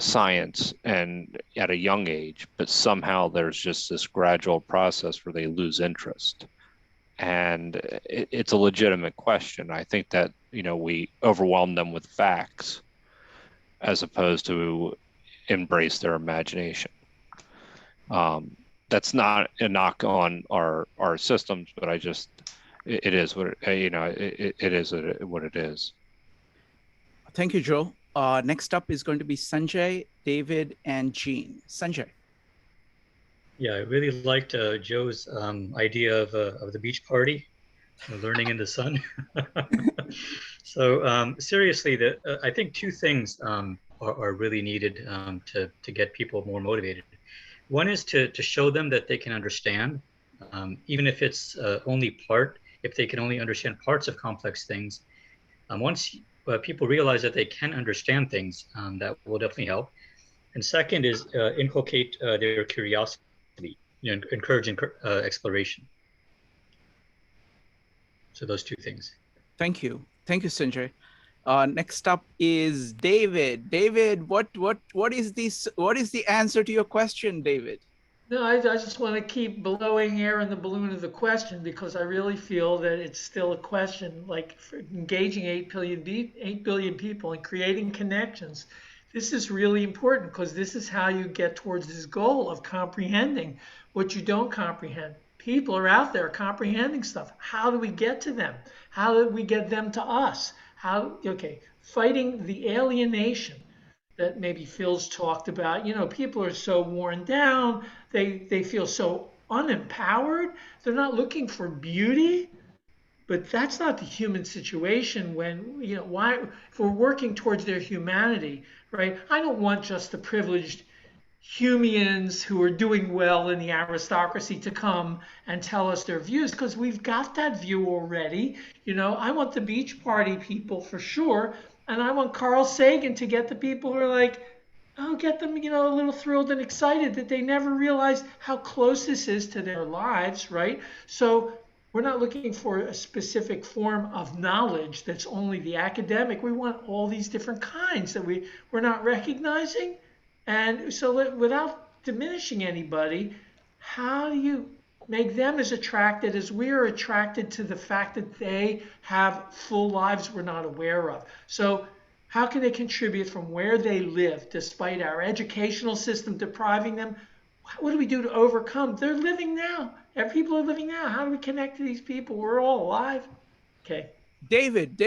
[SPEAKER 4] science and at a young age, but somehow there's just this gradual process where they lose interest? And it's a legitimate question. I think that, we overwhelm them with facts as opposed to embrace their imagination. That's not a knock on our systems, but it is what it is what it is.
[SPEAKER 2] Thank you, Joe. Next up is going to be Sanjay, David, and Jean. Sanjay.
[SPEAKER 11] Yeah, I really liked Joe's idea of the beach party, learning in the sun. So seriously, I think two things are really needed to get people more motivated. One is to show them that they can understand, even if it's only part, if they can only understand parts of complex things. Once people realize that they can understand things, that will definitely help. And second is inculcate their curiosity, encourage exploration. So those two things.
[SPEAKER 2] Thank you. Thank you, Sanjay. Next up is David. David, what is the answer to your question, David?
[SPEAKER 3] No, I just want to keep blowing air in the balloon of the question, because I really feel that it's still a question, like for engaging 8 billion people and creating connections. This is really important, because this is how you get towards this goal of comprehending what you don't comprehend. People are out there comprehending stuff. How do we get to them? How do we get them to us? Fighting the alienation that maybe Phil's talked about. People are so worn down. They feel so unempowered. They're not looking for beauty. But that's not the human situation when, if we're working towards their humanity, right? I don't want just the privileged Humians who are doing well in the aristocracy to come and tell us their views, because we've got that view already. I want the beach party people for sure. And I want Carl Sagan to get the people who are like, get them, a little thrilled and excited that they never realized how close this is to their lives, right? So we're not looking for a specific form of knowledge that's only the academic. We want all these different kinds that we're not recognizing. And so without diminishing anybody, how do you make them as attracted as we are attracted to the fact that they have full lives we're not aware of? So how can they contribute from where they live, despite our educational system depriving them? What do we do to overcome? They're living now. People are living now. How do we connect to these people? We're all alive. Okay.
[SPEAKER 2] David,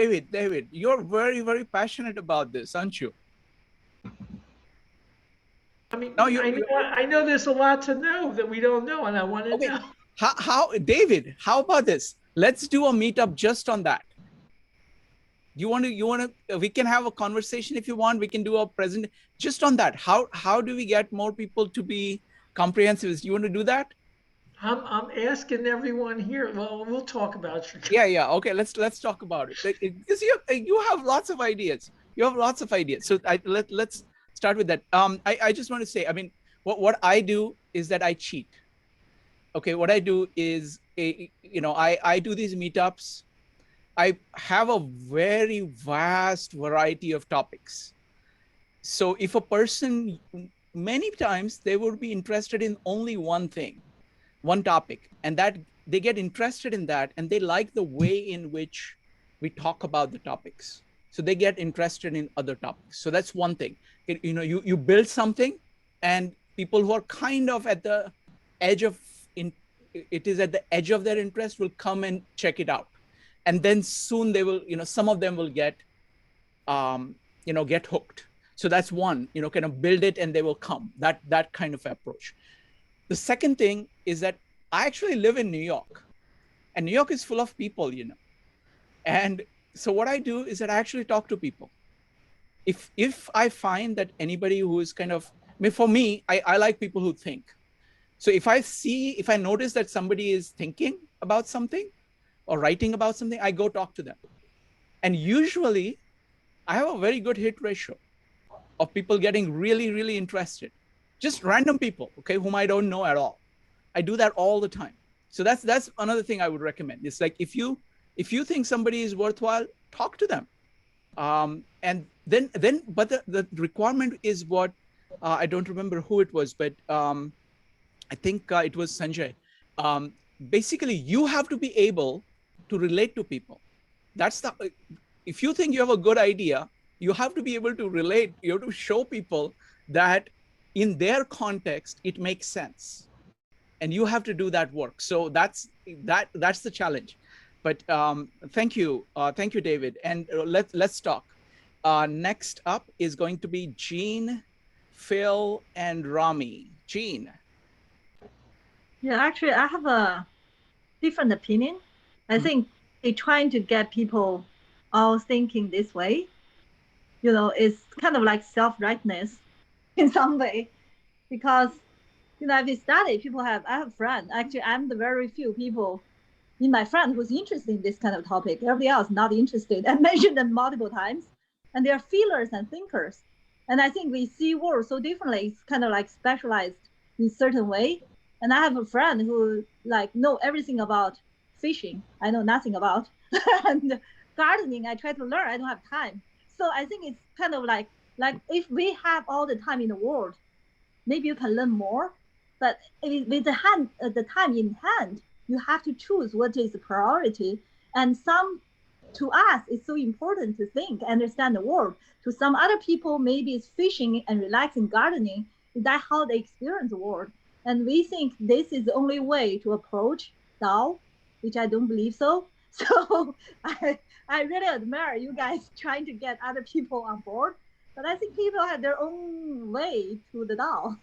[SPEAKER 2] you're very, very passionate about this, aren't you?
[SPEAKER 3] I mean, I know there's a lot to know that we don't know, and I want to know.
[SPEAKER 2] David, how about this? Let's do a meetup just on that. You want to, we can have a conversation if you want. We can do a present just on that. How do we get more people to be comprehensivists? You want to do that?
[SPEAKER 3] I'm asking everyone here. Well, we'll talk about it.
[SPEAKER 2] Yeah. Okay, let's talk about it. Because you have lots of ideas. So let's start with that. I just want to say, I mean, what I do is that I cheat. Okay, what I do is, I do these meetups. I have a very vast variety of topics. So if a person, many times they would be interested in only one thing, one topic, and that they get interested in that, and they like the way in which we talk about the topics. So they get interested in other topics. So that's one thing. You build something, and people who are kind of at the edge of it is at the edge of their interest will come and check it out. And then soon they will, some of them will get, get hooked. So that's one, kind of build it and they will come, that kind of approach. The second thing is that I actually live in New York, and New York is full of people, And so what I do is that I actually talk to people. If I find that anybody who is kind of, for me, I like people who think. So if I notice that somebody is thinking about something or writing about something, I go talk to them. And usually I have a very good hit ratio of people getting really, really interested. Just random people, okay, whom I don't know at all. I do that all the time. So that's another thing I would recommend. It's like, if you think somebody is worthwhile, talk to them. And then, but the requirement is what, I don't remember who it was, but I think it was Sanjay. Basically, you have to be able to relate to people. If you think you have a good idea, you have to be able to relate. You have to show people that in their context, it makes sense. And you have to do that work. So that's the challenge. But thank you, David. And let's talk. Next up is going to be Jean, Phil, and Rami. Jean.
[SPEAKER 9] Yeah, actually, I have a different opinion. I think they're trying to get people all thinking this way. It's kind of like self-rightness in some way, because I've studied, I have a friend, actually, I'm the very few people in my friend who's interested in this kind of topic. Everybody else not interested. I mentioned them multiple times. And they're feelers and thinkers. And I think we see world so differently. It's kind of like specialized in certain way. And I have a friend who like know everything about fishing. I know nothing about. And gardening, I try to learn. I don't have time. So I think it's kind of like if we have all the time in the world, maybe you can learn more. But with the time in hand, you have to choose what is the priority. And to us, it's so important to think, understand the world. To some other people, maybe it's fishing and relaxing, gardening. Is that how they experience the world? And we think this is the only way to approach Tao, which I don't believe so. So I really admire you guys trying to get other people on board. But I think people have their own way to the Tao.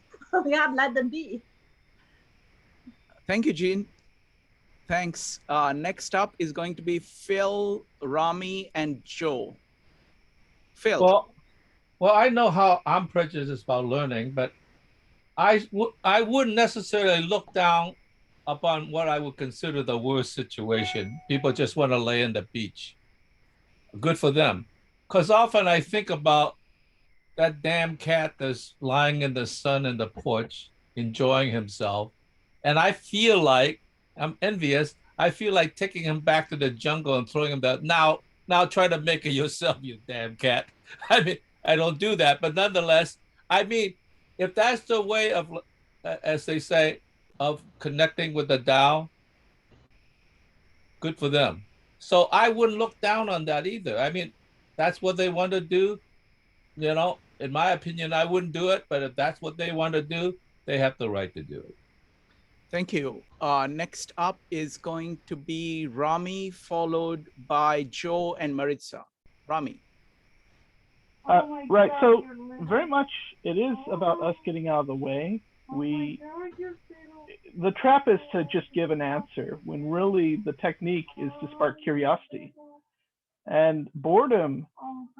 [SPEAKER 9] We have to let them be.
[SPEAKER 2] Thank you, Jean. Thanks. Next up is going to be Phil, Rami, and Joe. Phil.
[SPEAKER 10] Well, I know how I'm prejudiced about learning, but I wouldn't necessarily look down upon what I would consider the worst situation. People just want to lay in the beach. Good for them. Because often I think about that damn cat that's lying in the sun in the porch, enjoying himself. And I feel like, I'm envious, I feel like taking him back to the jungle and throwing him down. Now try to make it yourself, you damn cat. I mean, I don't do that, but nonetheless, I mean, if that's the way of, as they say, of connecting with the Tao, good for them. So I wouldn't look down on that either. I mean, that's what they want to do. You know, in my opinion, I wouldn't do it, but if that's what they want to do, they have the right to do it.
[SPEAKER 2] Thank you. Next up is going to be Rami, followed by Joe and Maritza. Rami.
[SPEAKER 8] Right. So very much it is about us getting out of the way. The trap is to just give an answer when really the technique is to spark curiosity. And boredom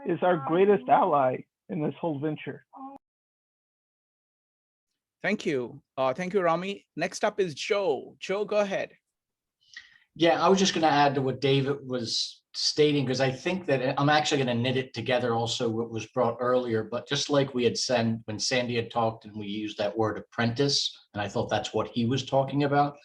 [SPEAKER 8] is our greatest ally in this whole venture.
[SPEAKER 2] Thank you. Thank you, Rami. Next up is Joe. Joe, go ahead.
[SPEAKER 15] Yeah, I was just going to add to what David was stating, because I think that I'm actually going to knit it together also what was brought earlier, but just like we had said when Sandy had talked and we used that word apprentice, and I thought that's what he was talking about.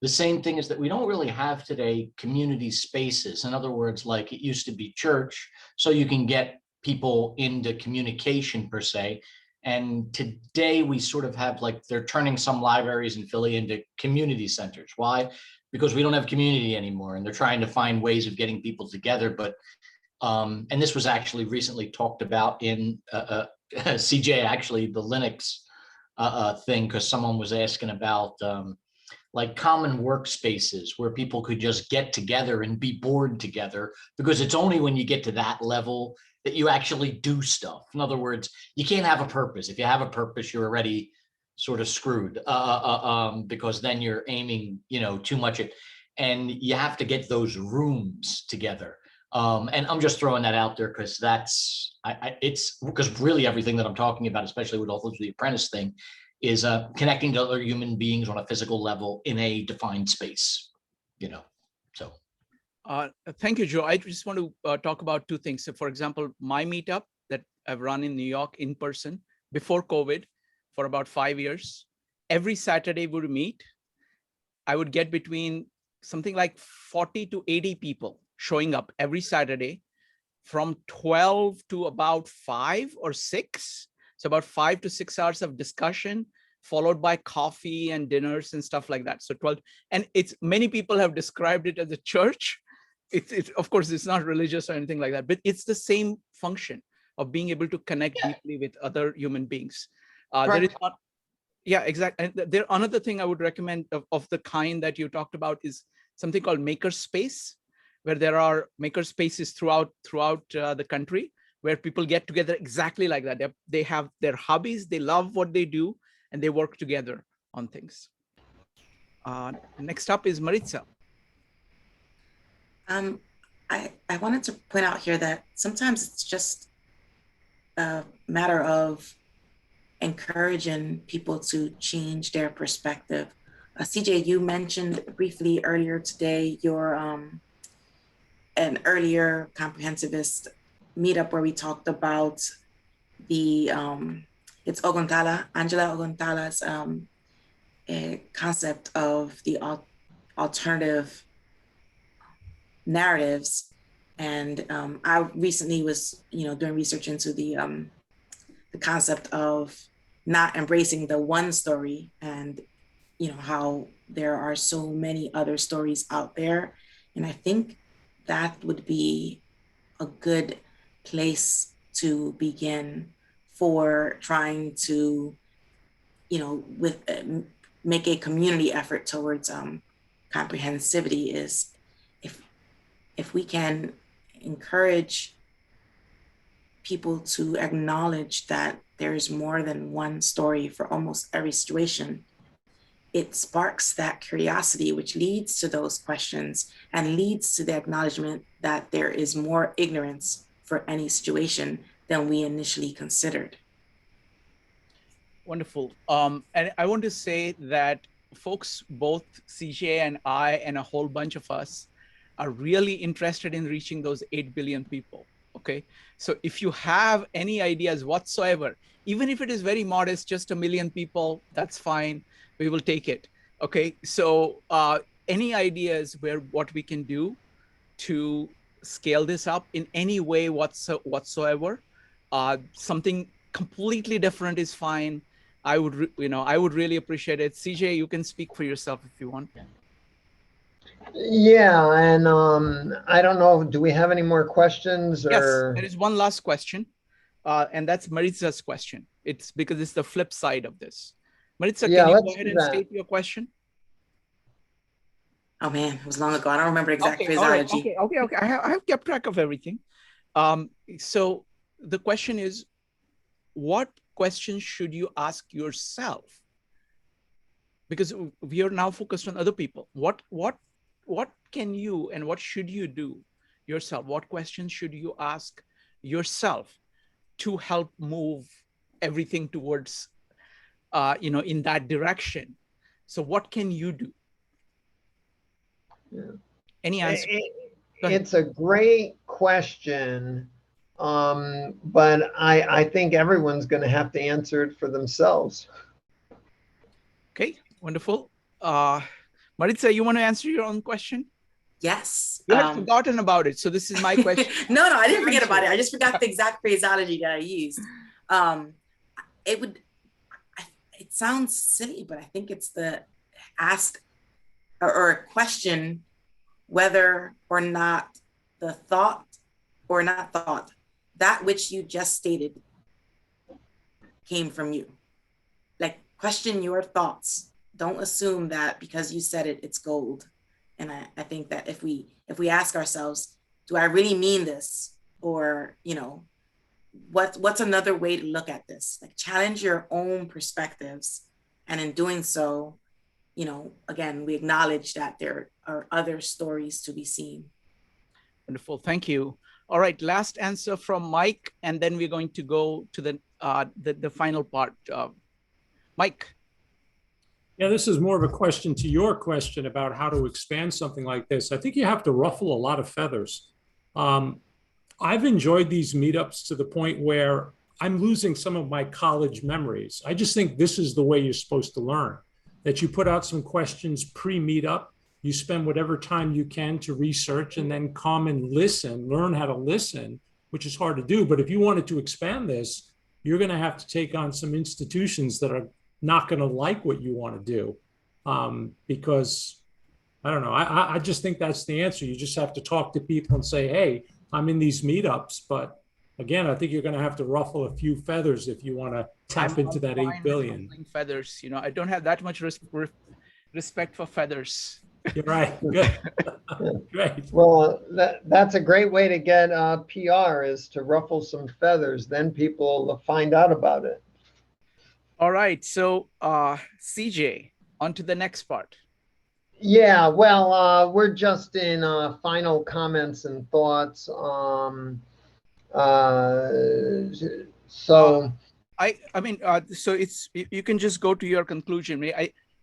[SPEAKER 15] The same thing is that we don't really have today community spaces. In other words, like it used to be church, so you can get people into communication per se. And today we sort of have like, they're turning some libraries in Philly into community centers. Why? Because we don't have community anymore, and they're trying to find ways of getting people together. But, and this was actually recently talked about in CJ, actually the Linux thing, because someone was asking about like common workspaces where people could just get together and be bored together, because it's only when you get to that level that you actually do stuff. In other words, you can't have a purpose. If you have a purpose, you're already sort of screwed because then you're aiming, too much at, and you have to get those rooms together. And I'm just throwing that out there because it's because really everything that I'm talking about, especially with all those the apprentice thing, is connecting to other human beings on a physical level in a defined space, so.
[SPEAKER 2] Thank you, Joe. I just want to talk about two things. So for example, my meetup that I've run in New York in person before COVID for about 5 years, every Saturday we would meet. I would get between something like 40 to 80 people showing up every Saturday from 12 to about 5 or 6. So about 5 to 6 hours of discussion, followed by coffee and dinners and stuff like that. So 12, and many people have described it as a church. It's of course, it's not religious or anything like that, but it's the same function of being able to connect deeply with other human beings. There is not, yeah, exactly. And there, another thing I would recommend of the kind that you talked about is something called makerspace, where there are makerspaces throughout the country, where people get together exactly like that. They have their hobbies, they love what they do, and they work together on things. Next up is Maritza.
[SPEAKER 14] I wanted to point out here that sometimes it's just a matter of encouraging people to change their perspective. CJ, you mentioned briefly earlier today your an earlier comprehensivist meetup where we talked about the it's Angela Oguntala's concept of the alternative narratives. And I recently was, doing research into the concept of not embracing the one story, and how there are so many other stories out there. And I think that would be a good place to begin for trying to, make a community effort towards comprehensivity. Is if we can encourage people to acknowledge that there is more than one story for almost every situation, it sparks that curiosity, which leads to those questions and leads to the acknowledgement that there is more ignorance for any situation than we initially considered.
[SPEAKER 2] Wonderful. And I want to say that folks, both CJ and I and a whole bunch of us are really interested in reaching those 8 billion people. Okay. So if you have any ideas whatsoever, even if it is very modest, just 1 million people, that's fine. We will take it. Okay. So any ideas what we can do to scale this up in any way whatsoever, something completely different is fine. I would really appreciate it. CJ, you can speak for yourself if you want.
[SPEAKER 1] Yeah, and I don't know, do we have any more questions? Or...
[SPEAKER 2] Yes, there is one last question, and that's Maritza's question. It's because it's the flip side of this. Maritza, can you go ahead and state your question?
[SPEAKER 14] Oh man, it was long ago. I don't remember exact phraseology.
[SPEAKER 2] Okay. I have kept track of everything. So the question is, what questions should you ask yourself? Because we are now focused on other people. What can you and what should you do yourself? What questions should you ask yourself to help move everything towards, in that direction? So what can you do?
[SPEAKER 1] Yeah.
[SPEAKER 2] Any answer?
[SPEAKER 1] It's a great question, but I think everyone's going to have to answer it for themselves.
[SPEAKER 2] Okay, wonderful. Maritza, you want to answer your own question?
[SPEAKER 14] Yes.
[SPEAKER 2] You had forgotten about it, so this is my question.
[SPEAKER 14] No, I didn't forget about it. I just forgot the exact phraseology that I used. It sounds silly, but I think it's the ask or question whether or not the thought or not thought, that which you just stated came from you. Like, question your thoughts. Don't assume that because you said it, it's gold. And I think that if we ask ourselves, do I really mean this? Or, what's another way to look at this? Like, challenge your own perspectives. And in doing so, again, we acknowledge that there are other stories to be seen.
[SPEAKER 2] Wonderful, thank you. All right, last answer from Mike, and then we're going to go to the final part. Mike.
[SPEAKER 6] Yeah, this is more of a question to your question about how to expand something like this. I think you have to ruffle a lot of feathers. I've enjoyed these meetups to the point where I'm losing some of my college memories. I just think this is the way you're supposed to learn, that you put out some questions pre-meetup, you spend whatever time you can to research and then come and listen, learn how to listen, which is hard to do. But if you wanted to expand this, you're going to have to take on some institutions that are not going to like what you want to do, because I don't know. I just think that's the answer. You just have to talk to people and say, hey, I'm in these meetups. But again, I think you're going to have to ruffle a few feathers if you want to tap into that 8 billion.
[SPEAKER 2] Feathers, I don't have that much respect for feathers.
[SPEAKER 6] You're right. Good. Great.
[SPEAKER 1] Well, that's a great way to get PR, is to ruffle some feathers. Then people find out about it.
[SPEAKER 2] All right. So CJ, on to the next part.
[SPEAKER 1] Yeah, well, we're just in final comments and thoughts.
[SPEAKER 2] I mean, so it's, you can just go to your conclusion.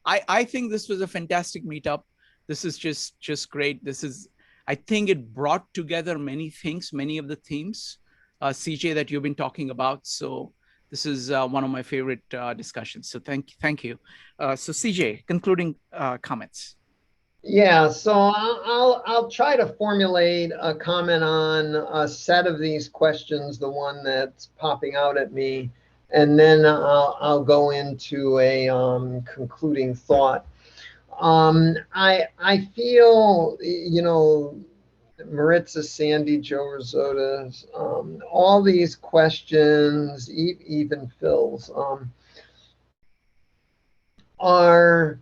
[SPEAKER 2] I think this was a fantastic meetup. This is just great. This is, I think it brought together many things, many of the themes, CJ, that you've been talking about. So this is one of my favorite discussions. So thank you. So CJ, concluding comments.
[SPEAKER 1] Yeah, so I'll try to formulate a comment on a set of these questions, the one that's popping out at me, and then I'll go into a concluding thought. I feel, you know, Maritza, Sandy, Joe Risotto's, all these questions, even Phil's, are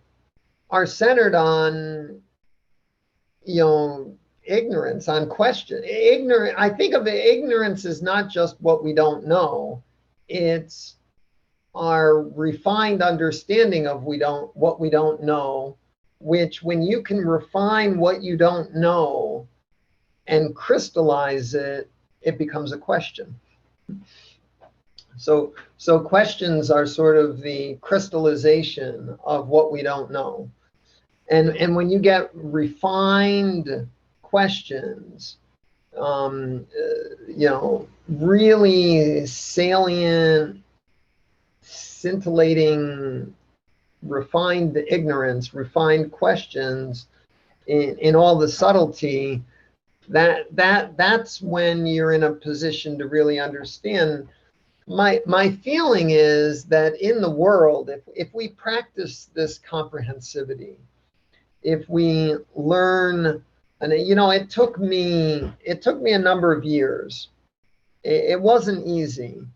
[SPEAKER 1] centered on, you know, ignorance, on question. I think of ignorance as not just what we don't know, it's our refined understanding of what we don't know, which, when you can refine what you don't know and crystallize it, it becomes a question. So questions are sort of the crystallization of what we don't know. And when you get refined questions, you know, really salient, scintillating, refined ignorance, refined questions in all the subtlety, that's when you're in a position to really understand. My feeling is that in the world, if we practice this comprehensivity, if we learn, and you know, it took me a number of years. It wasn't easy.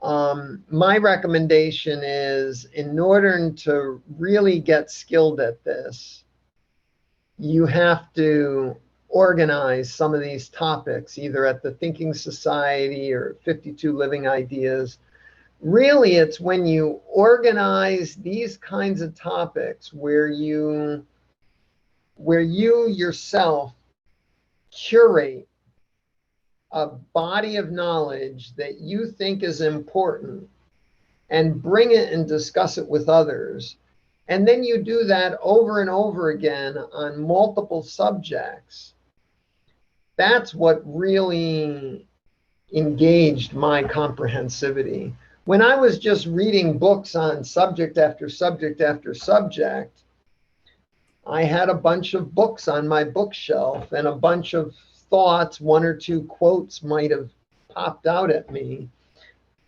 [SPEAKER 1] My recommendation is, in order to really get skilled at this, you have to organize some of these topics, either at the Thinking Society or 52 Living Ideas. Really, it's when you organize these kinds of topics where you yourself curate a body of knowledge that you think is important and bring it and discuss it with others. And then you do that over and over again on multiple subjects. That's what really engaged my comprehensivity. When I was just reading books on subject after subject after subject, I had a bunch of books on my bookshelf and a bunch of thoughts, one or two quotes might have popped out at me,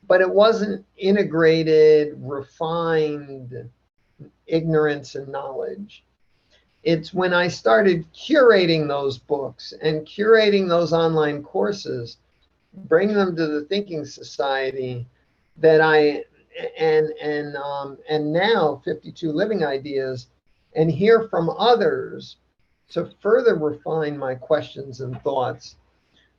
[SPEAKER 1] but it wasn't integrated, refined ignorance and knowledge. It's when I started curating those books and curating those online courses, bring them to the Thinking Society, that and now 52 Living Ideas, and hear from others to further refine my questions and thoughts.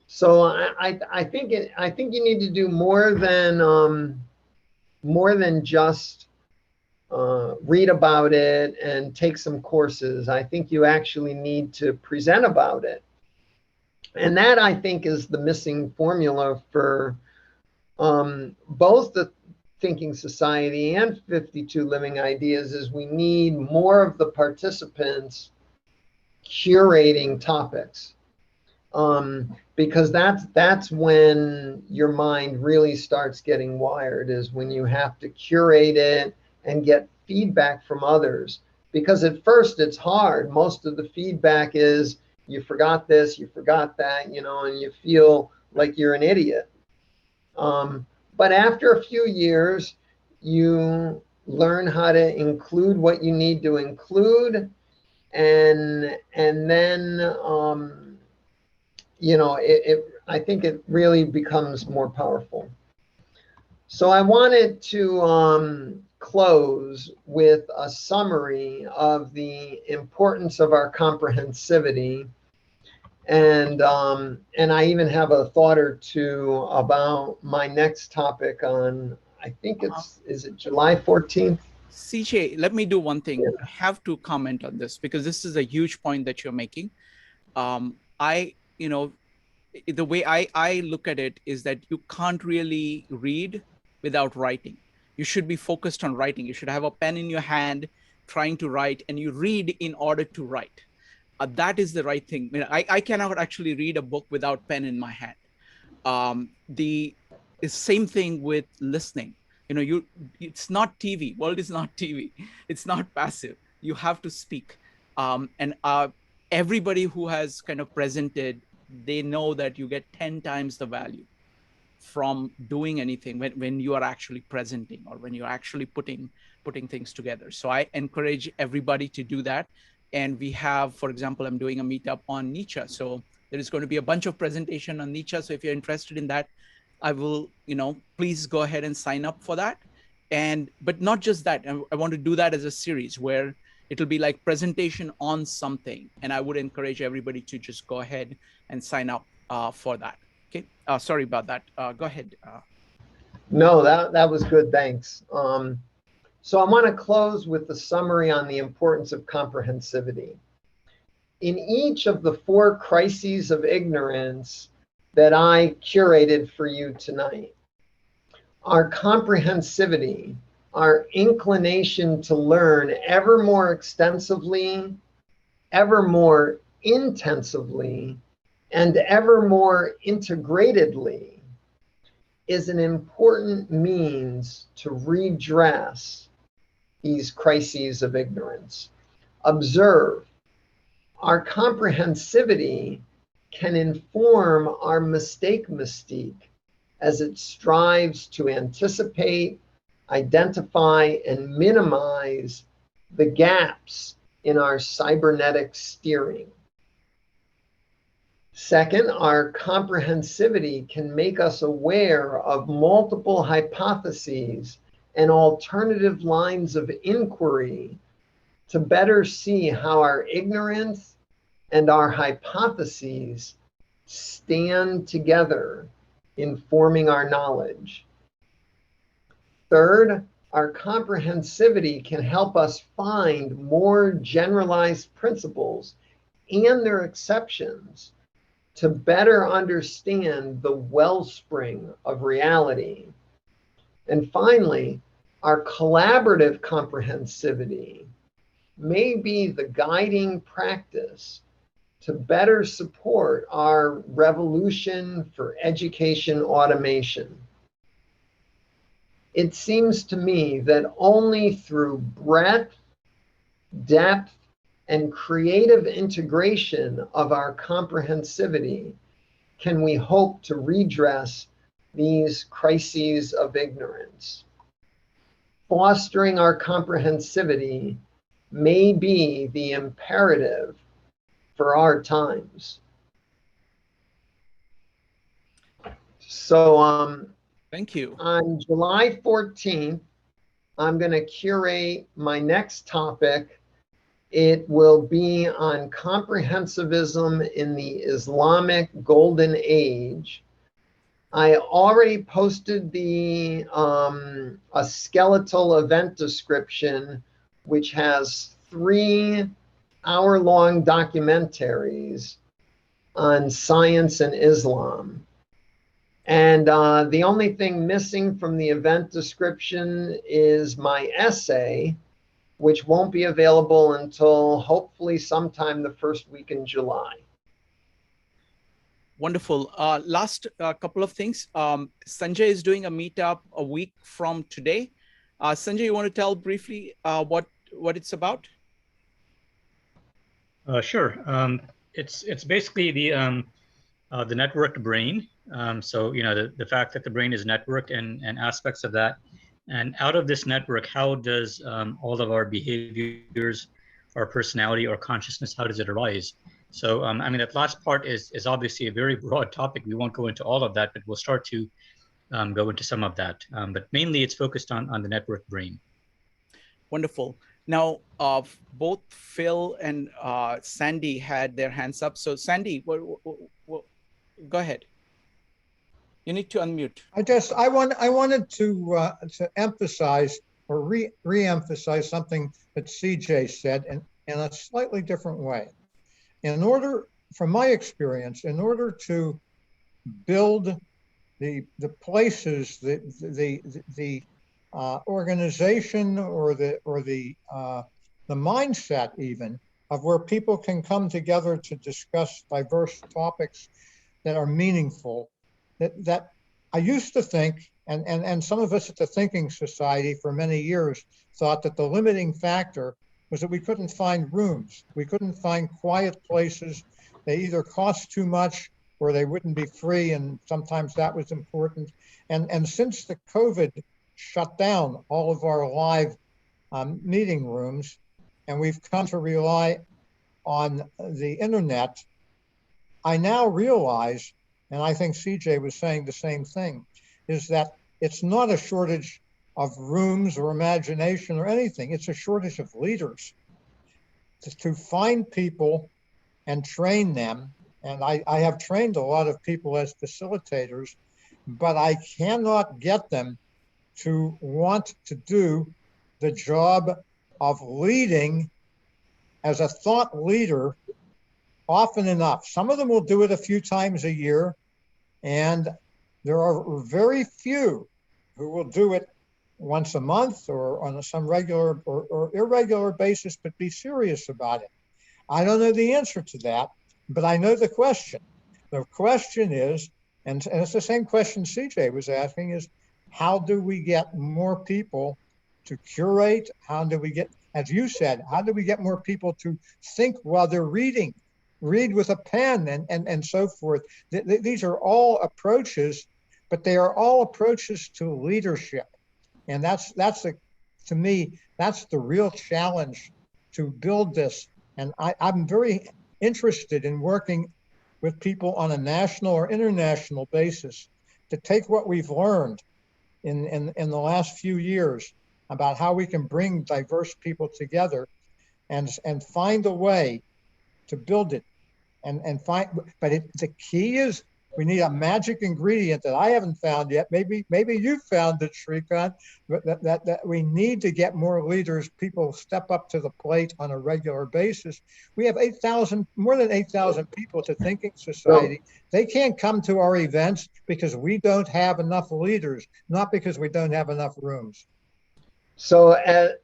[SPEAKER 1] So I think you need to do more than just read about it and take some courses. I think you actually need to present about it. And that, I think, is the missing formula for both the Thinking Society and 52 Living Ideas, is we need more of the participants curating topics. Because that's when your mind really starts getting wired, is when you have to curate it and get feedback from others. Because at first it's hard. Most of the feedback is, you forgot this, you forgot that, you know, and you feel like you're an idiot. But after a few years, you learn how to include what you need to include, and then you know, I think it really becomes more powerful. So I wanted to close with a summary of the importance of our comprehensivity. And I even have a thought or two about my next topic on, I think is it July 14th?
[SPEAKER 2] CJ, let me do one thing. Yeah. I have to comment on this because this is a huge point that you're making. You know, the way I look at it is that you can't really read without writing. You should be focused on writing. You should have a pen in your hand trying to write, and you read in order to write. That is the right thing. I cannot actually read a book without pen in my hand. The same thing with listening. It's not TV. World is not TV. It's not passive. You have to speak. And everybody who has kind of presented, they know that you get 10 times the value from doing anything when you are actually presenting or when you're actually putting things together. So I encourage everybody to do that. And we have, for example, I'm doing a meetup on Nietzsche. So there is going to be a bunch of presentation on Nietzsche. So if you're interested in that, I will, please go ahead and sign up for that. But not just that, I want to do that as a series where it'll be like presentation on something. And I would encourage everybody to just go ahead and sign up for that. Okay. Sorry about that. Go ahead.
[SPEAKER 1] No, that was good. Thanks. So I want to close with the summary on the importance of comprehensivity. In each of the 4 crises of ignorance that I curated for you tonight, our comprehensivity, our inclination to learn ever more extensively, ever more intensively, and ever more integratedly, is an important means to redress these crises of ignorance. Observe, our comprehensivity can inform our mystique as it strives to anticipate, identify, and minimize the gaps in our cybernetic steering. Second, our comprehensivity can make us aware of multiple hypotheses and alternative lines of inquiry to better see how our ignorance and our hypotheses stand together in forming our knowledge. Third, our comprehensivity can help us find more generalized principles and their exceptions to better understand the wellspring of reality. And finally, our collaborative comprehensivity may be the guiding practice to better support our revolution for education automation. It seems to me that only through breadth, depth, and creative integration of our comprehensivity can we hope to redress these crises of ignorance. Fostering our comprehensivity may be the imperative for our times. So
[SPEAKER 2] thank you.
[SPEAKER 1] On July 14th, I'm going to curate my next topic. It will be on comprehensivism in the Islamic Golden Age. I already posted a skeletal event description, which has 3 hour-long documentaries on science and Islam. And the only thing missing from the event description is my essay, which won't be available until hopefully sometime the first week in July.
[SPEAKER 2] Wonderful. Last couple of things. Sanjay is doing a meetup a week from today. Sanjay, you want to tell briefly what it's about?
[SPEAKER 11] Sure. It's basically the networked brain. So the fact that the brain is networked and aspects of that. And out of this network, how does all of our behaviors, our personality, our consciousness, how does it arise? So, I mean, that last part is obviously a very broad topic. We won't go into all of that, but we'll start to go into some of that. But mainly it's focused on the networked brain.
[SPEAKER 2] Wonderful. Now, both Phil and Sandy had their hands up. So Sandy, go ahead. You need to unmute.
[SPEAKER 12] I wanted to emphasize or re-emphasize something that CJ said in a slightly different way. From my experience, in order to build the places, the organization or the mindset even of where people can come together to discuss diverse topics that are meaningful. That I used to think, and some of us at the Thinking Society for many years thought that the limiting factor was that we couldn't find rooms. We couldn't find quiet places. They either cost too much or they wouldn't be free, and sometimes that was important. And since the COVID shut down all of our live meeting rooms, and we've come to rely on the internet, I now realize, and I think CJ was saying the same thing, is that it's not a shortage of rooms or imagination or anything. It's a shortage of leaders to find people and train them. And I have trained a lot of people as facilitators, but I cannot get them to want to do the job of leading as a thought leader often enough. Some of them will do it a few times a year, and there are very few who will do it once a month or on some regular or irregular basis, but be serious about it. I don't know the answer to that, but I know the question. The question is, and it's the same question CJ was asking, is how do we get more people to curate? How do we get, as you said, how do we get more people to think while they're reading? Read with a pen and so forth. These are all approaches, but they are all approaches to leadership. And to me, that's the real challenge to build this. And I'm very interested in working with people on a national or international basis to take what we've learned in the last few years about how we can bring diverse people together and find a way to build it and find, but the key is we need a magic ingredient that I haven't found yet. Maybe you found it, Shrikant, but that we need to get more leaders, people step up to the plate on a regular basis. We have more than 8,000 people to Thinking Society. They can't come to our events because we don't have enough leaders, not because we don't have enough rooms.
[SPEAKER 1] So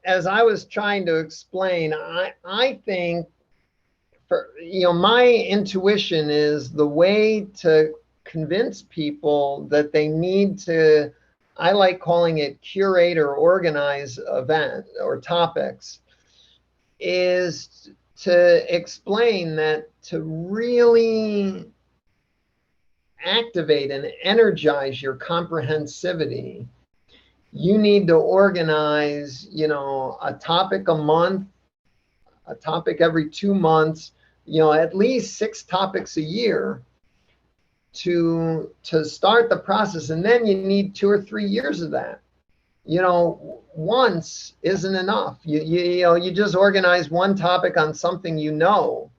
[SPEAKER 1] as I was trying to explain, I think, my intuition is the way to convince people that they need to, I like calling it curate or organize event or topics, is to explain that to really activate and energize your comprehensivity, you need to organize, a topic a month, a topic every 2 months, at least 6 topics a year to start the process. And then you need 2 or 3 years of that. Once isn't enough. You just organize one topic on something. The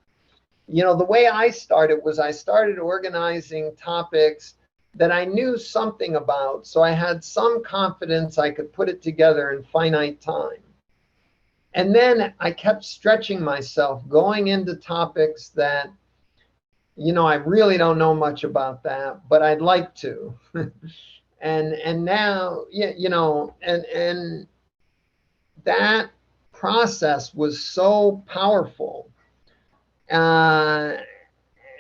[SPEAKER 1] way I started was I started organizing topics that I knew something about, so I had some confidence I could put it together in finite time. And then I kept stretching myself, going into topics that, I really don't know much about that, but I'd like to. and now, and that process was so powerful.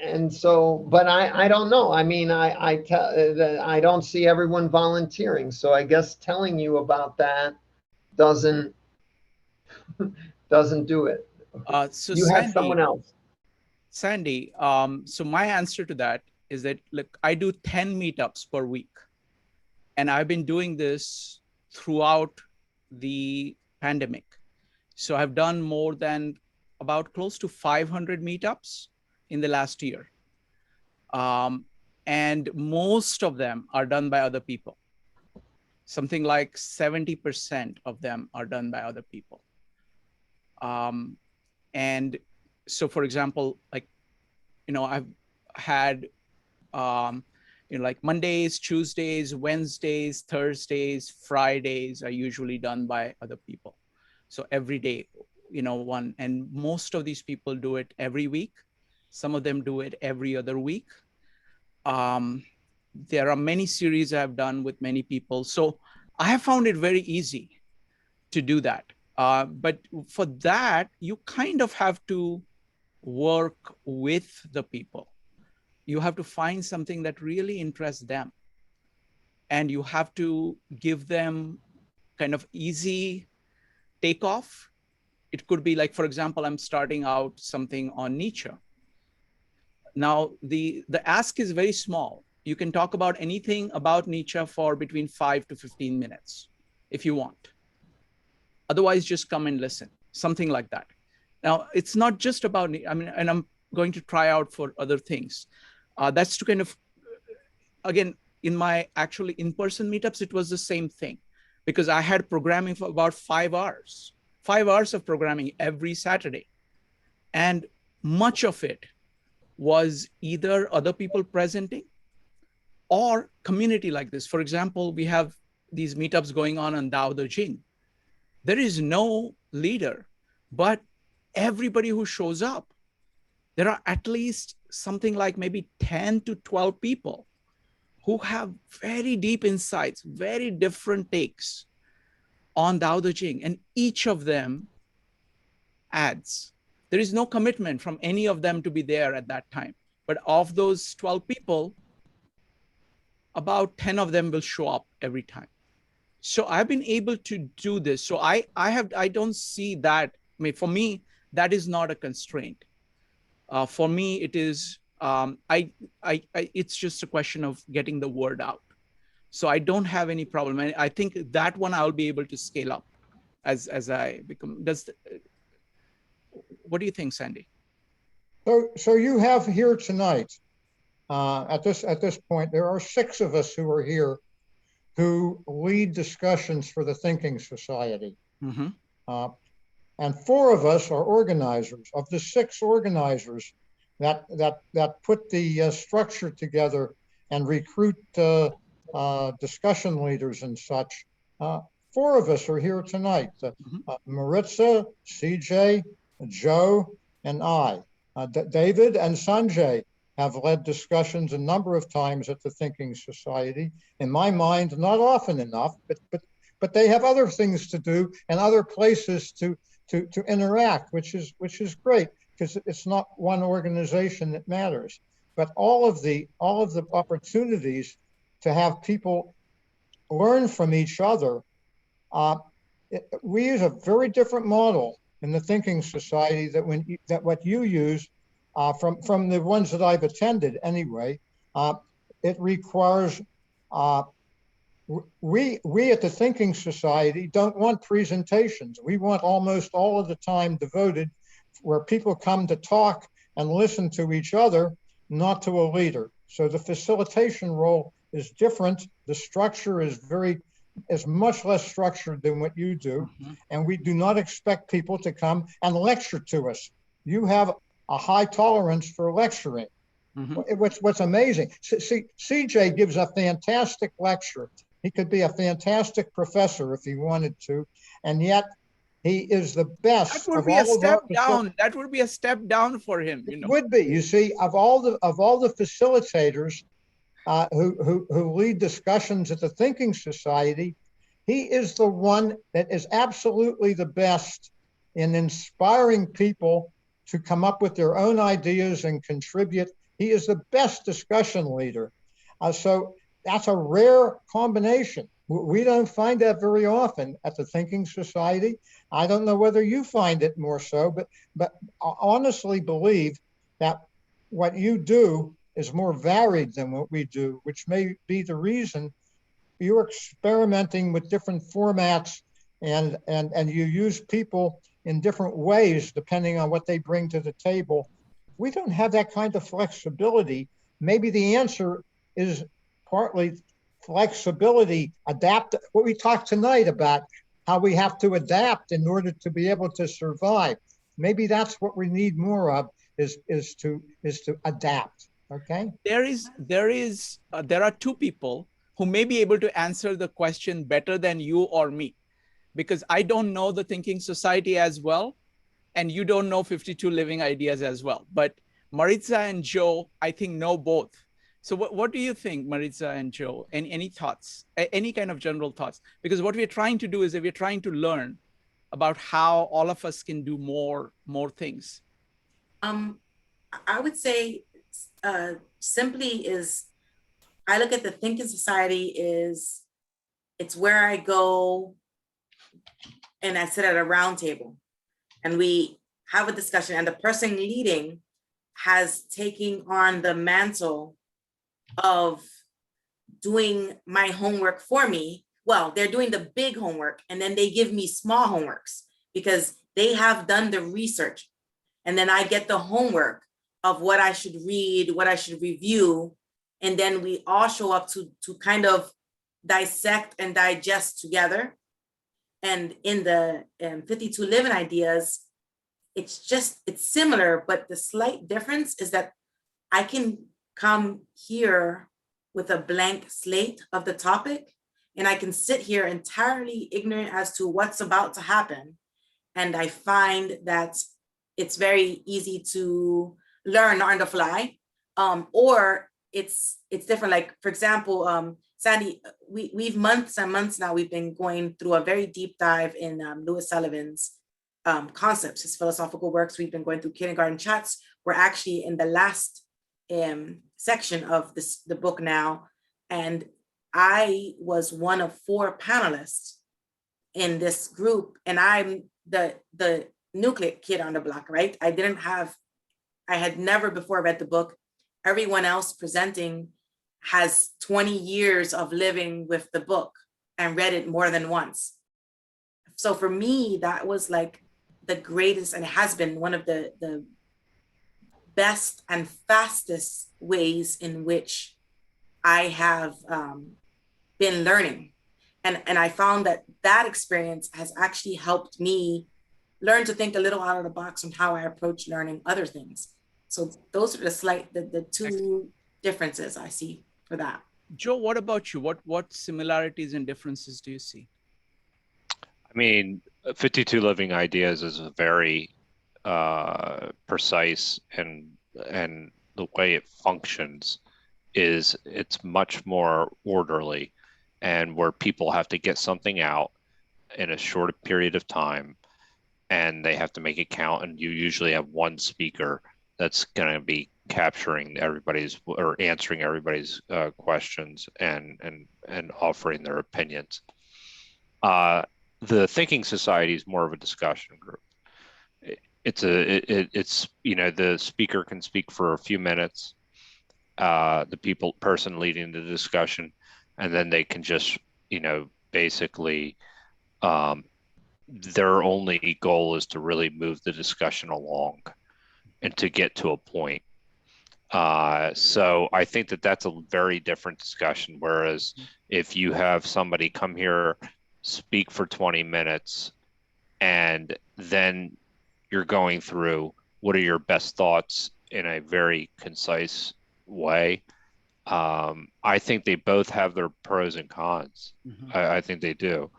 [SPEAKER 1] And so, but I don't know. I mean, I don't see everyone volunteering. So I guess telling you about that doesn't do it.
[SPEAKER 2] So
[SPEAKER 1] you
[SPEAKER 2] Sandy,
[SPEAKER 1] have someone else.
[SPEAKER 2] Sandy, so my answer to that is that, look, I do 10 meetups per week. And I've been doing this throughout the pandemic. So I've done more than about close to 500 meetups in the last year. And most of them are done by other people. Something like 70% of them are done by other people. And so, for example, like, I've had, like Mondays, Tuesdays, Wednesdays, Thursdays, Fridays are usually done by other people. So every day, one, and most of these people do it every week. Some of them do it every other week. There are many series I've done with many people. So I have found it very easy to do that. But for that, you kind of have to work with the people. You have to find something that really interests them. And you have to give them kind of easy takeoff. It could be like, for example, I'm starting out something on Nietzsche. Now, the ask is very small. You can talk about anything about Nietzsche for between 5 to 15 minutes if you want. Otherwise, just come and listen, something like that. Now, it's not just about, I mean, and I'm going to try out for other things. That's to kind of, again, in my actually in-person meetups, it was the same thing, because I had programming for about 5 hours. 5 hours of programming every Saturday. And much of it was either other people presenting or community like this. For example, we have these meetups going on Dao De Jing. There is no leader, but everybody who shows up, there are at least something like maybe 10 to 12 people who have very deep insights, very different takes on Dao De Jing, and each of them adds. There is no commitment from any of them to be there at that time. But of those 12 people, about 10 of them will show up every time. So I've been able to do this. So I don't see that. I mean, for me, that is not a constraint. For me, it is, it's just a question of getting the word out. So I don't have any problem. And I think that one I'll be able to scale up as I become. What do you think, Sandy?
[SPEAKER 12] So you have here tonight, at this point, there are 6 of us who are here who lead discussions for the Thinking Society.
[SPEAKER 2] Mm-hmm.
[SPEAKER 12] And 4 of us are organizers. Of the 6 organizers that put the structure together and recruit discussion leaders and such, 4 of us are here tonight. Maritza, CJ, Joe, and I. David and Sanjay have led discussions a number of times at the Thinking Society. In my mind, not often enough, but they have other things to do and other places to interact, which is great, because it's not one organization that matters. But all of the opportunities to have people learn from each other, we use a very different model in the Thinking Society that what you use from the ones that I've attended anyway. It requires, we at the Thinking Society don't want presentations. We want almost all of the time devoted where people come to talk and listen to each other, not to a leader. So the facilitation role is different. The structure is much less structured than what you do. Mm-hmm. And we do not expect people to come and lecture to us. You have a high tolerance for lecturing. Mm-hmm. What's amazing. See, CJ gives a fantastic lecture. He could be a fantastic professor if he wanted to, and yet he is the best.
[SPEAKER 2] That would be a step down. That would be a step down for him.
[SPEAKER 12] It would be. You see, of all the facilitators who lead discussions at the Thinking Society, he is the one that is absolutely the best in inspiring people to come up with their own ideas and contribute. He is the best discussion leader. So that's a rare combination. We don't find that very often at the Thinking Society. I don't know whether you find it more so, but I honestly believe that what you do is more varied than what we do, which may be the reason you're experimenting with different formats and you use people in different ways depending on what they bring to the table. We don't have that kind of flexibility. Maybe the answer is partly flexibility, adapt. What we talked tonight about how we have to adapt in order to be able to survive. Maybe that's what we need more of is to adapt. Okay.
[SPEAKER 2] There are 2 people who may be able to answer the question better than you or me, because I don't know the Thinking Society as well, and you don't know 52 Living Ideas as well. But Maritza and Joe, I think, know both. So what do you think, Maritza and Joe? Any thoughts, any kind of general thoughts? Because what we're trying to do is that we're trying to learn about how all of us can do more things.
[SPEAKER 14] I would say simply is, I look at the thinking society is, it's where I go and I sit at a round table and we have a discussion, and the person leading has taken on the mantle of doing my homework for me. Well, they're doing the big homework and then they give me small homeworks because they have done the research. And then I get the homework of what I should read, what I should review. And then we all show up to kind of dissect and digest together. And in the 52 Living Ideas, it's similar, but the slight difference is that I can come here with a blank slate of the topic, and I can sit here entirely ignorant as to what's about to happen. And I find that it's very easy to learn on the fly, or it's different. Like, for example, Sandy, we've months and months now, we've been going through a very deep dive in Lewis Sullivan's concepts, his philosophical works. We've been going through kindergarten chats. We're actually in the last section of the book now. And I was one of 4 panelists in this group, and I'm the nuclear kid on the block, right? I had never before read the book. Everyone else presenting has 20 years of living with the book and read it more than once. So for me, that was like the greatest, and it has been one of the best and fastest ways in which I have been learning. And I found that experience has actually helped me learn to think a little out of the box on how I approach learning other things. So those are the 2 differences I see for that.
[SPEAKER 2] Joe, what about you? What similarities and differences do you see?
[SPEAKER 4] I mean, 52 Living Ideas is a very precise, and the way it functions is it's much more orderly, and where people have to get something out in a short period of time and they have to make it count, and you usually have one speaker that's going to be capturing everybody's or answering everybody's questions and offering their opinions. The Thinking Society is more of a discussion group. It's the speaker can speak for a few minutes, the person leading the discussion, and then they can just basically their only goal is to really move the discussion along and to get to a point. So I think that's a very different discussion. Whereas if you have somebody come here, speak for 20 minutes, and then you're going through what are your best thoughts in a very concise way. I think they both have their pros and cons. Mm-hmm. I think they do.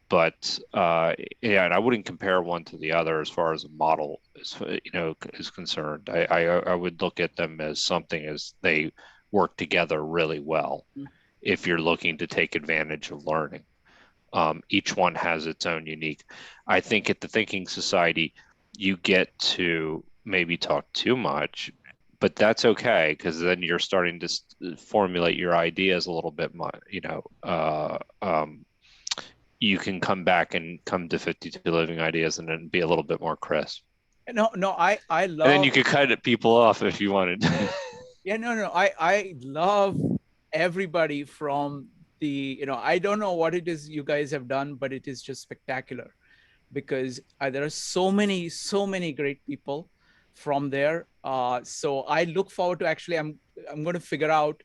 [SPEAKER 4] But and I wouldn't compare one to the other as far as a model is concerned. I would look at them as something as they work together really well. Mm-hmm. If you're looking to take advantage of learning, each one has its own unique. I think at the Thinking Society, you get to maybe talk too much, but that's okay, because then you're starting to formulate your ideas a little bit more. You can come back and come to 52 Living Ideas and then be a little bit more crisp.
[SPEAKER 2] No, I love.
[SPEAKER 4] And then you could cut people off if you wanted.
[SPEAKER 2] Yeah, no, I love everybody from the, I don't know what it is you guys have done, but it is just spectacular, because there are so many great people from there. So I look forward to actually, I'm going to figure out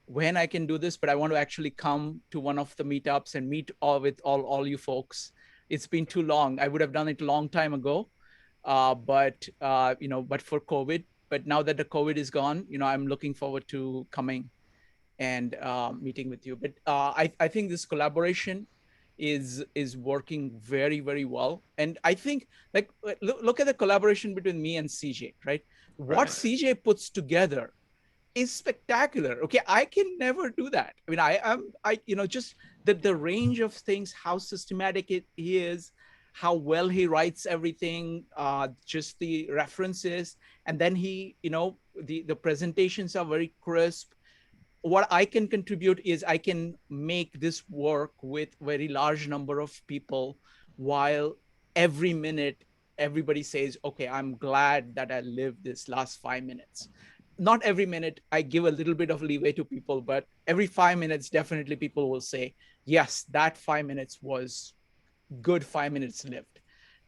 [SPEAKER 2] when I can do this, but I want to actually come to one of the meetups and meet with all you folks. It's been too long. I would have done it a long time ago, but for COVID. But now that the COVID is gone, I'm looking forward to coming and meeting with you. But I think this collaboration is working very, very well. And I think, like, look at the collaboration between me and CJ, right? What CJ puts together is spectacular. Okay, I can never do that. I mean, just the range of things, how systematic he is, how well he writes everything, just the references, and then the presentations are very crisp. What I can contribute is I can make this work with very large number of people, while every minute everybody says, okay, I'm glad that I lived this last 5 minutes. Not every minute, I give a little bit of leeway to people, but every 5 minutes, definitely people will say, yes, that 5 minutes was good 5 minutes lived.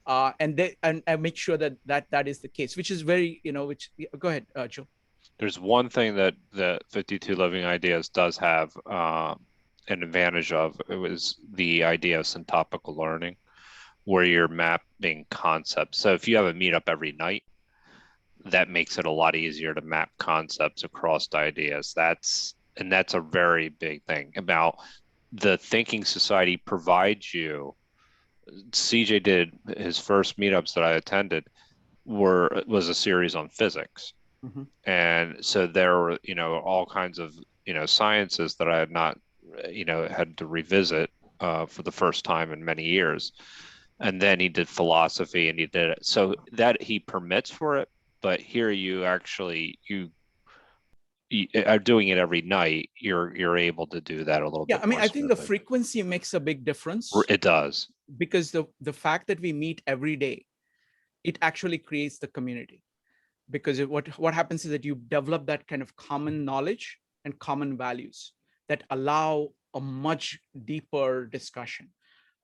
[SPEAKER 2] And I make sure that is the case, which is very, go ahead, Joe.
[SPEAKER 4] There's one thing that the 52 Living Ideas does have an advantage of. It was the idea of syntopical learning, where you're mapping concepts. So if you have a meetup every night, that makes it a lot easier to map concepts across ideas. That's a very big thing about the Thinking Society provides you. CJ did his first meetups that I attended was a series on physics.
[SPEAKER 2] Mm-hmm.
[SPEAKER 4] And so there were, all kinds of, sciences that I had not, had to revisit for the first time in many years. And then he did philosophy and he did it. So that he permits for it, but here you actually, you are doing it every night. You're able to do that a little bit.
[SPEAKER 2] Yeah, I mean, I think the frequency makes a big difference.
[SPEAKER 4] It does.
[SPEAKER 2] Because the fact that we meet every day, it actually creates the community. Because what happens is that you develop that kind of common knowledge and common values that allow a much deeper discussion.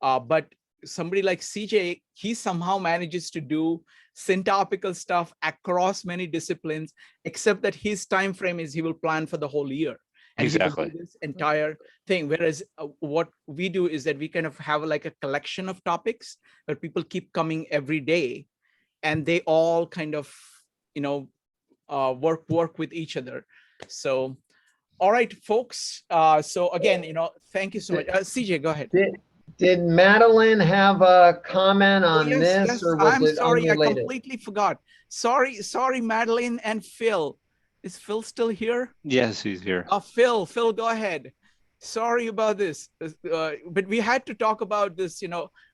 [SPEAKER 2] But somebody like CJ, he somehow manages to do syntopical stuff across many disciplines, except that his time frame is he will plan for the whole year. And
[SPEAKER 4] exactly.
[SPEAKER 2] he will do this entire thing. Whereas what we do is that we kind of have like a collection of topics where people keep coming every day, and they all kind of work with each other. So, all right, folks. So again, thank you so much. CJ, go ahead.
[SPEAKER 1] Did Madeline have a comment on this,
[SPEAKER 2] yes.
[SPEAKER 1] or was
[SPEAKER 2] I'm
[SPEAKER 1] it
[SPEAKER 2] sorry,
[SPEAKER 1] unrelated?
[SPEAKER 2] I completely forgot. Sorry, Madeline and Phil. Is Phil still here?
[SPEAKER 4] Yes, he's here.
[SPEAKER 2] Phil, go ahead. Sorry about this, but we had to talk about this.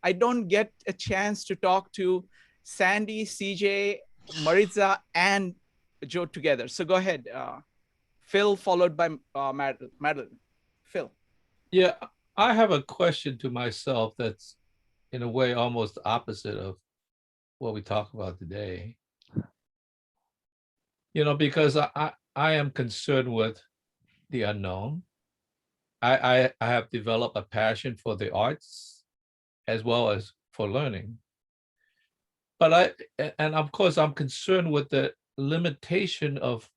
[SPEAKER 2] I don't get a chance to talk to Sandy, CJ, Maritza, and Joe together. So go ahead, Phil, followed by Madeline. Phil.
[SPEAKER 10] Yeah, I have a question to myself that's in a way almost opposite of what we talk about today. Because I am concerned with the unknown. I have developed a passion for the arts as well as for learning. But of course, I'm concerned with the limitation of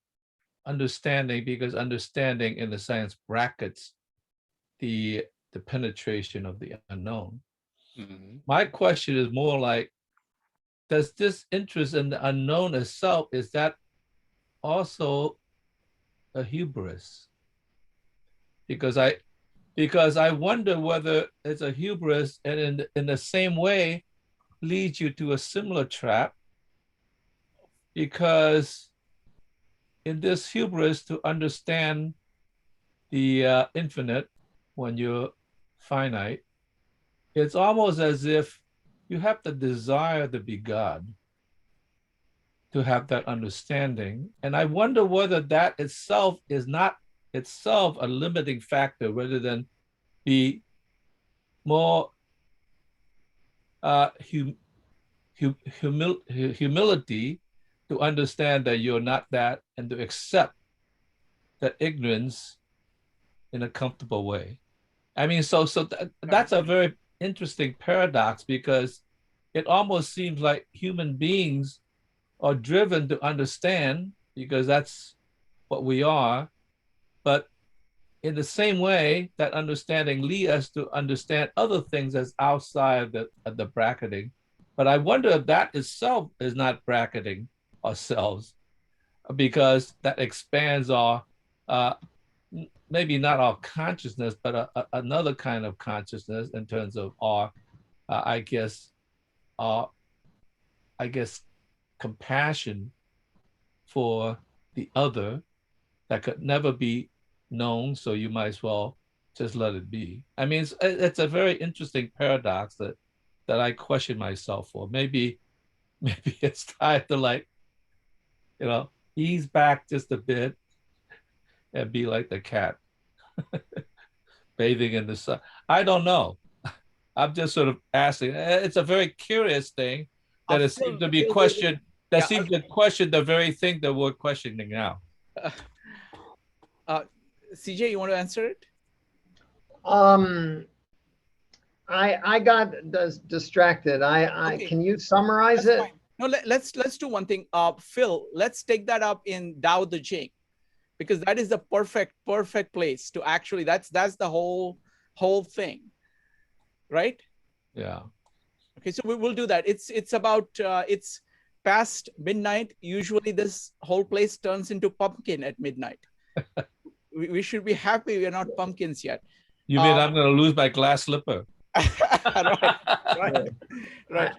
[SPEAKER 10] understanding, because understanding in the science brackets the penetration of the unknown.
[SPEAKER 4] Mm-hmm.
[SPEAKER 10] My question is more like, does this interest in the unknown itself, is that also a hubris? Because I wonder whether it's a hubris, and in the same way leads you to a similar trap, because in this hubris to understand the infinite when you're finite, it's almost as if you have the desire to be God, to have that understanding. And I wonder whether that itself is not itself a limiting factor, rather than be more humility to understand that you're not that, and to accept that ignorance in a comfortable way. I mean, so that's a very interesting paradox, because it almost seems like human beings are driven to understand, because that's what we are. But in the same way, that understanding leads us to understand other things as outside of the bracketing. But I wonder if that itself is not bracketing ourselves, because that expands our, maybe not our consciousness, but another kind of consciousness in terms of our, I guess, compassion for the other, that could never be known, so you might as well just let it be. I mean, it's a very interesting paradox that I question myself for. Maybe it's time to, like, ease back just a bit and be like the cat bathing in the sun. I don't know. I'm just sort of asking. It's a very curious thing that it seems to be questioned. That seems to question the very thing that we're questioning now.
[SPEAKER 2] CJ, you want to answer it?
[SPEAKER 1] I got distracted.
[SPEAKER 2] Okay.
[SPEAKER 1] Can you summarize it?
[SPEAKER 2] Fine. No, let's do one thing. Phil, let's take that up in Tao Te Ching, because that is the perfect place to actually, that's the whole thing, right?
[SPEAKER 10] Yeah.
[SPEAKER 2] Okay, so we'll do that. It's about it's past midnight. Usually this whole place turns into pumpkin at midnight. we should be happy we're not pumpkins yet.
[SPEAKER 10] You mean I'm going to lose my glass slipper?
[SPEAKER 2] Right.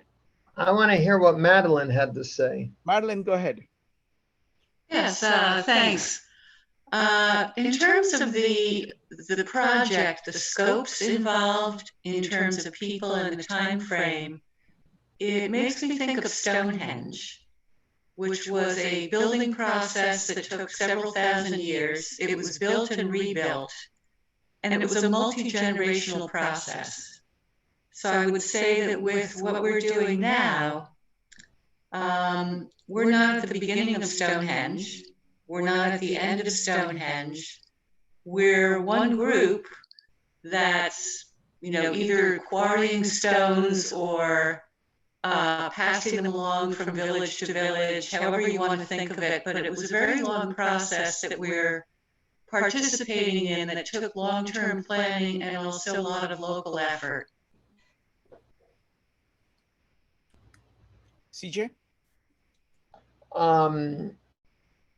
[SPEAKER 1] I want to hear what Madeline had to say.
[SPEAKER 2] Madeline, go ahead.
[SPEAKER 13] Yes, thanks. In terms of the project, the scopes involved in terms of people and the time frame, it makes me think of Stonehenge, which was a building process that took several thousand years. It was built and rebuilt, and it was a multi-generational process. So I would say that with what we're doing now, we're not at the beginning of Stonehenge. We're not at the end of Stonehenge. We're one group that's, either quarrying stones or passing them along from village to village, however you want to think of it. But it was a very long process that we're participating in that took long-term planning and also a lot of local effort.
[SPEAKER 2] CJ?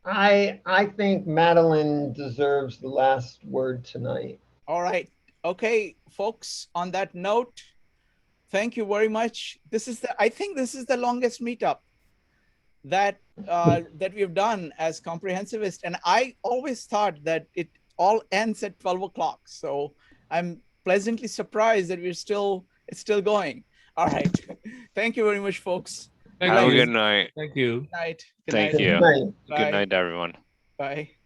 [SPEAKER 1] I think Madeline deserves the last word tonight.
[SPEAKER 2] All right. Okay, folks, on that note, thank you very much. I think this is the longest meetup that we've done as Comprehensivist. And I always thought that it all ends at 12 o'clock. So I'm pleasantly surprised that it's still going. All right. Thank you very much, folks.
[SPEAKER 4] Have a good night.
[SPEAKER 10] Thank you.
[SPEAKER 2] Good night.
[SPEAKER 4] Thank you. Good night, everyone.
[SPEAKER 2] Bye.